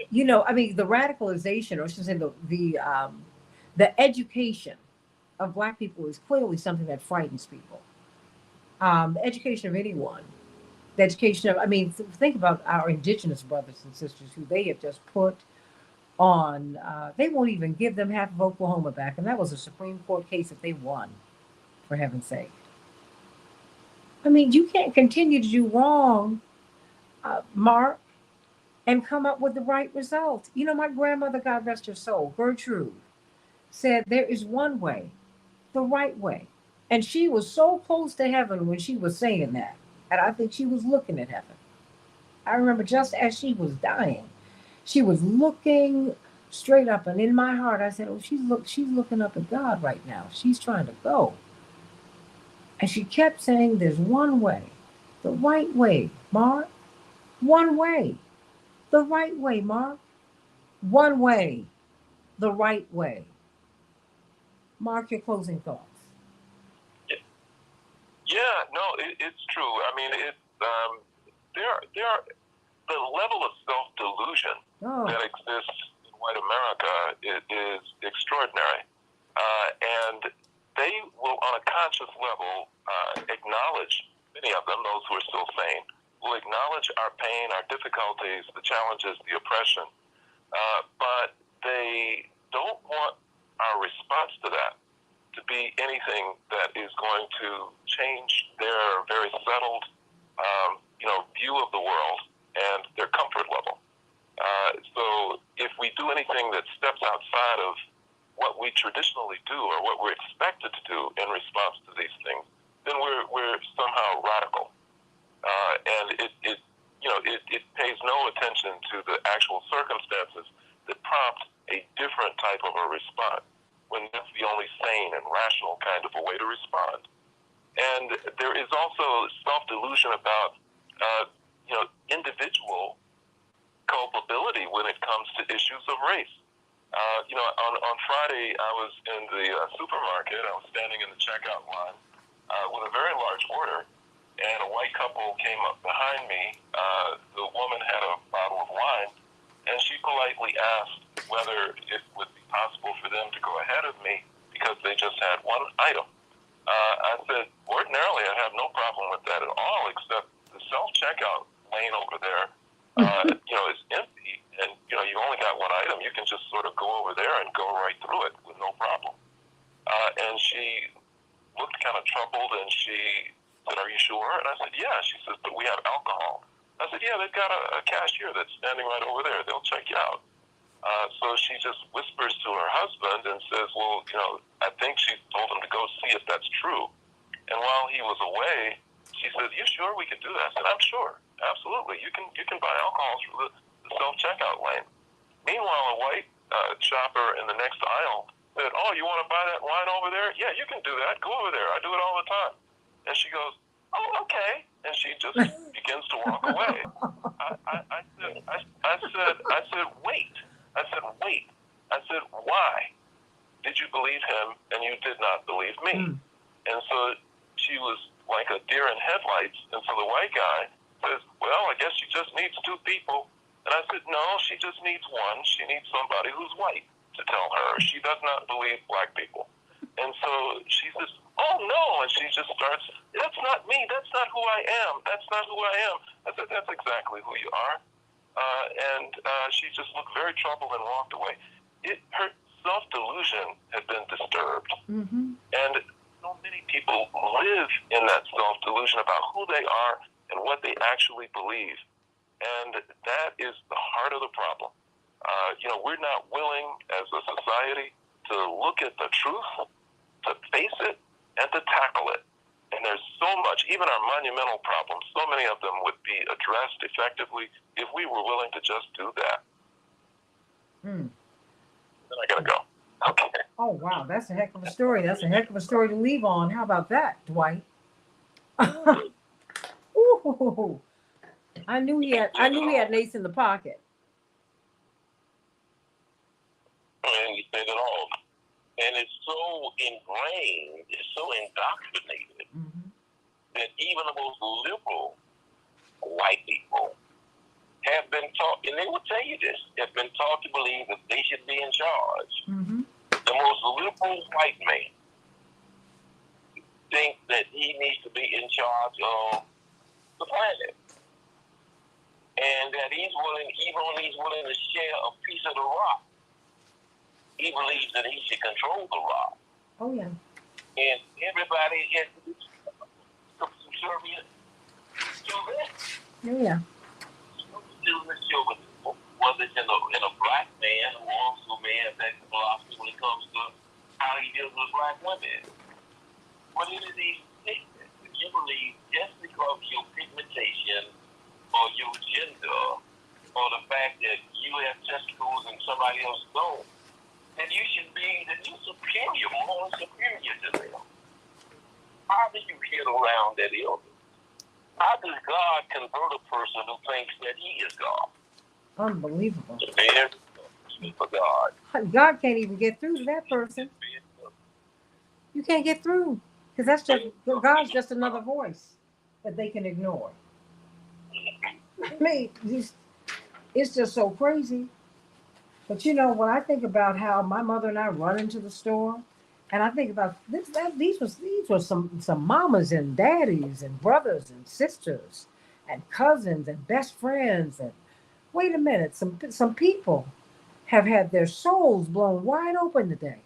radicalization, or I should say the education of Black people is clearly something that frightens people. The education of anyone, the education of, think about our indigenous brothers and sisters who they have just put on, they won't even give them half of Oklahoma back. And that was a Supreme Court case that they won, for heaven's sake. I mean, you can't continue to do wrong, Mark, and come up with the right result. You know, my grandmother, God rest her soul, Gertrude, said there is one way, the right way. And she was so close to heaven when she was saying that. And I think she was looking at heaven. I remember just as she was dying, she was looking straight up. And in my heart, I said, oh, she's looking up at God right now. She's trying to go. And she kept saying, there's one way, the right way, Mark. One way, the right way, Mark. One way, the right way. Mark, your closing thoughts. Yeah, no, it's true. I mean, there are the level of self-delusion that exists in white America is extraordinary, and they will, on a conscious level, acknowledge, many of them, those who are still sane, will acknowledge our pain, our difficulties, the challenges, the oppression, but they don't want our response to that to be anything that is going to change their very settled anything that steps outside of what we traditionally do or what we're expected to do in response to these things, then we're somehow radical. And it pays no attention to the actual circumstances that prompt a different type of a response, when that's the only sane and rational kind of a way to respond. And there is also self-delusion about, individual culpability when it comes to issues of race. On Friday, I was in the supermarket. I was standing in the checkout line with a very large order, and a white couple came up behind me. The woman had a bottle of wine, and she politely asked whether it would be possible for them to go ahead of me because they just had one item. I said, ordinarily, I have no problem with that at all, except the self-checkout lane over there, is empty, and, you've only got one item. You can just sort of go over there and go right through it with no problem. And she looked kind of troubled, and she said, are you sure? And I said, yeah. She says, but we have alcohol. I said, yeah, they've got a cashier that's standing right over there. They'll check you out. So she just whispers to her husband and says, well, I think she told him to go see if that's true. And while he was away, she said, you sure we could do that? I said, I'm sure. Absolutely. You can buy alcohol through the self-checkout lane. Meanwhile, a white shopper in the next aisle said, oh, you want to buy that wine over there? Yeah, you can do that. Go over there. I do it all the time. And she goes, oh, okay. And she just begins to walk away. I said, wait. I said, wait. I said, why did you believe him and you did not believe me? And so she was like a deer in headlights. And so the white guy says, well, I guess she just needs two people. And I said, no, she just needs one. She needs somebody who's white to tell her. She does not believe black people. And so she says, oh, no. And she just starts, that's not me. That's not who I am. That's not who I am. I said, that's exactly who you are. And she just looked very troubled and walked away. Her self-delusion had been disturbed. Mm-hmm. And so many people live in that self-delusion about who they are and what they actually believe. And that is the heart of the problem. We're not willing as a society to look at the truth, to face it, and to tackle it. And there's so much, even our monumental problems, so many of them would be addressed effectively if we were willing to just do that. Then I gotta go. Okay. Oh, wow. That's a heck of a story. That's a heck of a story to leave on. How about that, Dwight? Ooh. I knew he had an ace in the pocket. And you said it all. And it's so ingrained, it's so indoctrinated that even the most liberal white people have been taught, and they will tell you this, have been taught to believe that they should be in charge. The most liberal white man thinks that he needs to be in charge of the planet. And that even when he's willing to share a piece of the rock, he believes that he should control the rock. Oh, yeah. And everybody is subservient to that. Oh, yeah. Whether it's in a black man or also a man that philosophy when it comes to how he deals with black women. But it is these things that you believe just because of your pigmentation or your gender or the fact that you have testicles and somebody else don't, that you should be, that you're superior, more superior to them. How do you get around that illness? How does God convert a person who thinks that he is God? Unbelievable. For God. God can't even get through to that person. You can't get through. Because that's just, God's just another voice that they can ignore. I mean, it's just so crazy. But when I think about how my mother and I run into the store, and I think about these were some mamas and daddies and brothers and sisters and cousins and best friends, and wait a minute, some people have had their souls blown wide open today.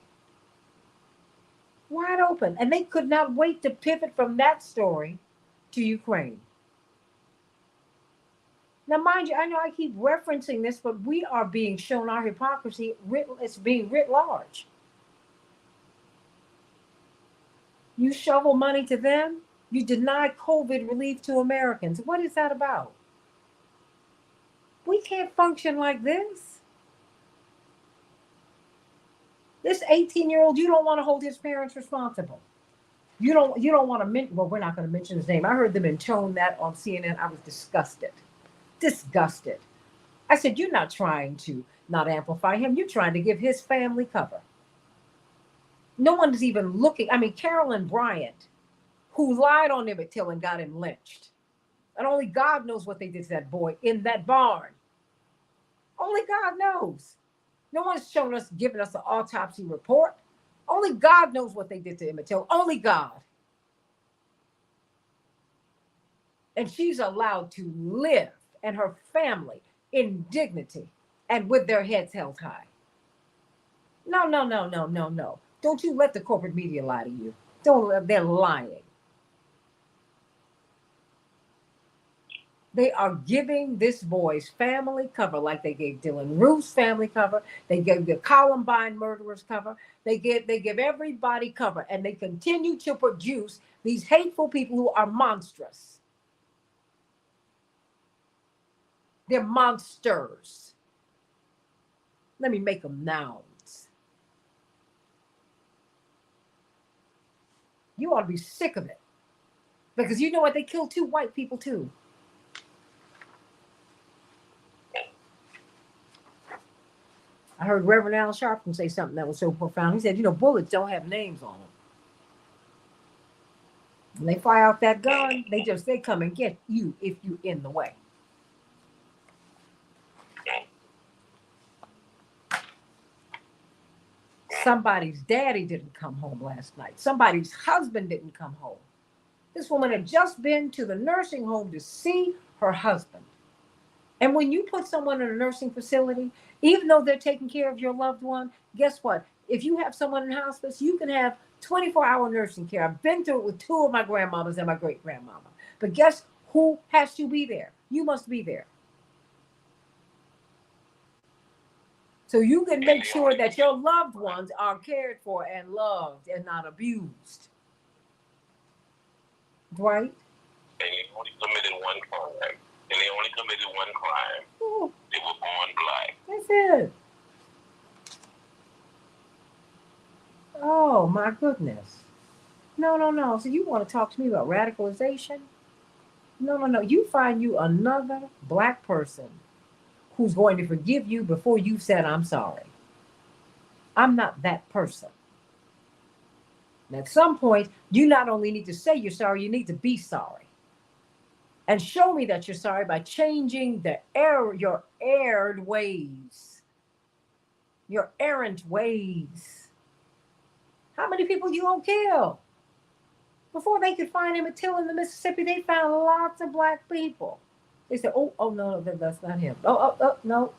Wide open. And they could not wait to pivot from that story to Ukraine. Now, mind you, I know I keep referencing this, but we are being shown our hypocrisy. It's being writ large. You shovel money to them. You deny COVID relief to Americans. What is that about? We can't function like this. This 18-year-old, you don't want to hold his parents responsible. You don't want to mention, well, we're not going to mention his name. I heard them intone that on CNN. I was disgusted. Disgusted. I said, you're not trying to not amplify him. You're trying to give his family cover. No one is even looking. I mean, Carolyn Bryant, who lied on Emmett Till and got him lynched. And only God knows what they did to that boy in that barn. Only God knows. No one's shown us, giving us an autopsy report. Only God knows what they did to Emmett Till. Only God. And she's allowed to live, and her family, in dignity and with their heads held high. No, no, no, no, no, no. Don't you let the corporate media lie to you. They're lying. They are giving this boy's family cover like they gave Dylan Roof's family cover. They gave the Columbine murderers cover. They give everybody cover, and they continue to produce these hateful people who are monstrous. They're monsters. Let me make them nouns. You ought to be sick of it. Because you know what? They killed 2 white people too. I heard Reverend Al Sharpton say something that was so profound. He said, bullets don't have names on them. When they fire out that gun, they come and get you if you're in the way. Somebody's daddy didn't come home last night. Somebody's husband didn't come home. This woman had just been to the nursing home to see her husband. And when you put someone in a nursing facility, even though they're taking care of your loved one, guess what? If you have someone in hospice, you can have 24-hour nursing care. I've been through it with 2 of my grandmamas and my great-grandmama. But guess who has to be there? You must be there. So you can make sure that your loved ones are cared for and loved and not abused. Right? And they only committed one crime. Ooh, They were born black. that's it. Oh, my goodness. No. So you want to talk to me about radicalization? No. You find you another black person who's going to forgive you before you've said, I'm sorry. I'm not that person. And at some point, you not only need to say you're sorry, you need to be sorry. And show me that you're sorry by changing your erred ways. Your errant ways. How many people you gonna kill? Before they could find Emmett Till in the Mississippi, they found lots of black people. They said, oh no, that's not him. No, no,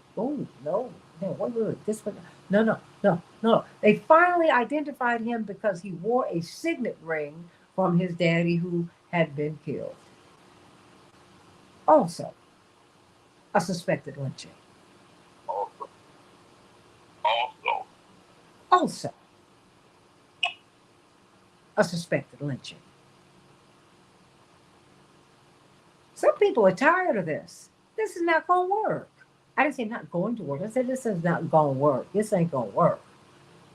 what was this one? No. They finally identified him because he wore a signet ring from his daddy who had been killed. Also, a suspected lynching. Also, a suspected lynching. Some people are tired of this. This is not going to work. I didn't say not going to work. I said this is not going to work. This ain't going to work.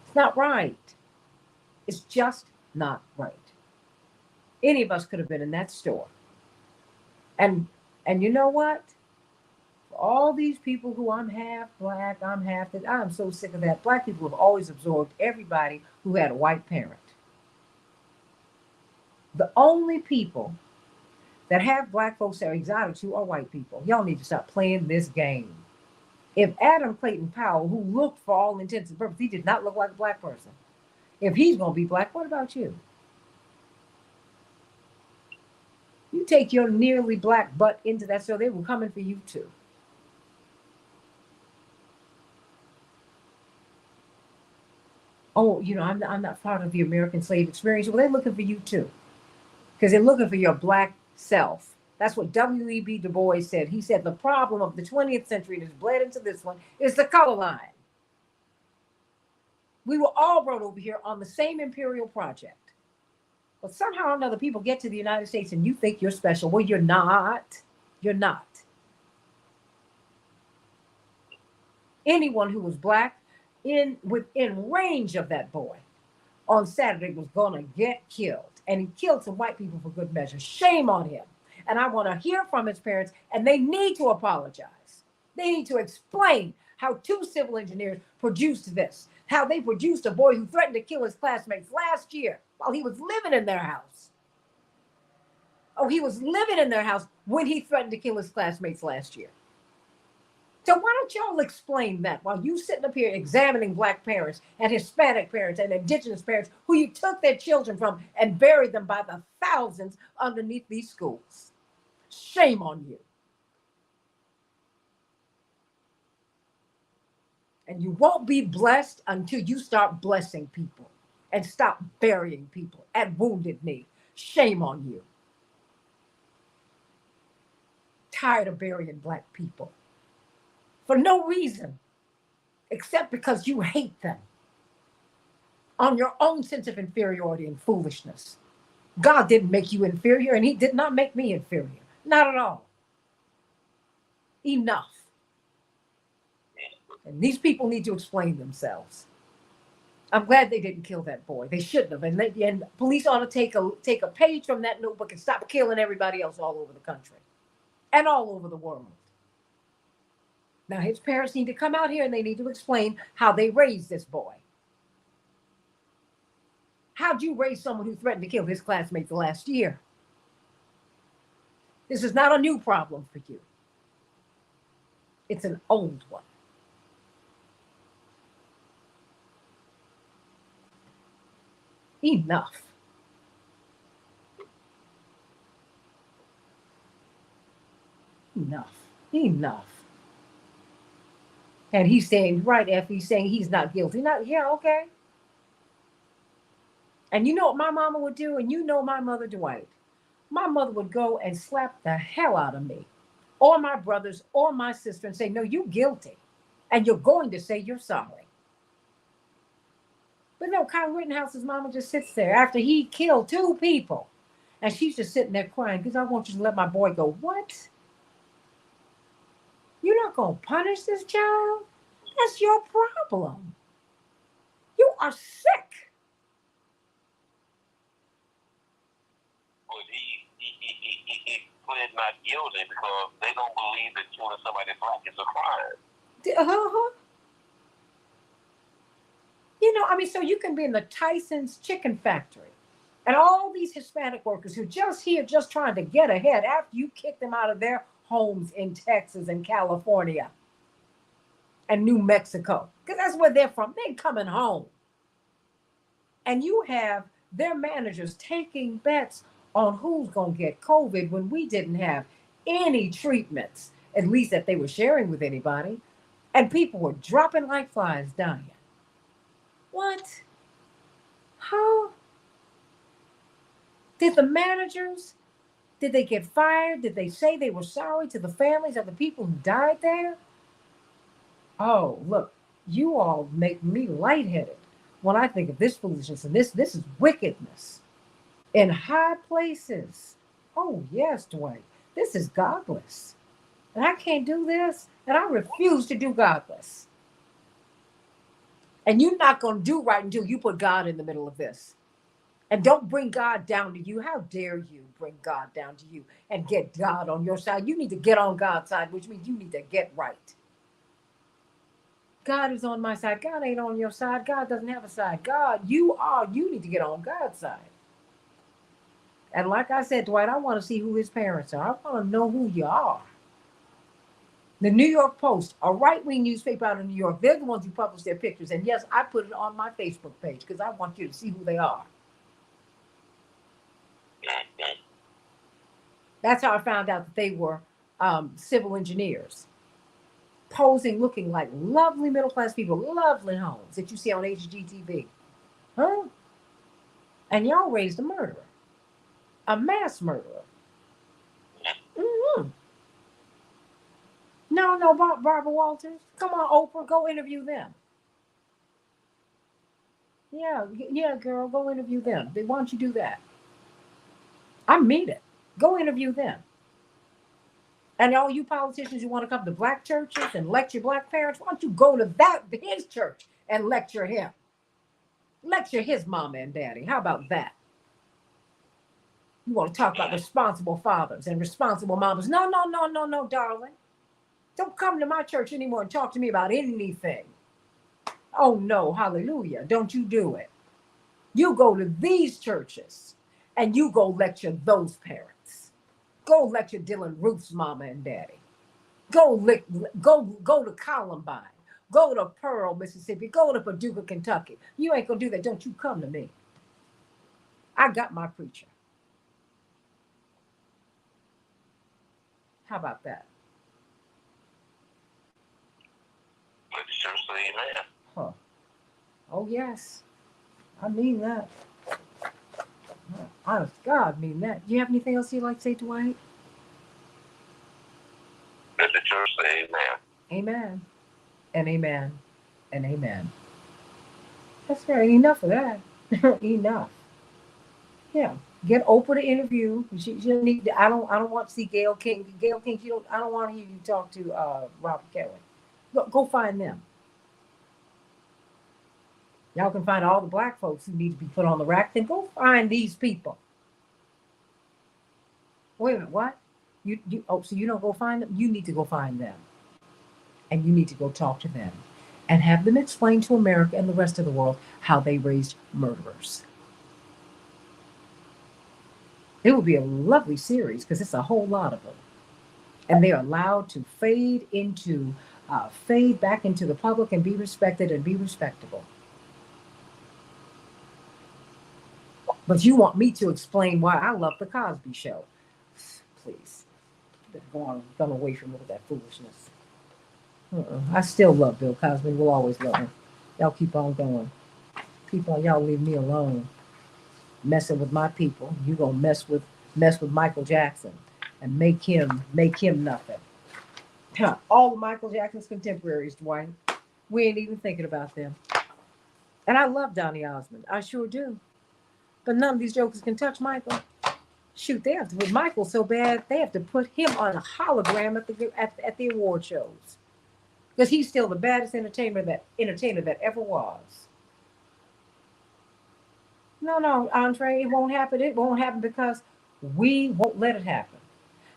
It's not right. It's just not right. Any of us could have been in that store. And you know what? For all these people who I'm half black, I'm half that, I'm so sick of that. Black people have always absorbed everybody who had a white parent. The only people that have black folks that are exotic to are white people. Y'all need to stop playing this game. If Adam Clayton Powell, who looked for all intents and purposes, he did not look like a black person. If he's going to be black, what about you? You take your nearly black butt into that store, they were coming for you too. Oh, I'm not part of the American slave experience. Well, they're looking for you too. Because they're looking for your black self That's what W.E.B. Du Bois said. He said the problem of the 20th century that has bled into this one is the color line. We were all brought over here on the same imperial project. But somehow or another, people get to the United States and you think you're special. Well, you're not. You're not. Anyone who was black within range of that boy on Saturday was going to get killed. And he killed some white people for good measure. Shame on him. And I want to hear from his parents, and they need to apologize. They need to explain how two civil engineers produced this, how they produced a boy who threatened to kill his classmates last year while he was living in their house. Oh, he was living in their house when he threatened to kill his classmates last year. So why don't y'all explain that while you sitting up here examining black parents and Hispanic parents and indigenous parents who you took their children from and buried them by the thousands underneath these schools? Shame on you. And you won't be blessed until you start blessing people and stop burying people at Wounded Knee. Shame on you. Tired of burying black people for no reason except because you hate them on your own sense of inferiority and foolishness. God didn't make you inferior, and he did not make me inferior. Not at all. Enough. And these people need to explain themselves. I'm glad they didn't kill that boy. They shouldn't have. And police ought to take a page from that notebook and stop killing everybody else all over the country and all over the world. Now, his parents need to come out here and they need to explain how they raised this boy. How'd you raise someone who threatened to kill his classmates last year? This is not a new problem for you. It's an old one. Enough. Enough. Enough. And he's saying, right, F, he's saying he's not guilty. Not, yeah, okay. And you know what my mama would do? And you know my mother, Dwight. My mother would go and slap the hell out of me or my brothers or my sister and say, no, you're guilty. And you're going to say you're sorry. But no, Kyle Rittenhouse's mama just sits there after he killed 2 people. And she's just sitting there crying because I want you to let my boy go. What? You're not going to punish this child? That's your problem. You are sick. But he pled not guilty because they don't believe that killing somebody black is a crime. You know, I mean, so you can be in the Tyson's chicken factory and all these Hispanic workers who just here, just trying to get ahead after you kick them out of their homes in Texas and California and New Mexico, because that's where they're from. They're coming home. And you have their managers taking bets on who's going to get COVID when we didn't have any treatments, at least that they were sharing with anybody. And people were dropping like flies, dying. What? How? Did the managers, did they get fired? Did they say they were sorry to the families of the people who died there? Oh, look, you all make me lightheaded when I think of this foolishness, and this is wickedness in high places. Oh, yes, Dwight, this is godless. And I can't do this, and I refuse to do godless. And you're not going to do right until you put God in the middle of this. And don't bring God down to you. How dare you bring God down to you and get God on your side? You need to get on God's side, which means you need to get right. God is on my side. God ain't on your side. God doesn't have a side. God, you need to get on God's side. And like I said, Dwight, I want to see who his parents are. I want to know who you are. The New York Post, a right-wing newspaper out of New York, they're the ones who publish their pictures. And yes, I put it on my Facebook page because I want you to see who they are. That's how I found out that they were civil engineers, posing, looking like lovely middle-class people, lovely homes that you see on HGTV. Huh? And y'all raised a murderer, a mass murderer. No, Barbara Walters. Come on, Oprah, go interview them. Yeah, girl, go interview them. Why don't you do that? I mean it. Go interview them. And all you politicians who want to come to black churches and lecture black parents, why don't you go to his church and lecture him? Lecture his mama and daddy. How about that? You want to talk about responsible fathers and responsible mamas? No, darling. Don't come to my church anymore and talk to me about anything. Oh no, hallelujah. Don't you do it. You go to these churches and you go lecture those parents. Go lecture Dylan Ruth's mama and daddy. Go to Columbine. Go to Pearl, Mississippi. Go to Paducah, Kentucky. You ain't gonna do that. Don't you come to me. I got my preacher. How about that? Let the church say amen. Huh. Oh yes. I mean that. Honest God, I mean that. Do you have anything else you'd like to say, Dwight? Let the church say amen. Amen. And amen. And amen. That's right. Enough of that. Enough. Yeah. Get Oprah to interview. She need to, I don't want to see Gail King. Gail King, I don't want to hear you talk to Robert Kelly. Go find them. Y'all can find all the black folks who need to be put on the rack. Then go find these people. Wait a minute, what? So you don't go find them? You need to go find them. And you need to go talk to them. And have them explain to America and the rest of the world how they raised murderers. It will be a lovely series because it's a whole lot of them. And they're allowed to fade back into the public and be respected and be respectable. But you want me to explain why I love the Cosby Show. Please. Go away from all that foolishness. I still love Bill Cosby. We'll always love him. Y'all keep on going. Y'all leave me alone. Messing with my people. You gonna mess with Michael Jackson and make him nothing. All of Michael Jackson's contemporaries, Dwight. We ain't even thinking about them. And I love Donny Osmond. I sure do. But none of these jokers can touch Michael. Shoot, they have to put Michael so bad they have to put him on a hologram at the award shows. Because he's still the baddest entertainer that ever was. No, Andre, it won't happen. It won't happen because we won't let it happen.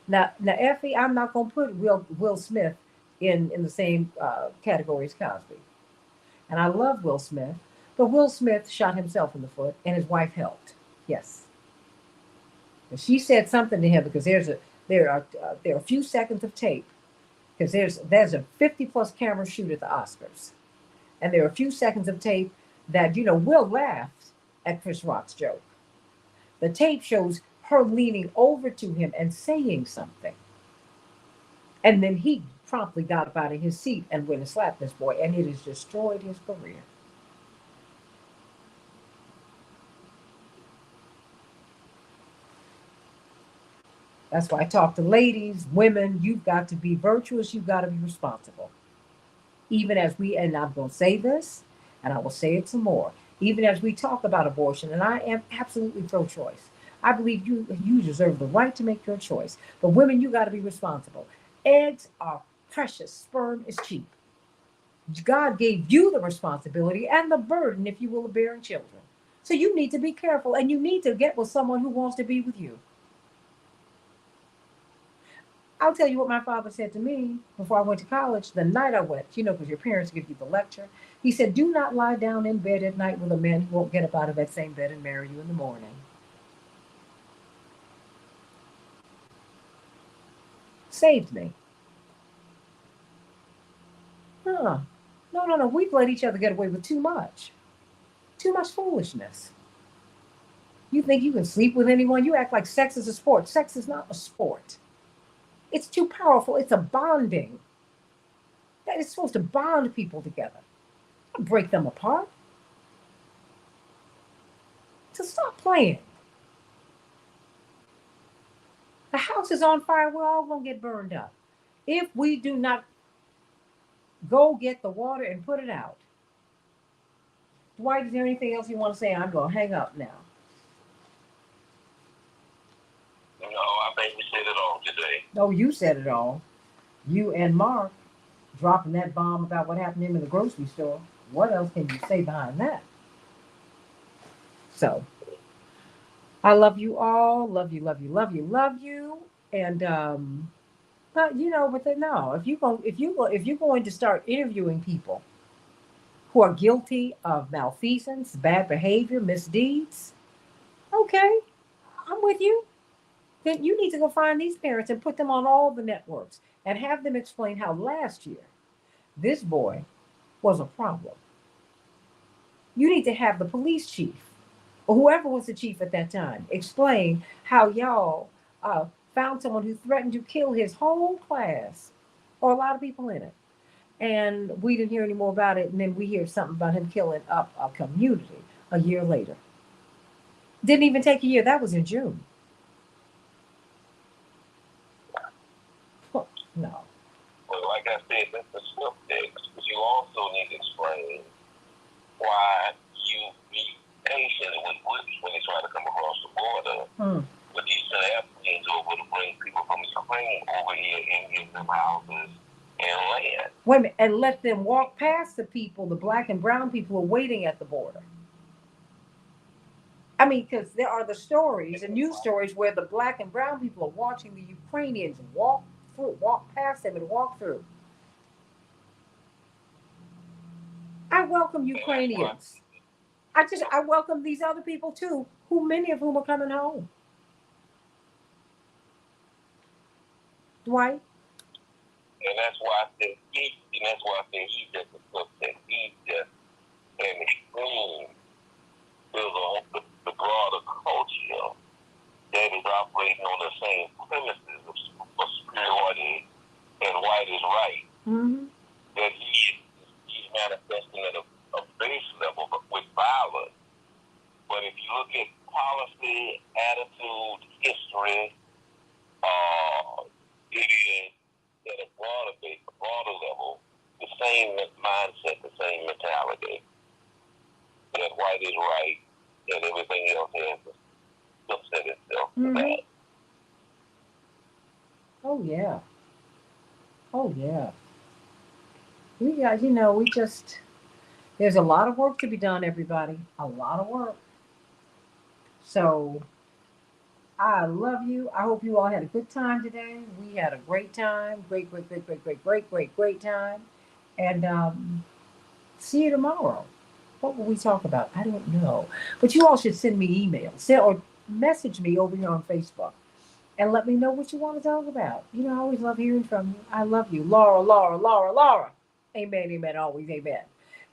Now, Effie, I'm not gonna put Will Smith in the same category as Cosby. And I love Will Smith, but Will Smith shot himself in the foot, and his wife helped. Yes. And she said something to him because there are a few seconds of tape. Because there's a 50+ camera shoot at the Oscars. And there are a few seconds of tape that, Will laughed at Chris Rock's joke. The tape shows her leaning over to him and saying something. And then he promptly got up out of his seat and went and slapped this boy, and it has destroyed his career. That's why I talk to ladies, women. You've got to be virtuous. You've got to be responsible. Even as and I'm going to say this, and I will say it some more, even as we talk about abortion, and I am absolutely pro-choice. I believe you deserve the right to make your choice. But women, you got to be responsible. Eggs are precious. Sperm is cheap. God gave you the responsibility and the burden, if you will, of bearing children. So you need to be careful, and you need to get with someone who wants to be with you. I'll tell you what my father said to me before I went to college, the night I went, because your parents give you the lecture. He said, do not lie down in bed at night with a man who won't get up out of that same bed and marry you in the morning. Saved me. No. We've let each other get away with too much. Too much foolishness. You think you can sleep with anyone? You act like sex is a sport. Sex is not a sport. It's too powerful. It's a bonding. That is supposed to bond people together, not break them apart. So stop playing. The house is on fire. We're all going to get burned up. If we do not Go get the water and put it out. Dwight, is there anything else you want to say? I'm going to hang up now. No, I think we said it all today. Oh, you said it all. You and Mark dropping that bomb about what happened to him in the grocery store. What else can you say behind that? So, I love you all. Love you, love you, love you, love you. And but you know, no, if you're going to start interviewing people who are guilty of malfeasance, bad behavior, misdeeds, okay, I'm with you. Then you need to go find these parents and put them on all the networks and have them explain how last year this boy was a problem. You need to have the police chief or whoever was the chief at that time explain how y'all found someone who threatened to kill his whole class or a lot of people in it. And we didn't hear any more about it. And then we hear something about him killing up a community a year later. Didn't even take a year. That was in June. No. Well, like I said, that's the slip fix. But you also need to explain why you be patient when they try to come across the border. But you send airplanes over to bring people from Ukraine over here and give them houses and land. Wait a minute, and let them walk past the people, the black and brown people who are waiting at the border. I mean, because there are the stories, the news stories, where the black and brown people are watching the Ukrainians walk past them and walk through. I welcome Ukrainians. I welcome these other people too, who many of whom are coming home. Dwight? And that's why I think he's just a subject. He's just an extreme to the broader culture that is operating on the same premises of superiority and white is right. Mm-hmm. That he's manifesting at a base level with violence. But if you look at policy, attitude, history, it is at a broader level, the same mindset, the same mentality. That white is right and everything else has to subset itself to that. Oh yeah. Oh yeah. There's a lot of work to be done, everybody. A lot of work. So I love you. I hope you all had a good time today. We had a great time. Great time. And see you tomorrow. What will we talk about? I don't know. But you all should send me emails or message me over here on Facebook and let me know what you want to talk about. You know, I always love hearing from you. I love you. Laura. Amen, amen, always amen.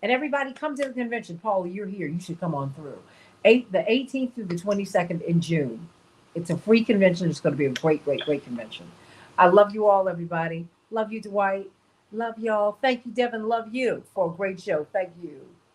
And everybody come to the convention. Paula, you're here. You should come on through. The 18th through the 22nd in June. It's a free convention. It's going to be a great convention. I love you all, everybody. Love you, Dwight. Love y'all. Thank you, Devin. Love you for a great show. Thank you.